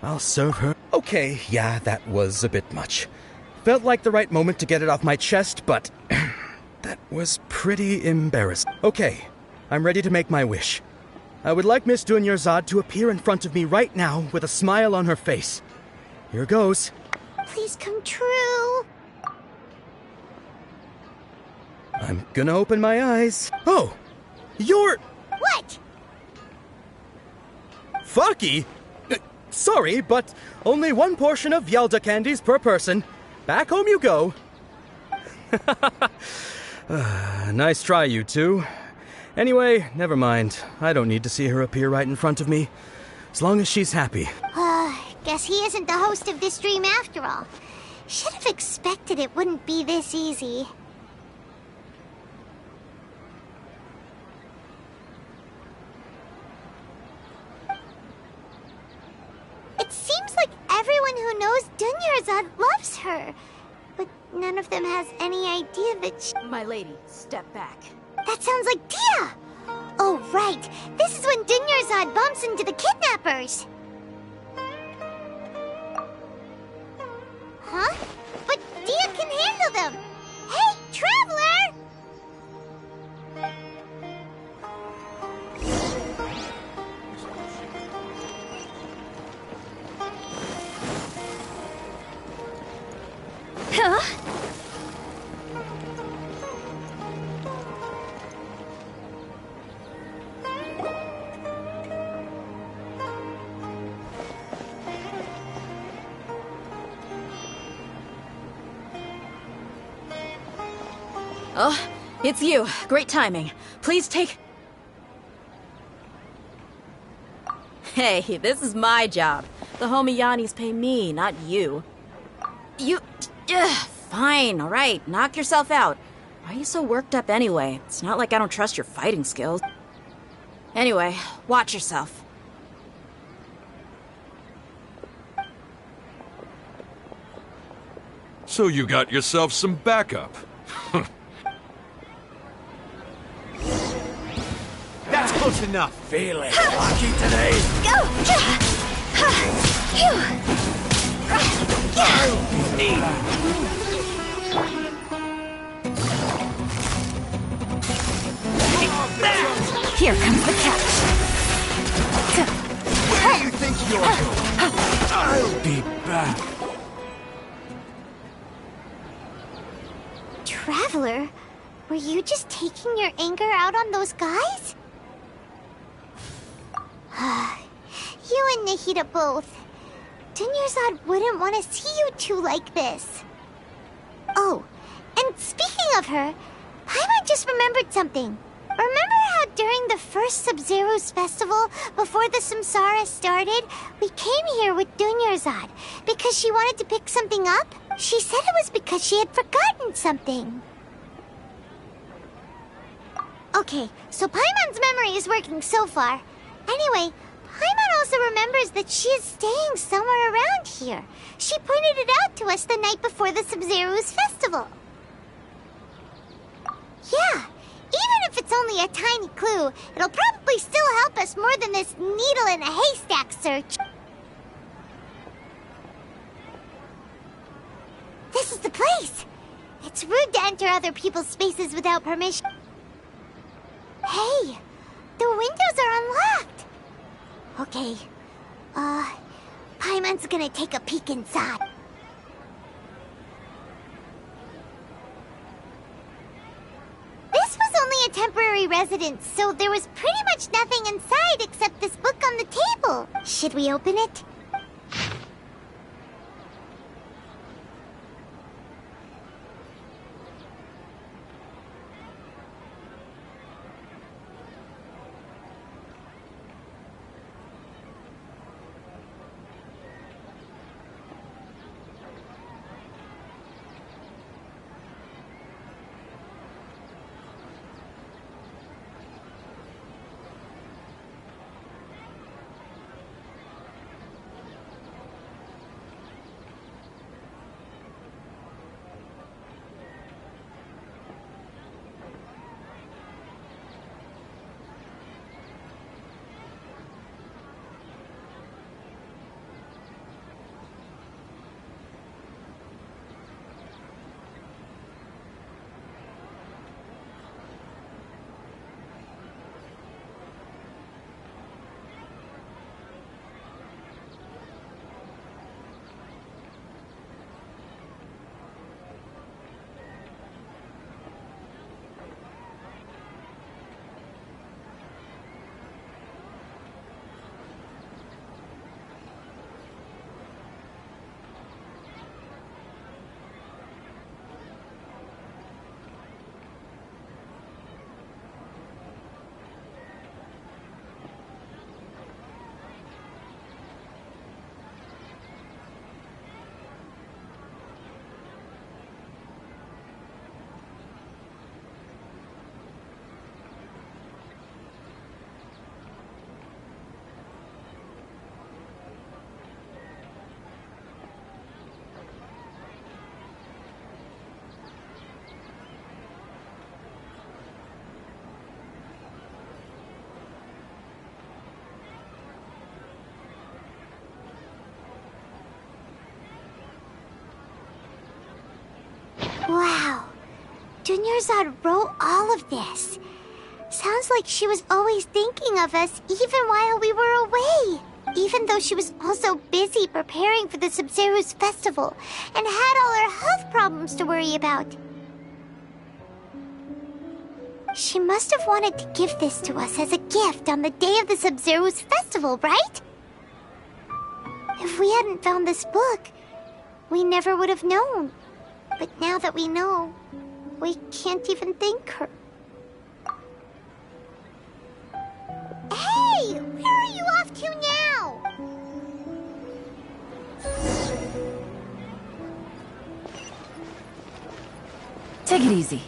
I'll serve her. Okay, yeah, that was a bit much. Felt like the right moment to get it off my chest, but that was pretty embarrassing. Okay, I'm ready to make my wish. I would like Miss Dunyarzad to appear in front of me right now with a smile on her face. Here goes. Please come true. I'm gonna open my eyes. Oh! You're... What? Faki? Sorry, but only one portion of Yalda candies per person. Back home you go. Nice try, you two. Anyway, never mind. I don't need to see her appear right in front of me. As long as she's happy. Guess he isn't the host of this dream after all. Should have expected it wouldn't be this easy. It seems like everyone who knows Dunyarzad loves her. But none of them has any idea that she... My lady, step back. That sounds like Dia! Oh, right. This is when Dunyarzad bumps into the kidnappers. Huh? But Dia can handle them. Hey, Traveler! Huh? Oh, it's you. Great timing. Please take... Hey, this is my job. The homie Yannis pay me, not you. You... fine, alright. Knock yourself out. Why are you so worked up anyway? It's not like I don't trust your fighting skills. Anyway, watch yourself. So you got yourself some backup. That's close enough. Feeling lucky today? Go! Here comes the catch. Where do you think you're going? I'll be back. Traveler, were you just taking your anger out on those guys? You and Nahida both. Dunyarzad wouldn't want to see you two like this. Oh, and speaking of her, Paimon just remembered something. Remember how during the first Sub-Zero's festival, before the Samsara started, we came here with Dunyarzad because she wanted to pick something up? She said it was because she had forgotten something. Okay, so Paimon's memory is working so far. Anyway, Paimon also remembers that she is staying somewhere around here. She pointed it out to us the night before the Sub-Zero's festival. Yeah, even if it's only a tiny clue, it'll probably still help us more than this needle in a haystack search. This is the place. It's rude to enter other people's spaces without permission. Hey, the windows are unlocked. Okay, Paimon's gonna take a peek inside. This was only a temporary residence, so there was pretty much nothing inside except this book on the table. Should we open it? Wow. Dunyarzad wrote all of this. Sounds like she was always thinking of us even while we were away. Even though she was also busy preparing for the Sumeru's festival and had all her health problems to worry about. She must have wanted to give this to us as a gift on the day of the Sumeru's festival, right? If we hadn't found this book, we never would have known. But now that we know, we can't even thank her. Hey! Where are you off to now? Take it easy.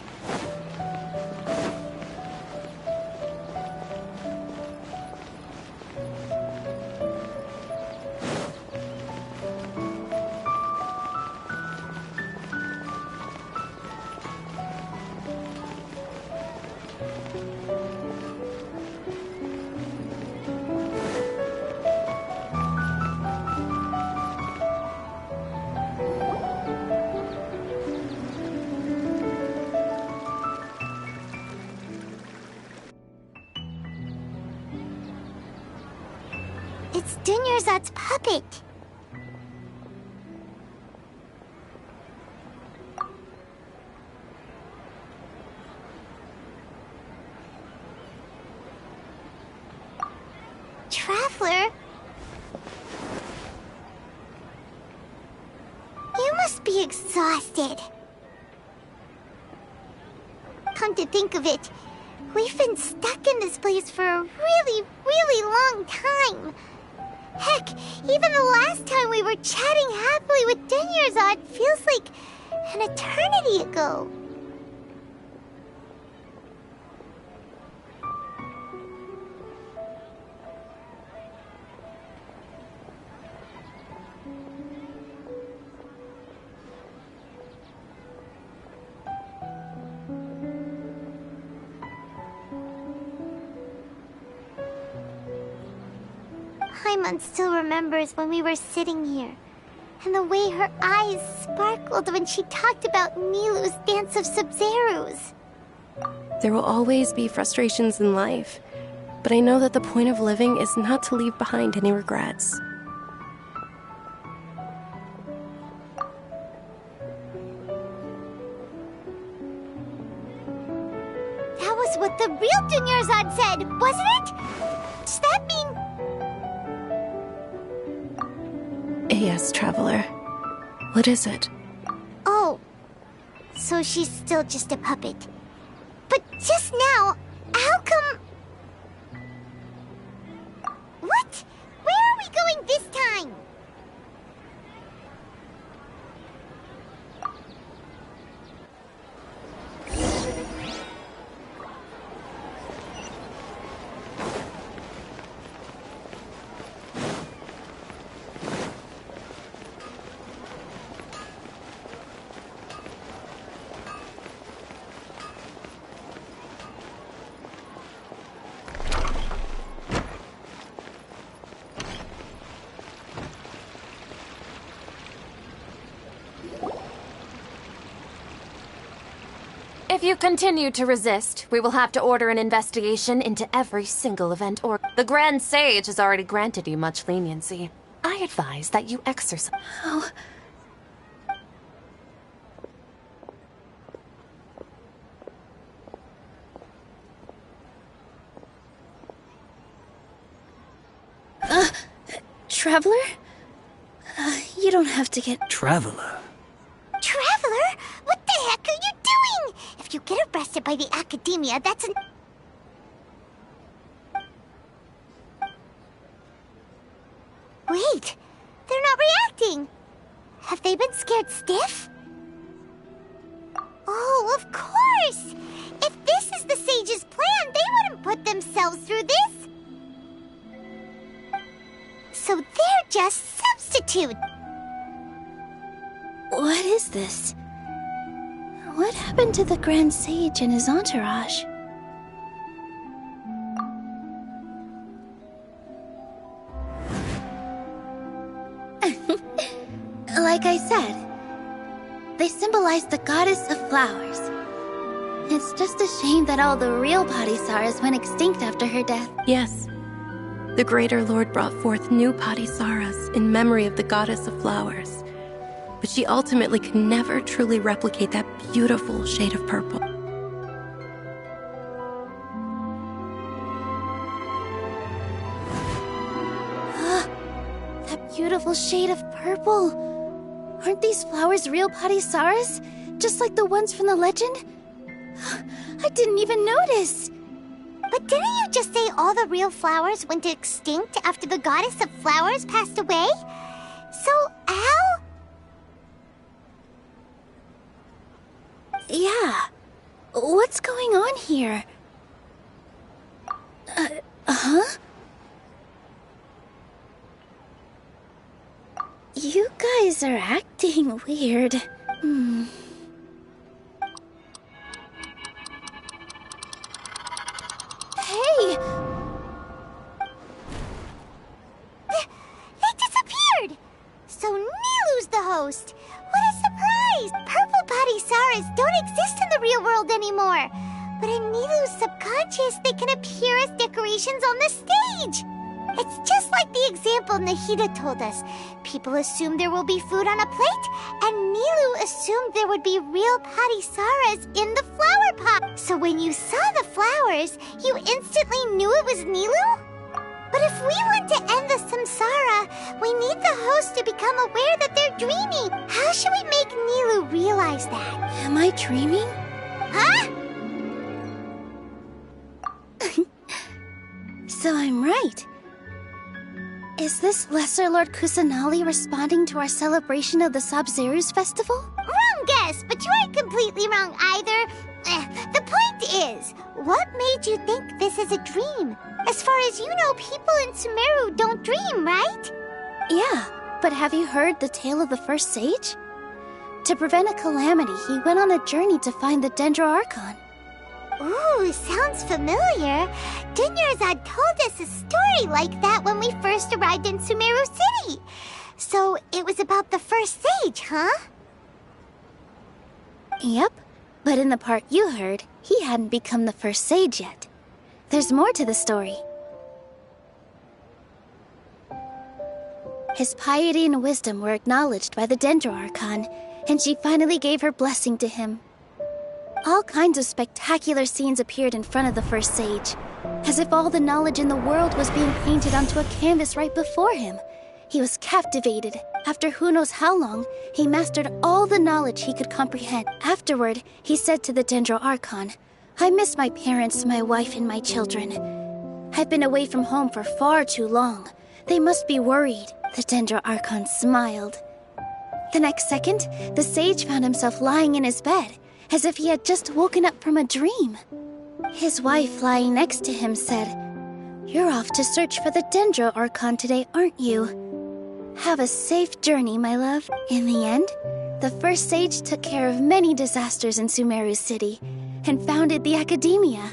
It's Dunyarzad's puppet. Traveler? You must be exhausted. Come to think of it, we've been stuck in this place for a really, really long time. Heck, even the last time we were chatting happily with Dunyarzad feels like an eternity ago. Paimon still remembers when we were sitting here, and the way her eyes sparkled when she talked about Nilou's Dance of Sub-Zerus. There will always be frustrations in life, but I know that the point of living is not to leave behind any regrets. That was what the real Dunyarzad said, wasn't it? Does that mean... Yes, Traveler. What is it? Oh, so she's still just a puppet. But just now, how come... What? Where are we going this time? If you continue to resist, we will have to order an investigation into every single event or... The Grand Sage has already granted you much leniency. I advise that you exercise... Oh. Traveler? You don't have to get... Traveler? Traveler? What the heck are you doing? If you get arrested by the Academia, that's an... Wait, they're not reacting. Have they been scared stiff? Oh, of course! If this is the Sage's plan, they wouldn't put themselves through this. So they're just substitute. What is this? What happened to the Grand Sage and his entourage? Like I said, They symbolize the goddess of flowers. It's just a shame that all the real Padisaras went extinct after her death. Yes. The Greater Lord brought forth new Padisaras in memory of the goddess of flowers. But she ultimately could never truly replicate that beautiful shade of purple. That beautiful shade of purple. Aren't these flowers real Padisaras? Just like the ones from the legend? I didn't even notice. But didn't you just say all the real flowers went extinct after the goddess of flowers passed away? So, how? Yeah. What's going on here? Huh? You guys are acting weird. Hey! They disappeared! So Nilu's the host! What a surprise! Purple Padisaras don't exist in the real world anymore! But in Nilu's subconscious, they can appear as decorations on the stage! It's just like the example Nahida told us. People assumed there will be food on a plate, and Nilu assumed there would be real Padisaras in the flower pot. So when you saw the flowers, you instantly knew it was Nilu? But if we want to end the samsara, we need the host to become aware that they're dreaming. How should we make Nilu realize that? Am I dreaming? Huh? So I'm right. Is this Lesser Lord Kusanali responding to our celebration of the Sabzeruz festival? Wrong guess, but you aren't completely wrong either. The point is, what made you think this is a dream? As far as you know, people in Sumeru don't dream, right? Yeah, but have you heard the tale of the first sage? To prevent a calamity, he went on a journey to find the Dendro Archon. Ooh, sounds familiar. Dunyarzad told us a story like that when we first arrived in Sumeru City. So it was about the first sage, huh? Yep, but in the part you heard, he hadn't become the first sage yet. There's more to the story. His piety and wisdom were acknowledged by the Dendro Archon, and she finally gave her blessing to him. All kinds of spectacular scenes appeared in front of the first sage, as if all the knowledge in the world was being painted onto a canvas right before him. He was captivated. After who knows how long, he mastered all the knowledge he could comprehend. Afterward, he said to the Dendro Archon, "I miss my parents, my wife, and my children. I've been away from home for far too long. They must be worried." The Dendro Archon smiled. The next second, the sage found himself lying in his bed, as if he had just woken up from a dream. His wife, lying next to him, said, "You're off to search for the Dendro Archon today, aren't you? Have a safe journey, my love." In the end, the first sage took care of many disasters in Sumeru City and founded the Academia.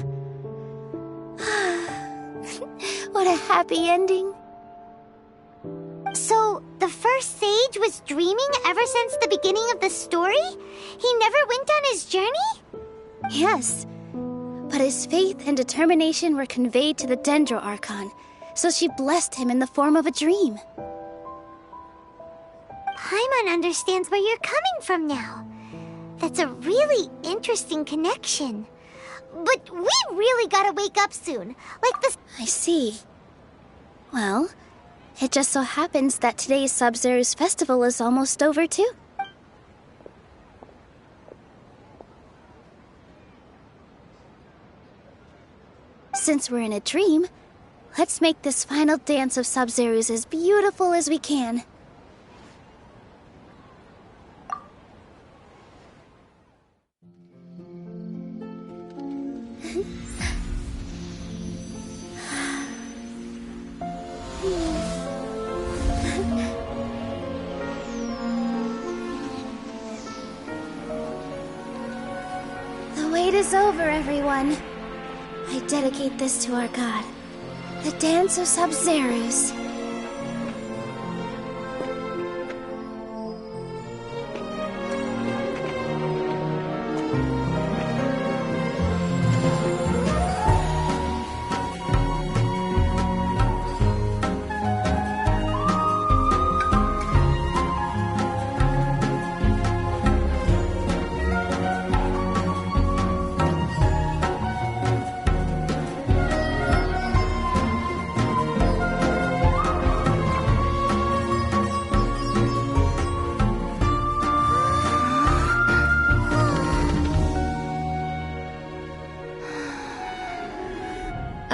What a happy ending. So, the first sage was dreaming ever since the beginning of the story? He never went on his journey? Yes, but his faith and determination were conveyed to the Dendro Archon, so she blessed him in the form of a dream. Paimon understands where you're coming from now. That's a really interesting connection. But we really gotta wake up soon. Like this. I see. Well, it just so happens that today's Sabzeruz festival is almost over too. Since we're in a dream, let's make this final dance of Sabzeruz as beautiful as we can. The wait is over, everyone. I dedicate this to our god, the dance of Sabzeruz.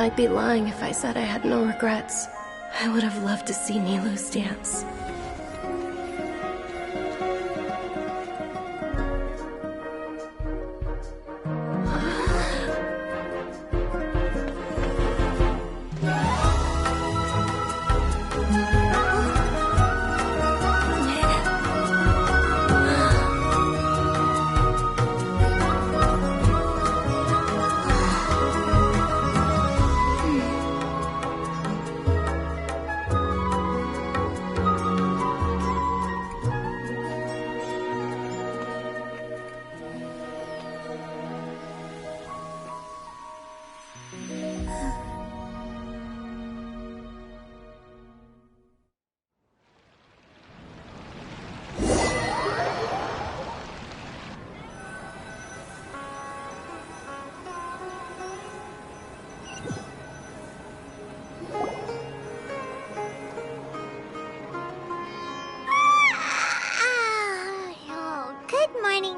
I'd be lying if I said I had no regrets. I would have loved to see Nilou's dance.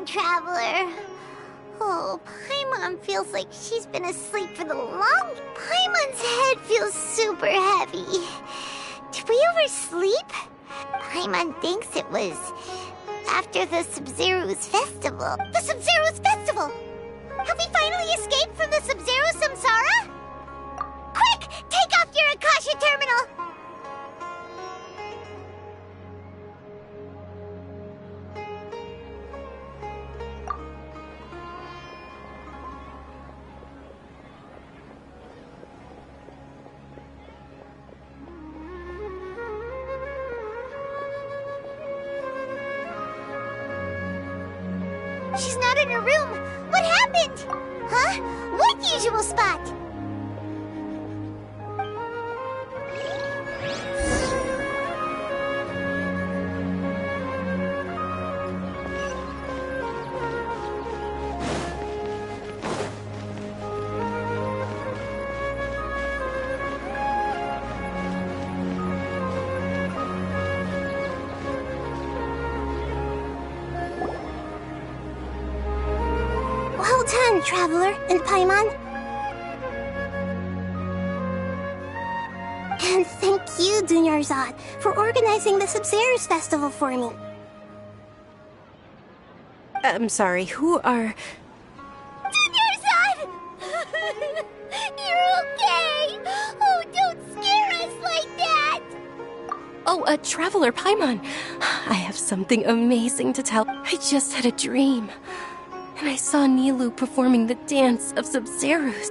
Traveler. Oh, Paimon feels like she's been asleep for the long... Paimon's head feels super heavy. Did we oversleep? Paimon thinks it was after the Sumeru's festival. The Sumeru's festival! Have we finally escaped from the Sumeru Samsara? Quick! Take off your Akasha terminal! She's not in her room. What happened? Huh? What usual spot? Well done, Traveler and Paimon. And thank you, Dunyarzad, for organizing the Sumeru's festival for me. I'm sorry, who are... Dunyarzad! You're okay! Oh, don't scare us like that! Oh, Traveler Paimon. I have something amazing to tell. I just had a dream. And I saw Nilou performing the dance of Sumeru's.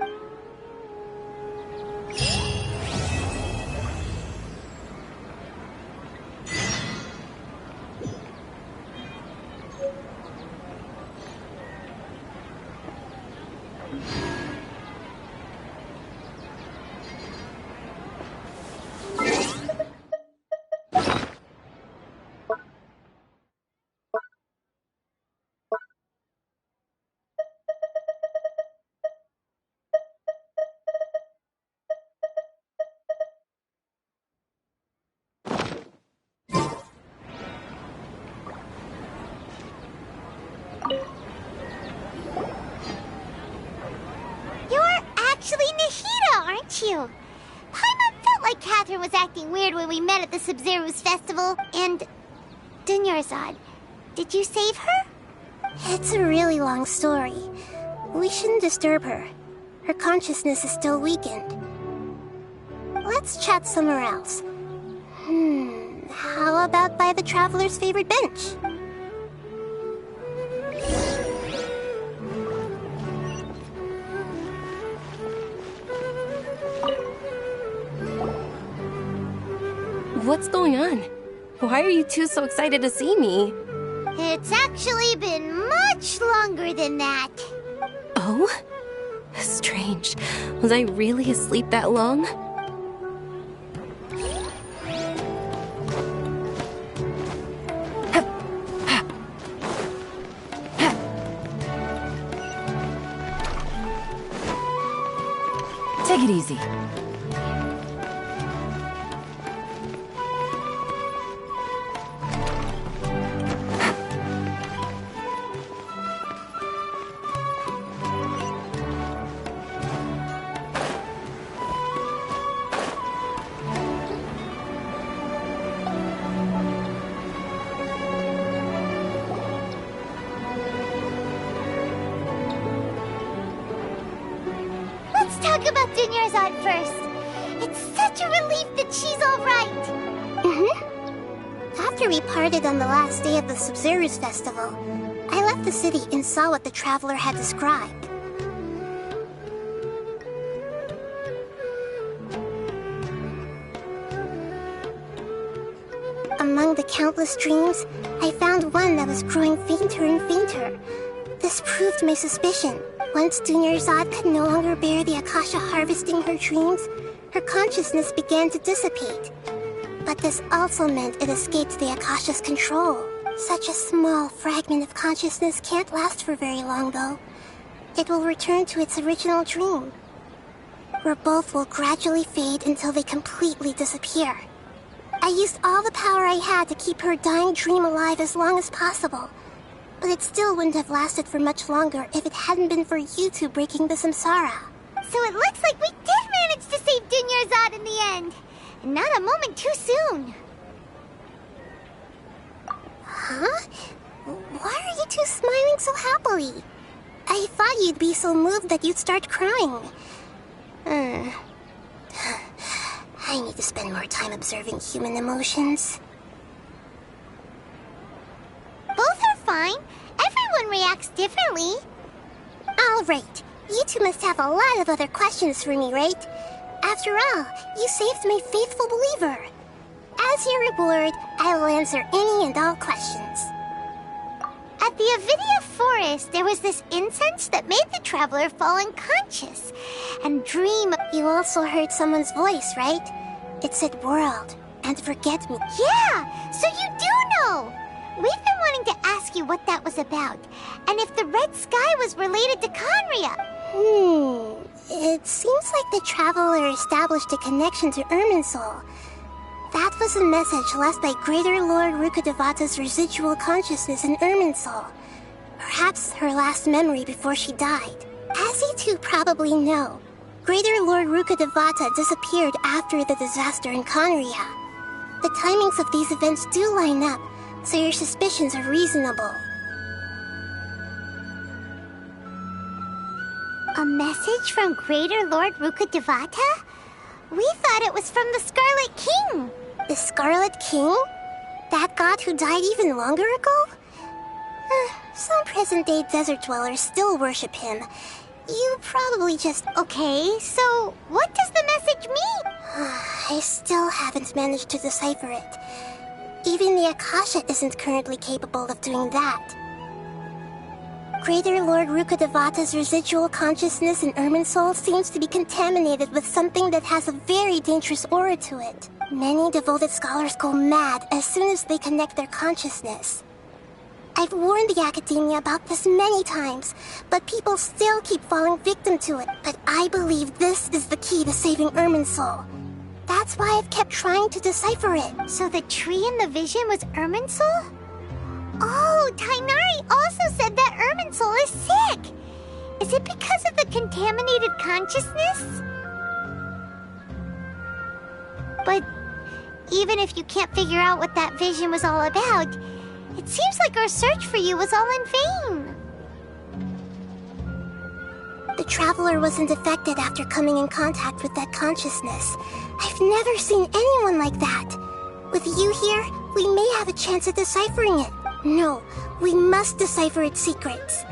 You. Paimon felt like Catherine was acting weird when we met at the Sumeru's festival, and... Dunyarzad, did you save her? It's a really long story. We shouldn't disturb her. Her consciousness is still weakened. Let's chat somewhere else. How about by the Traveler's favorite bench? What's going on? Why are you two so excited to see me? It's actually been much longer than that. Oh? Strange. Was I really asleep that long? Take it easy. talk about Dunyarzad first. It's such a relief that she's all right. After we parted on the last day of the Sumeru's festival, I left the city and saw what the traveler had described. Among the countless dreams, I found one that was growing fainter and fainter. This proved my suspicion. Once Dunyarzad could no longer bear the Akasha harvesting her dreams, her consciousness began to dissipate. But this also meant it escaped the Akasha's control. Such a small fragment of consciousness can't last for very long, though. It will return to its original dream, where both will gradually fade until they completely disappear. I used all the power I had to keep her dying dream alive as long as possible. But it still wouldn't have lasted for much longer if it hadn't been for you two breaking the samsara. So it looks like we did manage to save Dunyarzad in the end. And not a moment too soon. Huh? Why are you two smiling so happily? I thought you'd be so moved that you'd start crying. I need to spend more time observing human emotions. Both are fine. Everyone reacts differently. All right. You two must have a lot of other questions for me, right? After all, you saved my faithful believer. As your reward, I will answer any and all questions. At the Avidia forest, there was this incense that made the traveler fall unconscious and dream. You also heard someone's voice, right? It said world and forget me. Yeah, so you do know. We've been wanting to ask you what that was about, and if the red sky was related to Conria. It seems like the traveler established a connection to Irminsul. That was a message left by Greater Lord Rukkhadevata's residual consciousness in Irminsul. Perhaps her last memory before she died. As you two probably know, Greater Lord Rukkhadevata disappeared after the disaster in Conria. The timings of these events do line up, so your suspicions are reasonable. A message from Greater Lord Rukkhadevata? We thought it was from the Scarlet King. The Scarlet King? That god who died even longer ago? Some present-day desert dwellers still worship him. You probably just... Okay, so what does the message mean? I still haven't managed to decipher it. Even the Akasha isn't currently capable of doing that. Greater Lord Rukkhadevata's residual consciousness in Irminsul seems to be contaminated with something that has a very dangerous aura to it. Many devoted scholars go mad as soon as they connect their consciousness. I've warned the Academia about this many times, but people still keep falling victim to it. But I believe this is the key to saving Irminsul. That's why I've kept trying to decipher it. So the tree in the vision was Irminsul? Oh, Tainari also said that Irminsul is sick. Is it because of the contaminated consciousness? But even if you can't figure out what that vision was all about, it seems like our search for you was all in vain. The traveler wasn't affected after coming in contact with that consciousness. I've never seen anyone like that. With you here, we may have a chance at deciphering it. No, we must decipher its secrets.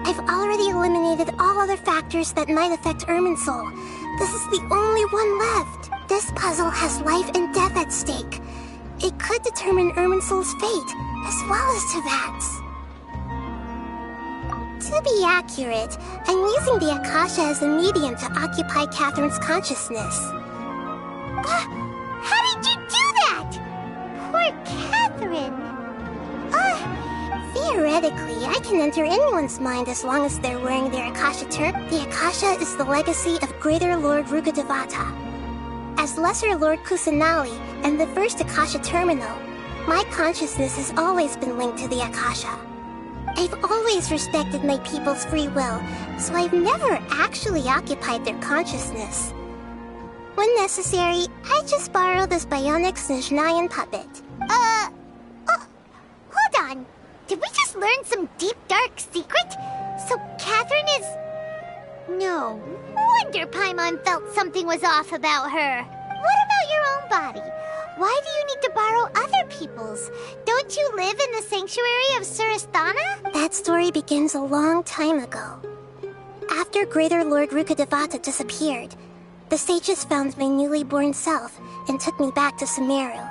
I've already eliminated all other factors that might affect Irminsul. This is the only one left. This puzzle has life and death at stake. It could determine Irminsul's fate, as well as Tevat's. To be accurate, I'm using the Akasha as a medium to occupy Catherine's consciousness. How did you do that? Poor Catherine. Theoretically, I can enter anyone's mind as long as they're wearing their Akasha turban. The Akasha is the legacy of Greater Lord Rukkhadevata. As Lesser Lord Kusanali and the first Akasha terminal, my consciousness has always been linked to the Akasha. I've always respected my people's free will, so I've never actually occupied their consciousness. When necessary, I just borrow this bionic Snezhnayan puppet. Hold on. Did we just learn some deep, dark secret? So Catherine is... No wonder Paimon felt something was off about her. What about your own body? Why do you need to borrow other people's? Don't you live in the sanctuary of Surasthana? That story begins a long time ago. After Greater Lord Rukkhadevata disappeared, the sages found my newly born self and took me back to Sumeru.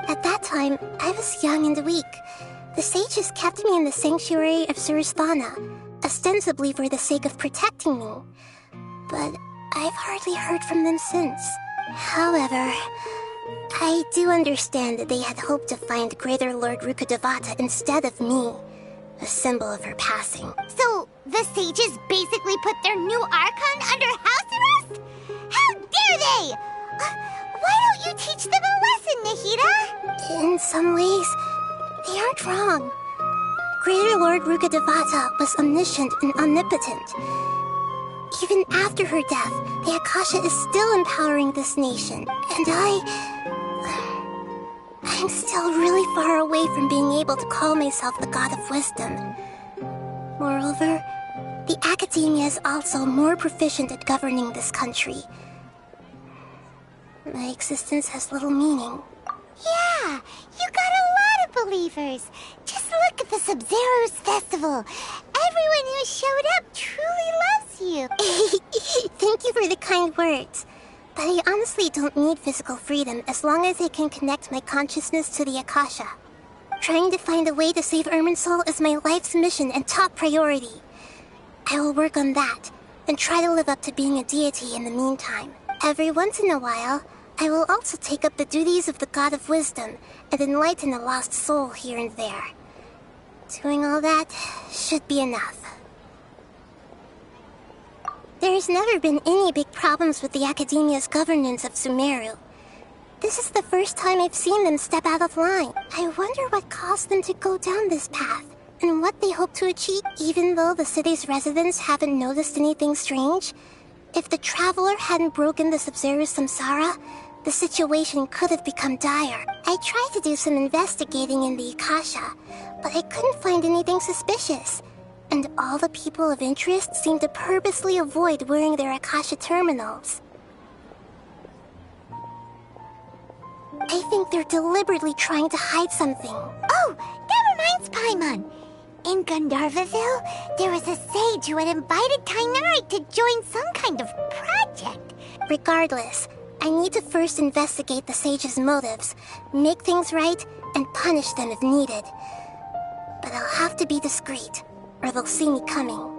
At that time, I was young and weak. The sages kept me in the sanctuary of Surasthana, ostensibly for the sake of protecting me. But I've hardly heard from them since. However, I do understand that they had hoped to find Greater Lord Rukkhadevata instead of me, a symbol of her passing. So, the sages basically put their new Archon under house arrest? How dare they! Why don't you teach them a lesson, Nahida? In some ways, they aren't wrong. Greater Lord Rukkhadevata was omniscient and omnipotent. Even after her death, the Akasha is still empowering this nation, and I'm still really far away from being able to call myself the God of Wisdom. Moreover, the Academia is also more proficient at governing this country. My existence has little meaning. Yeah, you got a lot of believers. Just look at the Sub-Zero's festival. Everyone who showed up truly loves you. Thank you for the kind words. But I honestly don't need physical freedom as long as I can connect my consciousness to the Akasha. Trying to find a way to save Irminsul is my life's mission and top priority. I will work on that, and try to live up to being a deity in the meantime. Every once in a while, I will also take up the duties of the God of Wisdom and enlighten a lost soul here and there. Doing all that should be enough. There's never been any big problems with the Academia's governance of Sumeru. This is the first time I've seen them step out of line. I wonder what caused them to go down this path, and what they hope to achieve. Even though the city's residents haven't noticed anything strange, if the Traveler hadn't broken the Sub-Zero's samsara, the situation could have become dire. I tried to do some investigating in the Akasha, but I couldn't find anything suspicious. And all the people of interest seem to purposely avoid wearing their Akasha terminals. I think they're deliberately trying to hide something. Oh, that reminds Paimon. In Gandharvaville, there was a sage who had invited Tainari to join some kind of project. Regardless, I need to first investigate the sage's motives, make things right, and punish them if needed. But I'll have to be discreet, or they'll see me coming.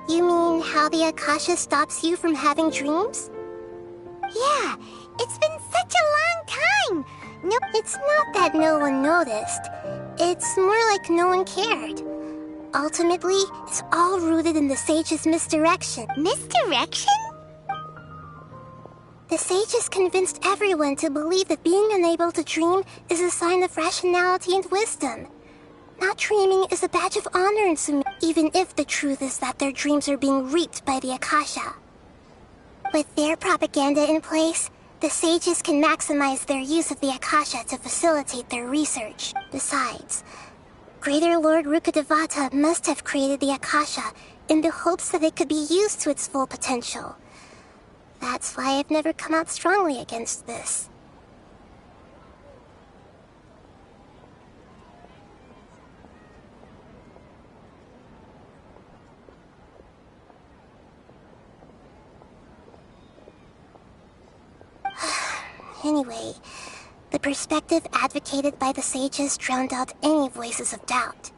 You mean how the Akasha stops you from having dreams? Yeah, it's been such a long time. No, it's not that no one noticed. It's more like no one cared. Ultimately, it's all rooted in the sage's misdirection. Misdirection? The sages convinced everyone to believe that being unable to dream is a sign of rationality and wisdom. Not dreaming is a badge of honor in Sumeru, even if the truth is that their dreams are being reaped by the Akasha. With their propaganda in place, the sages can maximize their use of the Akasha to facilitate their research. Besides, Greater Lord Rukkhadevata must have created the Akasha in the hopes that it could be used to its full potential. That's why I've never come out strongly against this. Anyway, the perspective advocated by the sages drowned out any voices of doubt.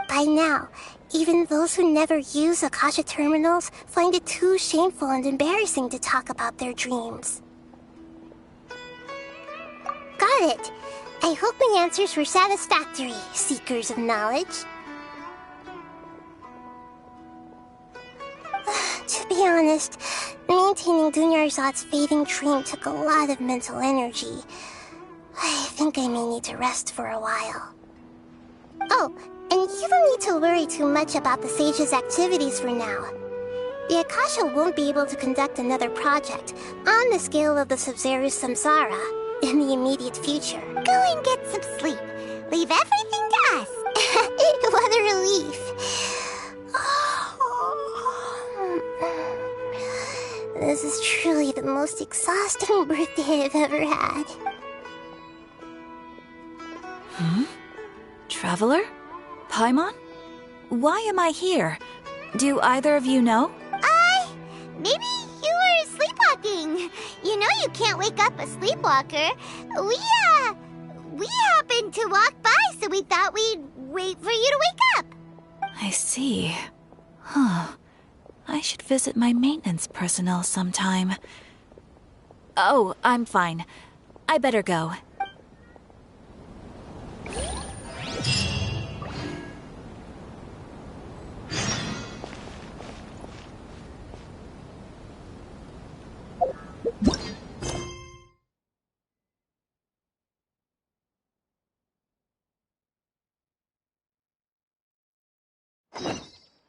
By now, even those who never use Akasha terminals find it too shameful and embarrassing to talk about their dreams. Got it! I hope my answers were satisfactory, seekers of knowledge. To be honest, maintaining Dunyarzad's fading dream took a lot of mental energy. I think I may need to rest for a while. Oh, and you don't need to worry too much about the sage's activities for now. The Akasha won't be able to conduct another project on the scale of the Sub-Zero's samsara in the immediate future. Go and get some sleep. Leave everything to us. What a relief. This is truly the most exhausting birthday I've ever had. Traveler? Paimon? Why am I here? Do either of you know? Maybe you were sleepwalking. You know you can't wake up a sleepwalker. We happened to walk by, so we thought we'd wait for you to wake up. I see. Huh. I should visit my maintenance personnel sometime. Oh, I'm fine. I better go.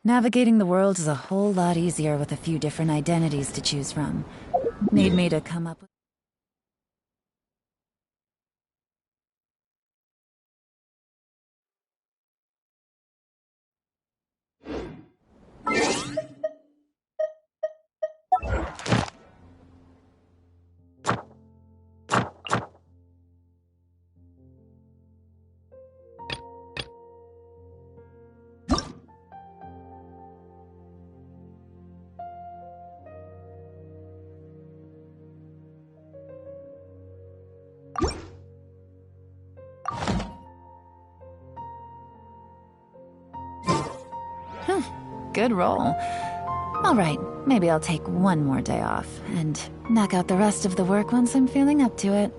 Navigating the world is a whole lot easier with a few different identities to choose from. Need me to come up with... Good roll. All right, maybe I'll take one more day off and knock out the rest of the work once I'm feeling up to it.